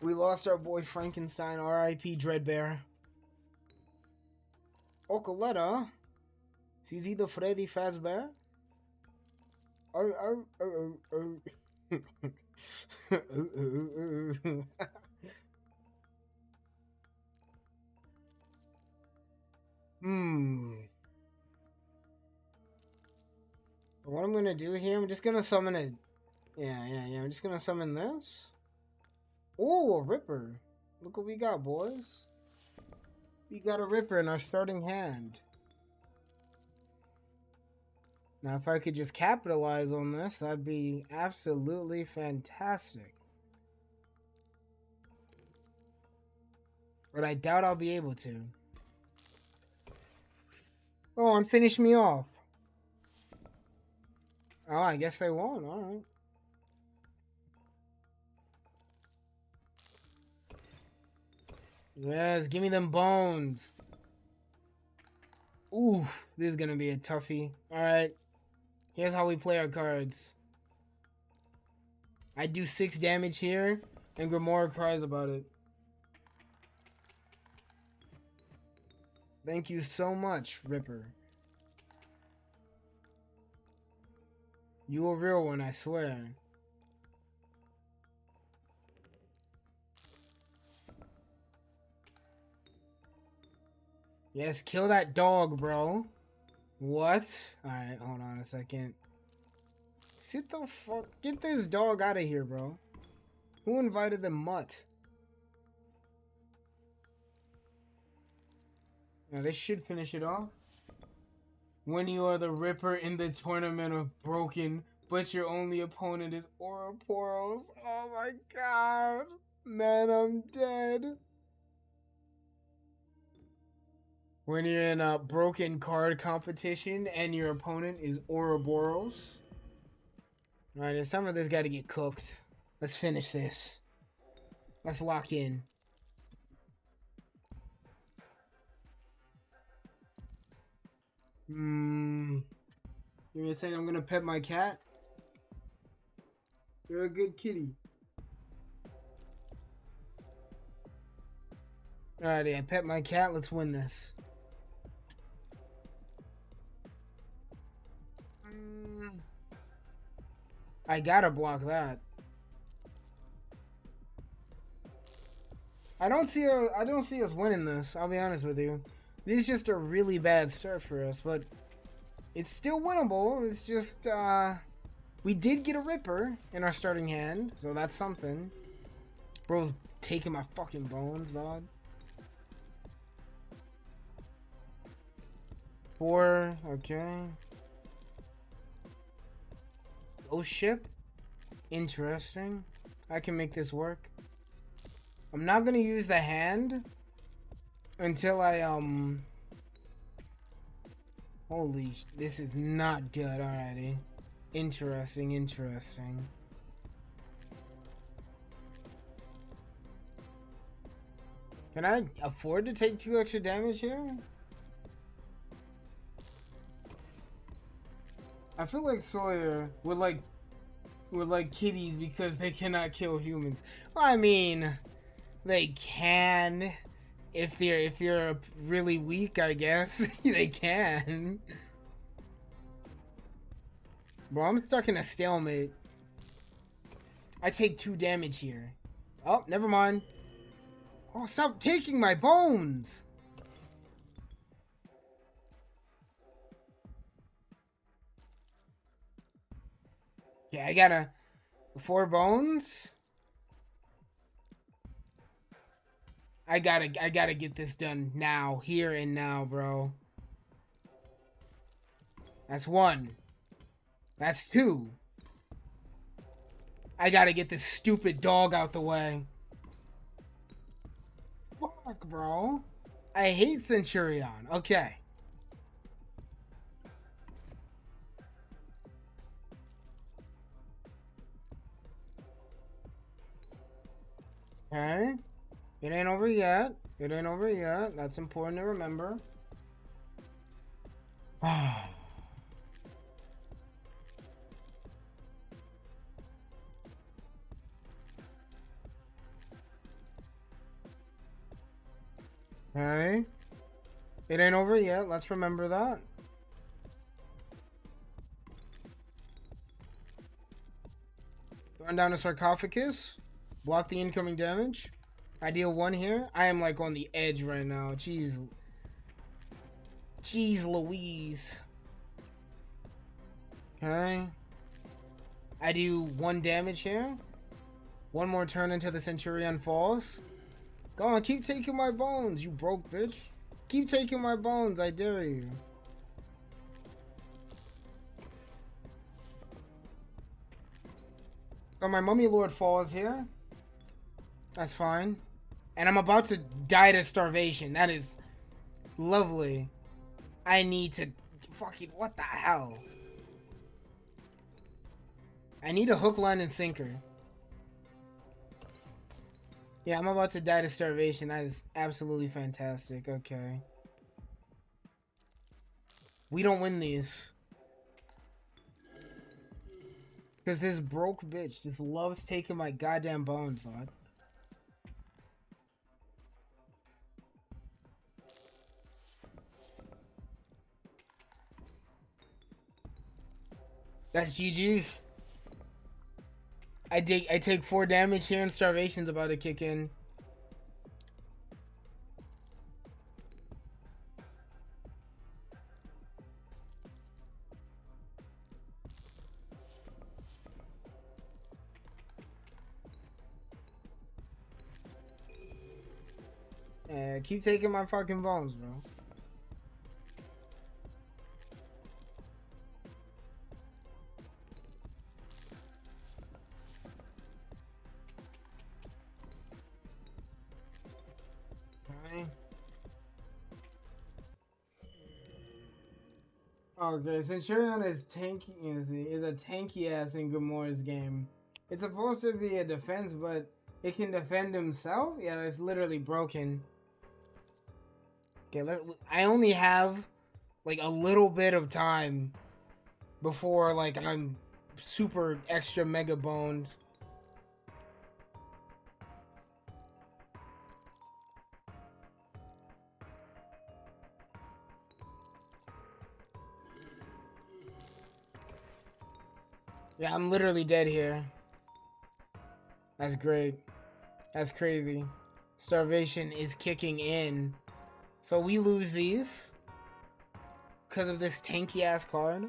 A: We lost our boy Frankenstein. R.I.P. Dreadbear. Ocoletta. Is he the Freddy Fazbear? What I'm gonna do here, I'm just gonna summon a... Yeah, I'm just gonna summon this. Oh, a Ripper. Look what we got, boys. We got a Ripper in our starting hand. Now, if I could just capitalize on this, that'd be absolutely fantastic. But I doubt I'll be able to. Oh, and finish me off. Oh, I guess they won't. Alright. Yes, give me them bones. Oof, this is gonna be a toughie. Alright. Here's how we play our cards. I do 6 damage here, and Grimora cries about it. Thank you so much, Ripper. You a real one, I swear. Yes, kill that dog, bro. What? Alright, hold on a second. Sit the fuck. Get this dog out of here, bro. Who invited the mutt? Now, this should finish it off. When you are the Ripper in the tournament of Broken, but your only opponent is Ouroboros. Oh my god. Man, I'm dead. When you're in a Broken card competition and your opponent is Ouroboros. Alright, it's time for this guy to get cooked. Let's finish this. Let's lock in. Give me a second, I'm gonna pet my cat. You're a good kitty. Alrighty, I pet my cat, let's win this. I gotta block that. I don't see us winning this, I'll be honest with you. This is just a really bad start for us, but it's still winnable. It's just, we did get a Ripper in our starting hand, so that's something. Bro's taking my fucking bones, dog. 4, okay. Oh, ship. Interesting. I can make this work. I'm not gonna use the hand until I, holy, this is not good, alrighty. Interesting, interesting. Can I afford to take 2 extra damage here? I feel like Sawyer would like kitties because they cannot kill humans. I mean, they can. If you're really weak, I guess they can. Bro, I'm stuck in a stalemate. I take 2 damage here. Oh, never mind. Oh, stop taking my bones. Yeah, I gotta 4 bones. I gotta get this done now, here and now, bro. That's 1. That's 2. I gotta get this stupid dog out the way. Fuck, bro. I hate Centurion. Okay. Okay. It ain't over yet. It ain't over yet. That's important to remember. Okay. It ain't over yet. Let's remember that. Run down a sarcophagus. Block the incoming damage. I deal 1 here. I am like on the edge right now. Jeez. Jeez Louise. Okay. I do 1 damage here. 1 more turn until the Centurion falls. Go on, keep taking my bones, you broke bitch. Keep taking my bones, I dare you. So my mummy lord falls here. That's fine. And I'm about to die to starvation. That is lovely. I need to fucking, what the hell? I need a hook, line, and sinker. Yeah, I'm about to die to starvation. That is absolutely fantastic. Okay. We don't win these. Because this broke bitch just loves taking my goddamn bones, lad. That's GG's. I take 4 damage here and starvation's about to kick in. Keep taking my fucking bones, bro. Okay, since Shurion is tanky, is a tanky ass in Grimora's game, it's supposed to be a defense, but it can defend himself. Yeah, it's literally broken. Okay, I only have like a little bit of time before like I'm super extra mega boned. Yeah, I'm literally dead here. That's great. That's crazy. Starvation is kicking in. So we lose these because of this tanky ass card.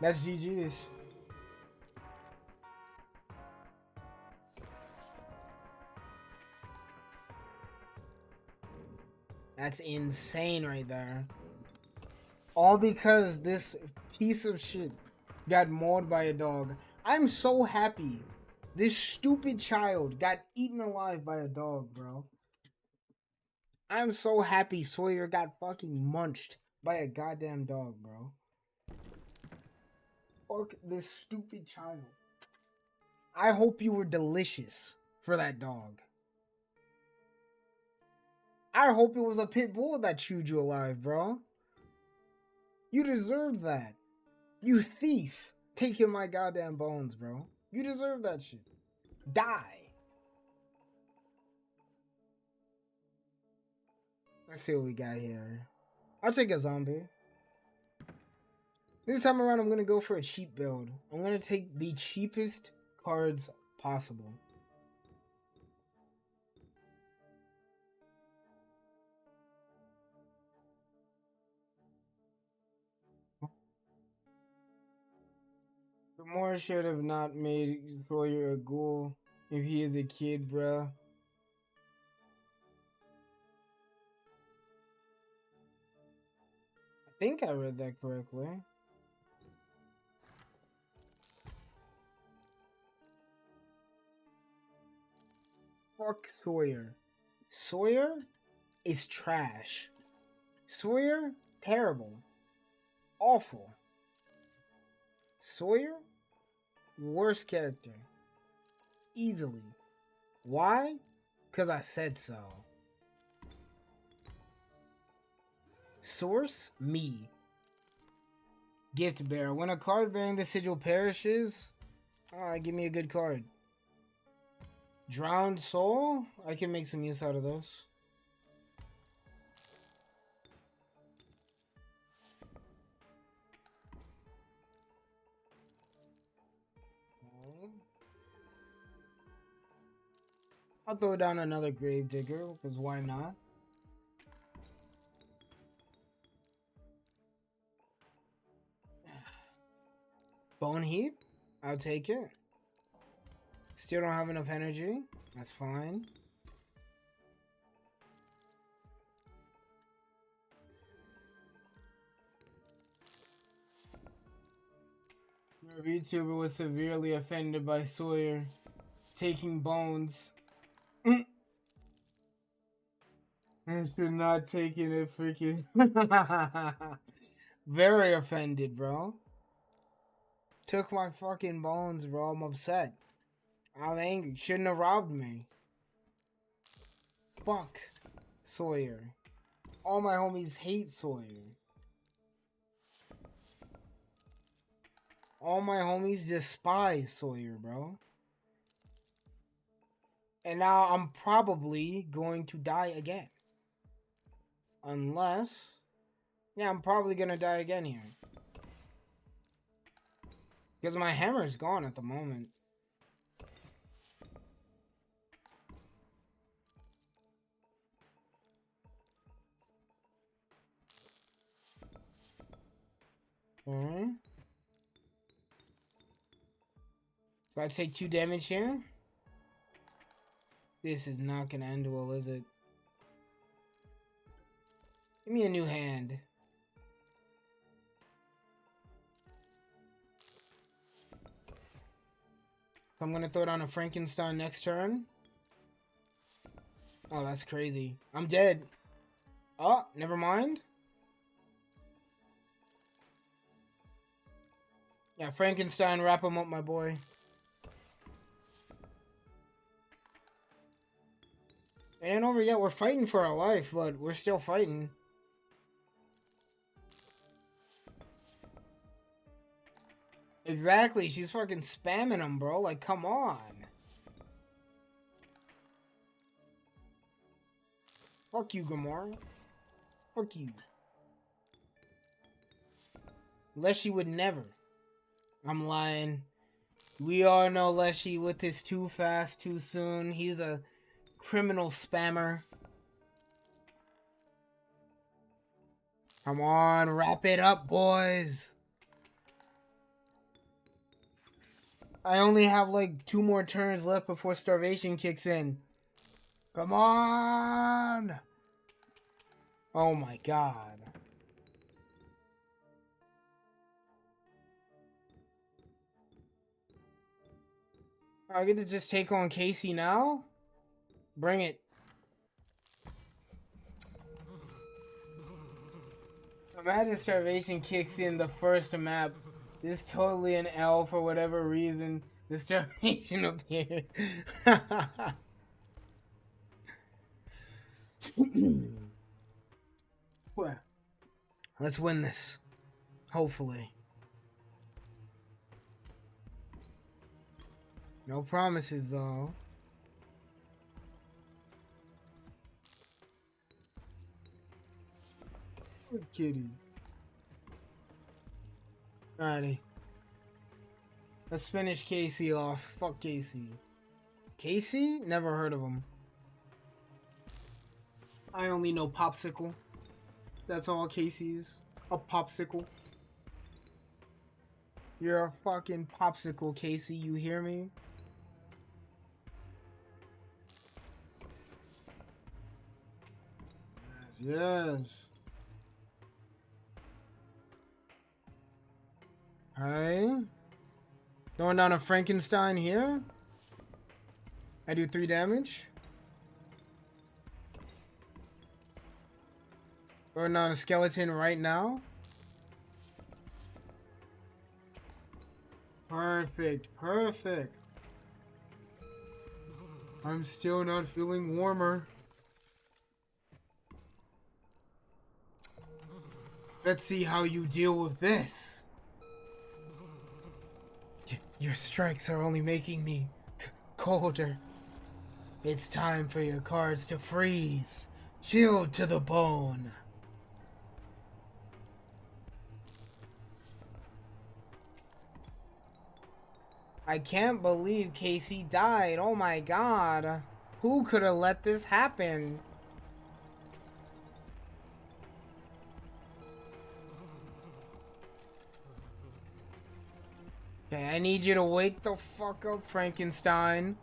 A: That's GG's. That's insane right there. All because this piece of shit got mauled by a dog. I'm so happy this stupid child got eaten alive by a dog, bro. I'm so happy Sawyer got fucking munched by a goddamn dog, bro. Fuck this stupid child. I hope you were delicious for that dog. I hope it was a pit bull that chewed you alive, bro. You deserve that. You thief. Taking my goddamn bones, bro. You deserve that shit. Die. Let's see what we got here. I'll take a zombie. This time around, I'm going to go for a cheap build. I'm going to take the cheapest cards possible. Grimora should have not made Sawyer a ghoul if he is a kid, bruh. I think I read that correctly. Fuck Sawyer. Sawyer is trash. Sawyer, terrible. Awful. Sawyer, worst character. Easily. Why? Because I said so. Source, me. Gift bearer. When a card bearing the sigil perishes, give me a good card. Drowned soul? I can make some use out of those. I'll throw down another Gravedigger, because why not? Bone Heap? I'll take it. Still don't have enough energy. That's fine. A VTuber was severely offended by Sawyer taking bones. I should not taking it freaking. Very offended, bro. Took my fucking bones, bro. I'm upset. I'm angry. Shouldn't have robbed me. Fuck Sawyer. All my homies hate Sawyer. All my homies despise Sawyer, bro. And now I'm probably going to die again. Unless... Yeah, I'm probably gonna die again here. Because my hammer's gone at the moment. Alright. So I take 2 damage here. This is not gonna end well, is it? Give me a new hand. I'm gonna throw down a Frankenstein next turn. Oh, that's crazy. I'm dead. Oh, never mind. Yeah, Frankenstein, wrap him up, my boy. It ain't over yet. We're fighting for our life, but we're still fighting. Exactly. She's fucking spamming him, bro. Like, come on. Fuck you, Grimora. Fuck you. Leshy would never. I'm lying. We all know Leshy with his too fast, too soon. He's a criminal spammer. Come on, wrap it up, boys. I only have like 2 more turns left before starvation kicks in. Come on! Oh my god. I get to just take on Casey now? Bring it. Imagine starvation kicks in the first map. This is totally an L for whatever reason. The starvation appeared. Well, let's win this. Hopefully. No promises, though. Good kitty. Alrighty. Let's finish Casey off. Fuck Casey. Casey? Never heard of him. I only know Popsicle. That's all Casey is. A popsicle. You're a fucking popsicle, Casey. You hear me? Yes. Alright. Going down a Frankenstein here. I do 3 damage. Going down a skeleton right now. Perfect. Perfect. I'm still not feeling warmer. Let's see how you deal with this. Your strikes are only making me colder. It's time for your cards to freeze. Chilled to the bone. I can't believe Casey died. Oh my god. Who could have let this happen? Okay, I need you to wake the fuck up, Frankenstein.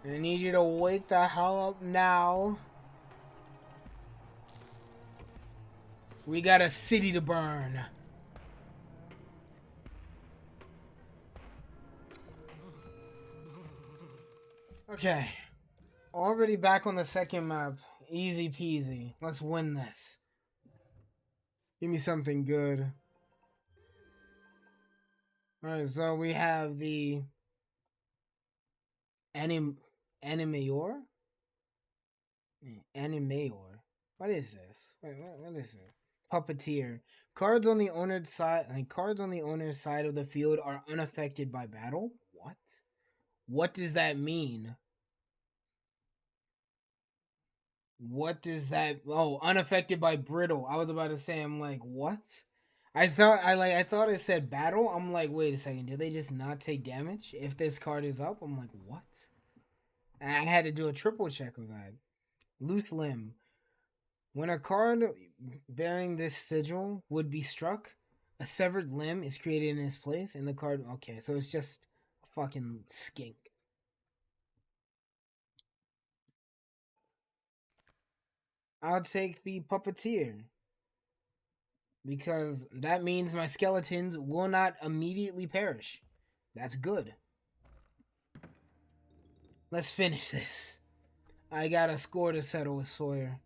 A: I need you to wake the hell up now. We got a city to burn. Okay. Already back on the second map. Easy peasy. Let's win this. Give me something good. Alright, so we have the Animayor? Animayor. What is this? What is it? Puppeteer. Cards on the owner's side of the field are unaffected by battle? What? What does that mean? What does that? Oh, unaffected by brittle. I was about to say. I'm like, what? I thought it said battle. I'm like, wait a second. Do they just not take damage if this card is up? I'm like, what? And I had to do a triple check of that. Loose limb. When a card bearing this sigil would be struck, a severed limb is created in its place, and the card. Okay, so it's just a fucking skink. I'll take the puppeteer. Because that means my skeletons will not immediately perish. That's good. Let's finish this. I got a score to settle with Sawyer.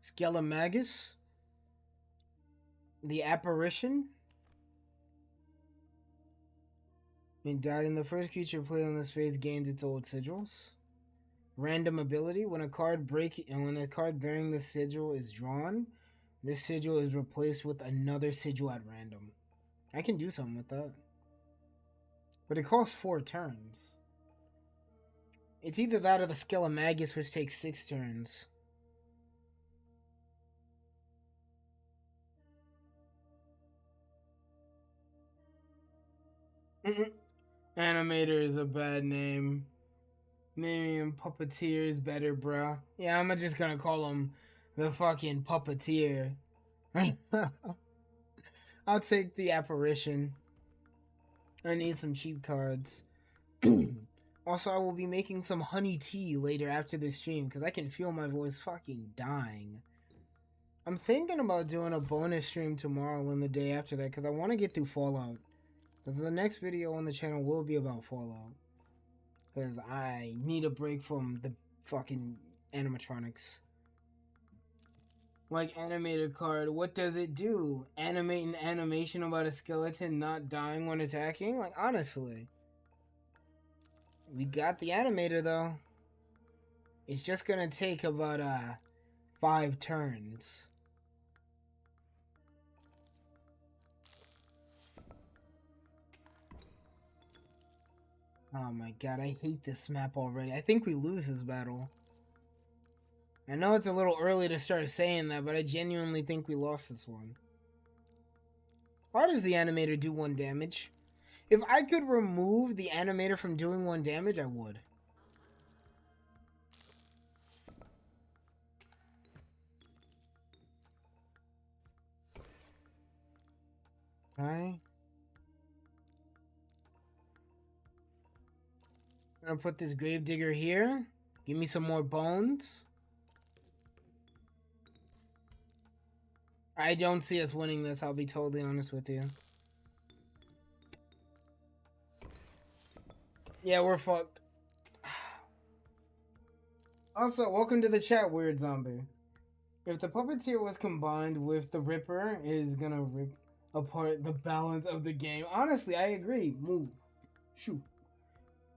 A: Skelemagus. The apparition. When died in the first creature played on this phase gains its old sigils. Random ability. When a card bearing the sigil is drawn, this sigil is replaced with another sigil at random. I can do something with that. But it costs 4 turns. It's either that or the Skelemagus, which takes 6 turns. Animator is a bad name. Naming him Puppeteer is better, bruh. Yeah, I'm just gonna call him the fucking Puppeteer. I'll take the apparition. I need some cheap cards. Also, I will be making some honey tea later after this stream because I can feel my voice fucking dying. I'm thinking about doing a bonus stream tomorrow and the day after that because I want to get through Fallout. Because the next video on the channel will be about Fallout. Because I need a break from the fucking animatronics. Like animator card, what does it do? Animate an animation about a skeleton not dying when attacking? Like, honestly. We got the animator, though. It's just gonna take about, 5 turns. Oh my god, I hate this map already. I think we lose this battle. I know it's a little early to start saying that, but I genuinely think we lost this one. Why does the animator do 1 damage? If I could remove the animator from doing 1 damage, I would. Okay. I'm gonna put this gravedigger here. Give me some more bones. I don't see us winning this, I'll be totally honest with you. Yeah, we're fucked. Also, welcome to the chat, Weird Zombie. If the Puppeteer was combined with the Ripper, it is gonna rip apart the balance of the game. Honestly, I agree. Move. Shoot.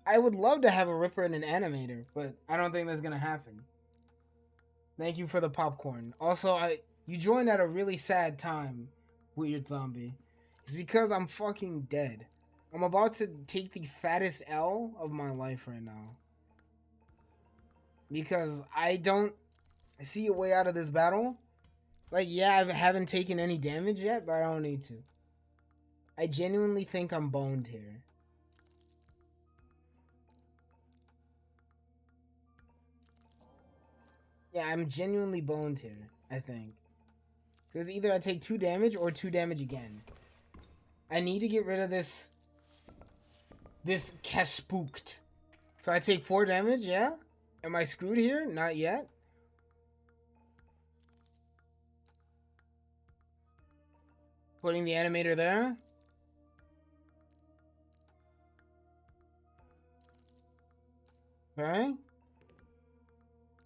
A: I would love to have a Ripper and an Animator, but I don't think that's gonna happen. Thank you for the popcorn. Also, you joined at a really sad time, Weird Zombie. It's because I'm fucking dead. I'm about to take the fattest L of my life right now. Because I don't see a way out of this battle. Like, yeah, I haven't taken any damage yet, but I don't need to. I genuinely think I'm boned here. Yeah, I'm genuinely boned here, I think. So it's either I take 2 damage or 2 damage again. I need to get rid of this Kespooked. So I take 4 damage, yeah? Am I screwed here? Not yet. Putting the animator there. Okay.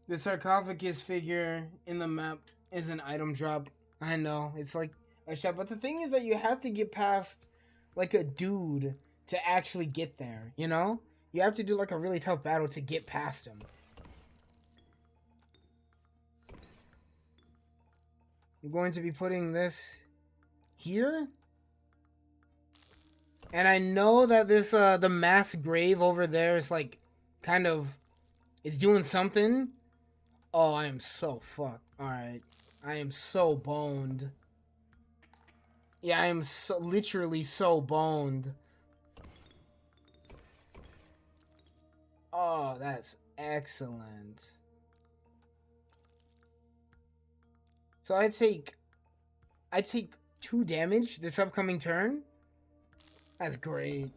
A: The sarcophagus figure in the map is an item drop. I know, it's like a shop. But the thing is that you have to get past like a dude to actually get there, you know? You have to do like a really tough battle to get past him. I'm going to be putting this here. And I know that this the mass grave over there is like kind of it's doing something. Oh, I am so fucked. Alright. I am so boned. Yeah, I am so literally so boned. Oh, that's excellent. So I take 2 damage this upcoming turn. That's great.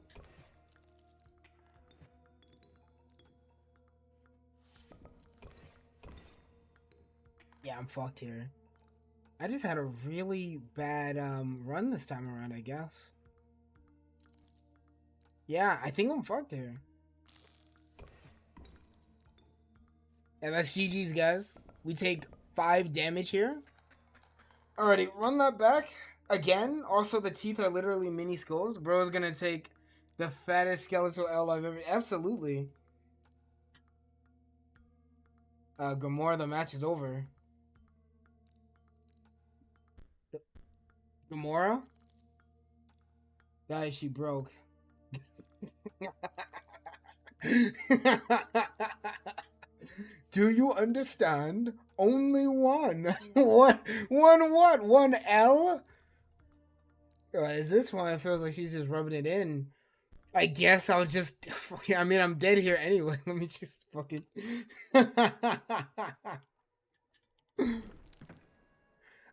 A: Yeah, I'm fucked here. I just had a really bad run this time around, I guess. Yeah, I think I'm fucked here. And that's GG's, guys. We take 5 damage here. Alrighty, run that back. Again, also the teeth are literally mini skulls. Bro's gonna take the fattest skeletal L I've ever... Absolutely. Grimora, the match is over. Grimora? Guys, she broke. Do you understand? Only one. One what? One L? Is this one? It feels like she's just rubbing it in. I guess I'll just... I mean, I'm dead here anyway. Let me just fucking...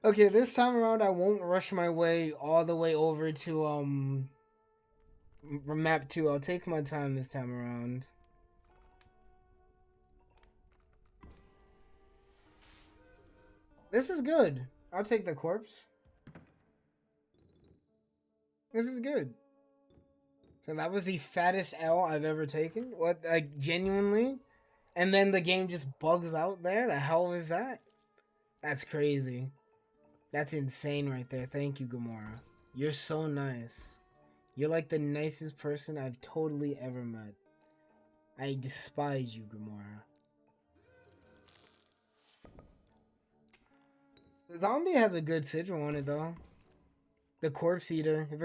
A: Okay, this time around, I won't rush my way all the way over to, map 2. I'll take my time this time around. This is good. I'll take the corpse. This is good. So that was the fattest L I've ever taken. What, like, genuinely? And then the game just bugs out there? The hell is that? That's crazy. That's insane right there. Thank you, Grimora. You're so nice. You're like the nicest person I've totally ever met. I despise you, Grimora. The zombie has a good sigil on it, though. The corpse eater. If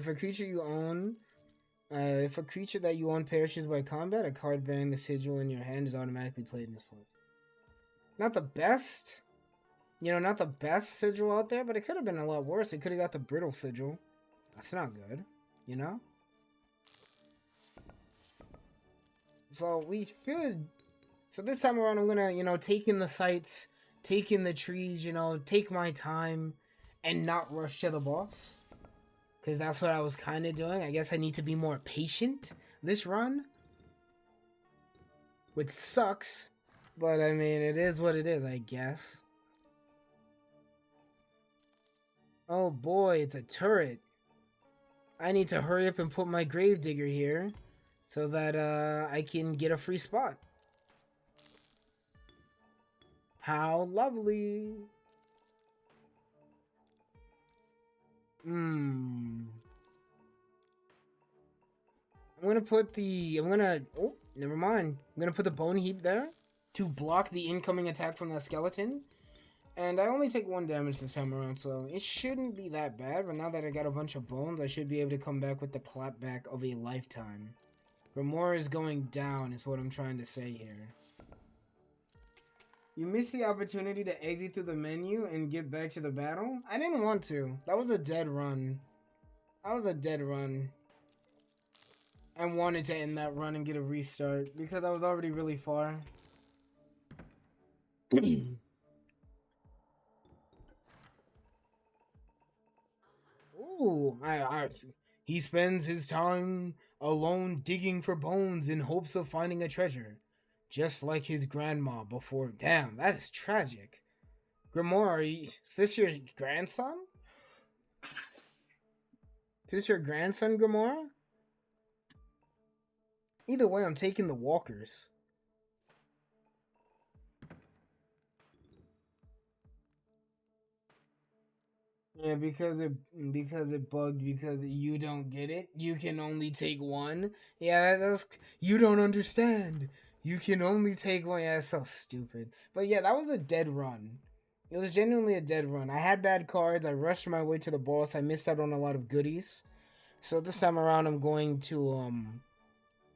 A: a creature you own, if a creature that you own perishes by combat, a card bearing the sigil in your hand is automatically played in this place. Not the best, you know, not the best sigil out there, but it could have been a lot worse. It could have got the brittle sigil. That's not good, you know. So we should. So this time around, I'm gonna, you know, take in the sights, take in the trees, you know, take my time, and not rush to the boss. Because that's what I was kind of doing. I guess I need to be more patient this run. Which sucks. But, I mean, it is what it is, I guess. Oh, boy, it's a turret. I need to hurry up and put my gravedigger here. So that, I can get a free spot. How lovely. I'm gonna put the... Oh, never mind. I'm gonna put the bone heap there to block the incoming attack from that skeleton. And I only take 1 damage this time around, so it shouldn't be that bad. But now that I got a bunch of bones, I should be able to come back with the clapback of a lifetime. Grimora is going down, is what I'm trying to say here. You missed the opportunity to exit through the menu and get back to the battle? I didn't want to. That was a dead run. That was a dead run. I wanted to end that run and get a restart because I was already really far. Ooh, he spends his time alone digging for bones in hopes of finding a treasure. Just like his grandma before. Damn, that is tragic. Grimora, is this your grandson? Is this your grandson, Grimora? Either way, I'm taking the walkers. Yeah, because it bugged because you don't get it. You can only take one. Yeah, that's you don't understand. You can only take one. Yeah, that's so stupid. But yeah, that was a dead run. It was genuinely a dead run. I had bad cards. I rushed my way to the boss. I missed out on a lot of goodies. So this time around, I'm going to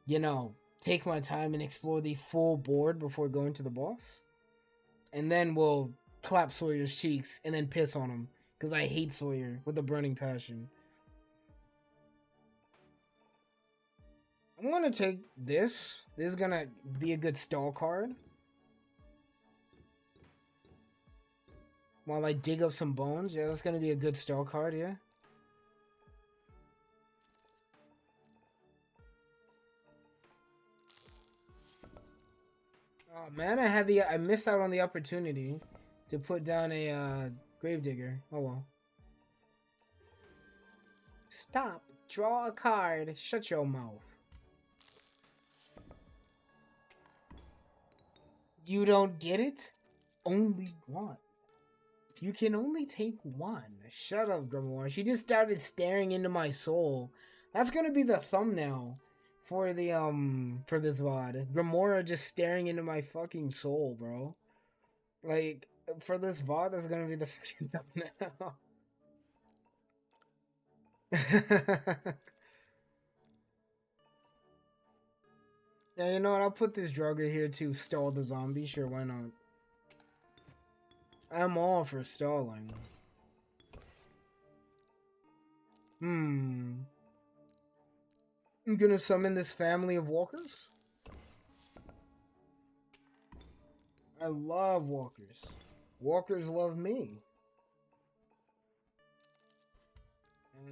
A: you know, take my time and explore the full board before going to the boss, and then we'll clap Sawyer's cheeks and then piss on him. Because I hate Sawyer with a burning passion. I'm going to take this. This is going to be a good stall card. While I dig up some bones. Yeah, that's going to be a good stall card, yeah. Oh, man, I missed out on the opportunity to put down a Gravedigger. Oh, well. Stop. Draw a card. Shut your mouth. You don't get it? Only one. You can only take one. Shut up, Grimora. She just started staring into my soul. That's gonna be the thumbnail for the for this VOD. Grimora just staring into my fucking soul, bro. Like, for this VOD, that's gonna be the fucking thumbnail. Yeah, you know what? I'll put this drugger here to stall the zombie. Sure, why not? I'm all for stalling. I'm gonna summon this family of walkers. I love walkers. Walkers love me.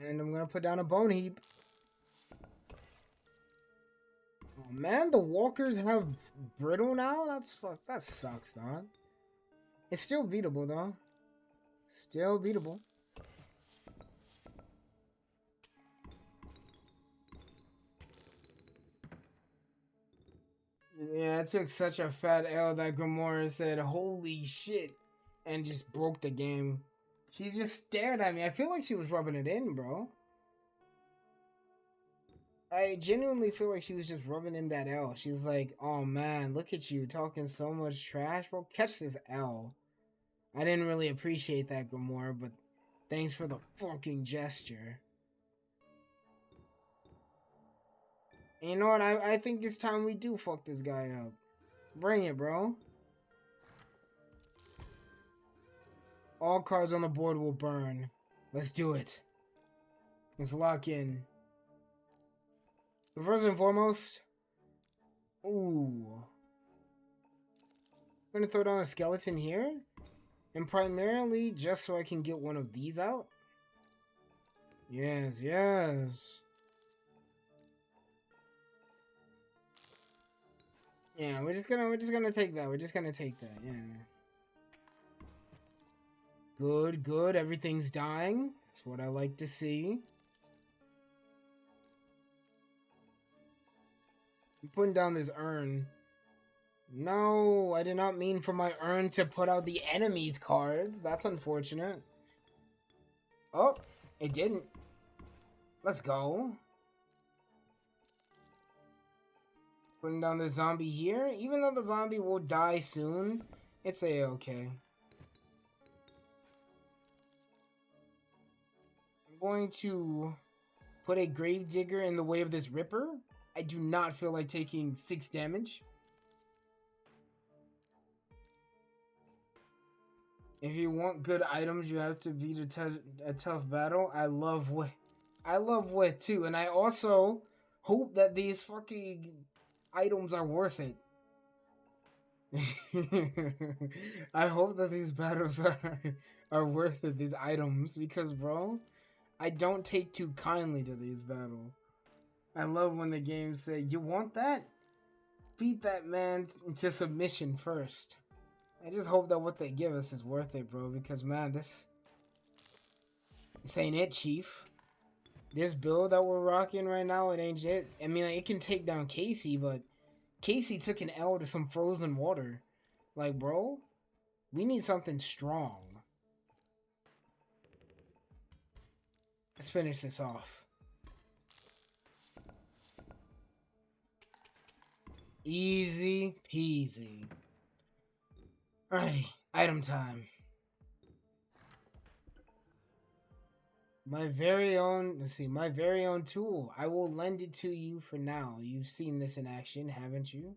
A: And I'm gonna put down a bone heap. Oh man, the walkers have brittle now? That sucks, dog. It's still beatable though. Still beatable. Yeah, I took such a fat L that Grimora said, "Holy shit," and just broke the game. She just stared at me. I feel like she was rubbing it in, bro. I genuinely feel like she was just rubbing in that L. She's like, "Oh man, look at you talking so much trash, bro. Catch this L." I didn't really appreciate that, Grimora, but thanks for the fucking gesture. And you know what? I think it's time we do fuck this guy up. Bring it, bro. All cards on the board will burn. Let's do it. Let's lock in. First and foremost, ooh. I'm gonna throw down a skeleton here. And primarily just so I can get one of these out. Yes, yes. Yeah, we're just gonna take that. We're just gonna take that, yeah. Good, good. Everything's dying. That's what I like to see. I'm putting down this urn. No, I did not mean for my urn to put out the enemy's cards. That's unfortunate. Oh, it didn't. Let's go. Putting down the zombie here. Even though the zombie will die soon, it's a-okay. I'm going to put a Gravedigger in the way of this Ripper. I do not feel like taking 6 damage. If you want good items, you have to beat a tough battle. I love wit too, and I also hope that these fucking items are worth it. I hope that these battles are worth it, these items, because bro, I don't take too kindly to these battles. I love when the games say, "You want that? Beat that man to submission first." I just hope that what they give us is worth it, bro, because man, this ain't it, Chief. This build that we're rocking right now, it ain't shit. I mean, like, it can take down Casey, but Casey took an L to some frozen water. Like, bro, we need something strong. Let's finish this off. Easy peasy. Alrighty, item time. My very own, let's see, my very own tool. I will lend it to you for now. You've seen this in action, haven't you?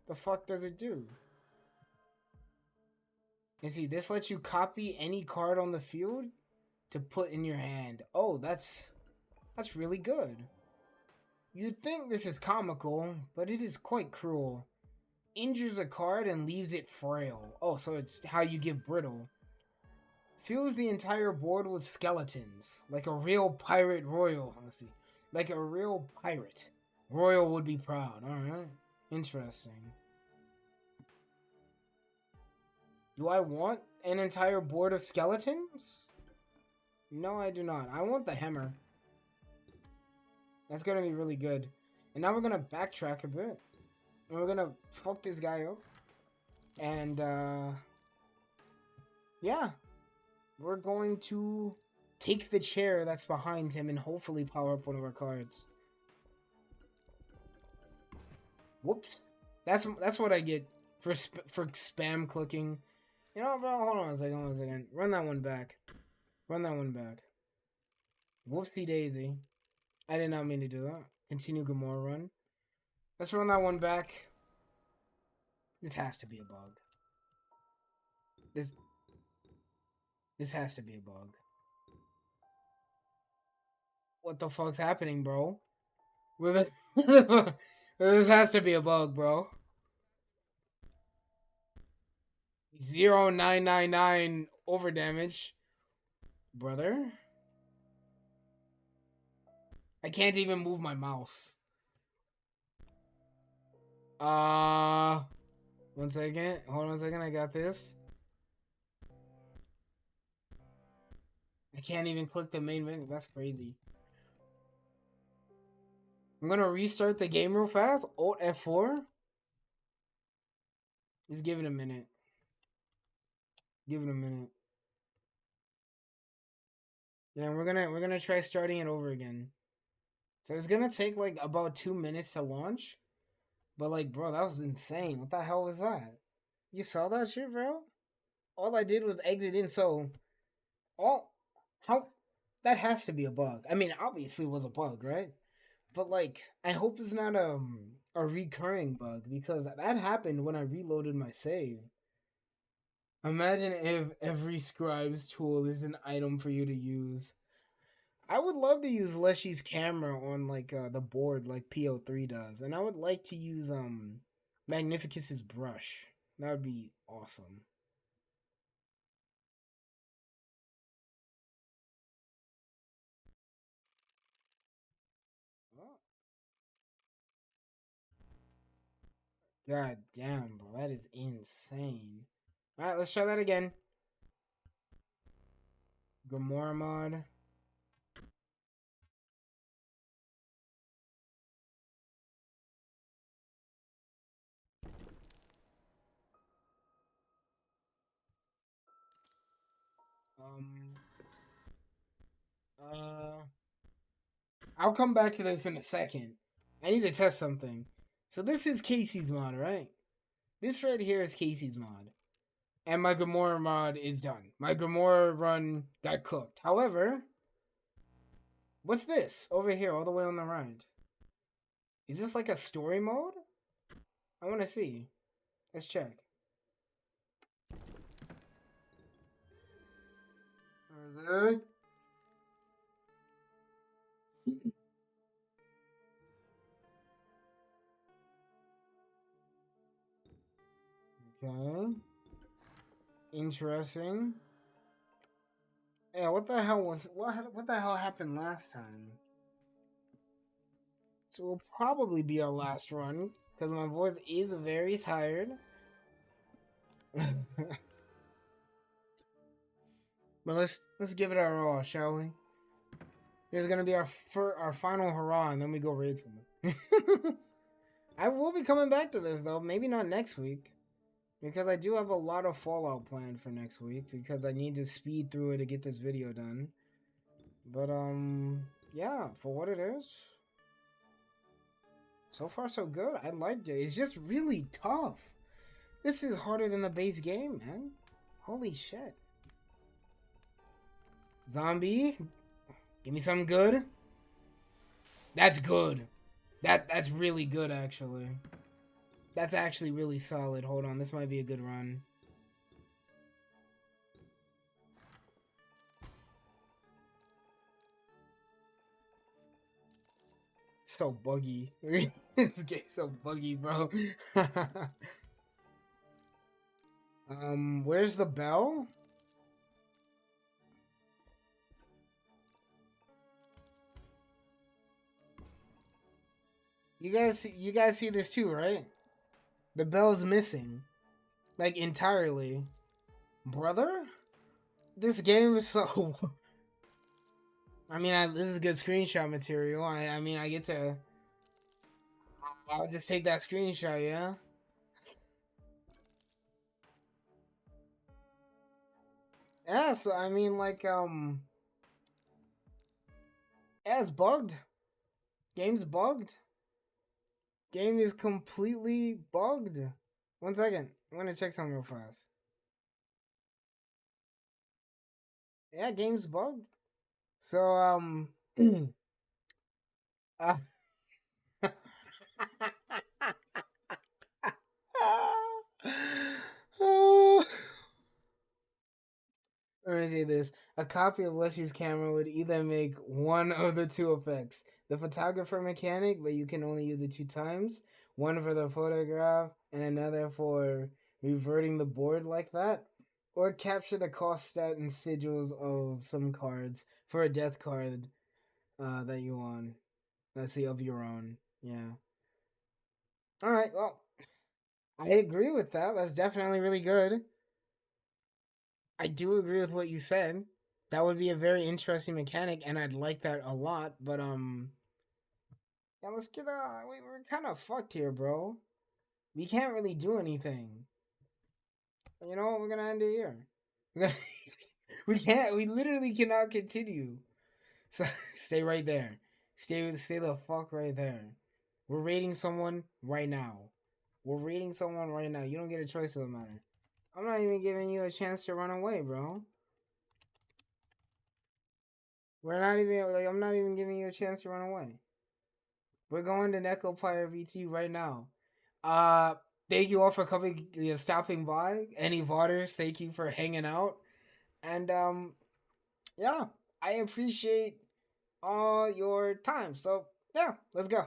A: The fuck does it do? You see, this lets you copy any card on the field to put in your hand. Oh, that's really good. You'd think this is comical, but it is quite cruel. Injures a card and leaves it frail. Oh, so it's how you give brittle. Fills the entire board with skeletons. Like a real pirate royal. Let's see. Like a real pirate. Royal would be proud. Alright. Interesting. Do I want an entire board of skeletons? No, I do not. I want the hammer. That's gonna be really good. And now we're gonna backtrack a bit. And we're gonna fuck this guy up. And, yeah. We're going to take the chair that's behind him and hopefully power up one of our cards. Whoops. That's what I get for spam clicking. You know, bro, hold on a second. Run that one back. Whoopsie daisy. I did not mean to do that. Continue Grimora run. Let's run that one back. This has to be a bug. This has to be a bug. What the fuck's happening, bro? This has to be a bug, bro. 0999 over damage. Brother? I can't even move my mouse. One second. Hold on a second. I got this. I can't even click the main menu. That's crazy. I'm gonna restart the game real fast. Alt F4. Just give it a minute. Yeah, we're gonna try starting it over again. So it's gonna take like about 2 minutes to launch. But like, bro, that was insane. What the hell was that? You saw that shit, bro? All I did was exit in, so how that has to be a bug. I mean, obviously it was a bug, right? But like, I hope it's not a recurring bug, because that happened when I reloaded my save. Imagine if every scribe's tool is an item for you to use. I would love to use Leshy's camera on like the board like PO3 does, and I would like to use Magnificus's brush. That would be awesome. God damn, bro, that is insane. All right, let's try that again. Grimora mod. I'll come back to this in a second. I need to test something. So this is Casey's mod, right? This right here is Casey's mod. And my Grimora mod is done. My Grimora run got cooked. However, what's this over here all the way on the right? Is this like a story mode? I want to see. Let's check. Where is it? Okay. Interesting. Yeah, what the hell was what the hell happened last time? So it will probably be our last run because my voice is very tired. But let's give it our all, shall we? This is gonna be our final hurrah, and then we go raid someone. I will be coming back to this though. Maybe not next week, because I do have a lot of Fallout planned for next week because I need to speed through it to get this video done. But yeah, for what it is, so far so good. I liked it. It's just really tough. This is harder than the base game, man. Holy shit. Zombie, give me something good. That's good. That's really good, actually. That's actually really solid. Hold on, this might be a good run. So buggy. This game's so buggy, bro. Where's the bell? You guys see this too, right? The bell's missing. Like entirely. Brother? This game is so I mean, this is good screenshot material. I mean, I get to I'll just take that screenshot, yeah? Yeah, so I mean like yeah, it's bugged. Game's bugged. Game is completely bugged. 1 second. I'm gonna check something real fast. Yeah, game's bugged. So uh, oh, let me say this. A copy of Leshy's camera would either make one of the two effects. The photographer mechanic, but you can only use it 2 times. One for the photograph and another for reverting the board like that. Or capture the cost stat and sigils of some cards for a death card that you own. Let's see, of your own. Yeah. Alright, well, I agree with that. That's definitely really good. I do agree with what you said. That would be a very interesting mechanic, and I'd like that a lot. But yeah, let's get we're kind of fucked here, bro. We can't really do anything. You know what? We're gonna end it here. We can't. We literally cannot continue. So stay right there. Stay the fuck right there. We're rating someone right now. We're rating someone right now. You don't get a choice of the matter. I'm not even giving you a chance to run away, bro. We're not even like I'm not even giving you a chance to run away. We're going to Necropire VT right now. Uh Thank you all for coming stopping by. Any Vodders, thank you for hanging out. And yeah, I appreciate all your time. So yeah, let's go.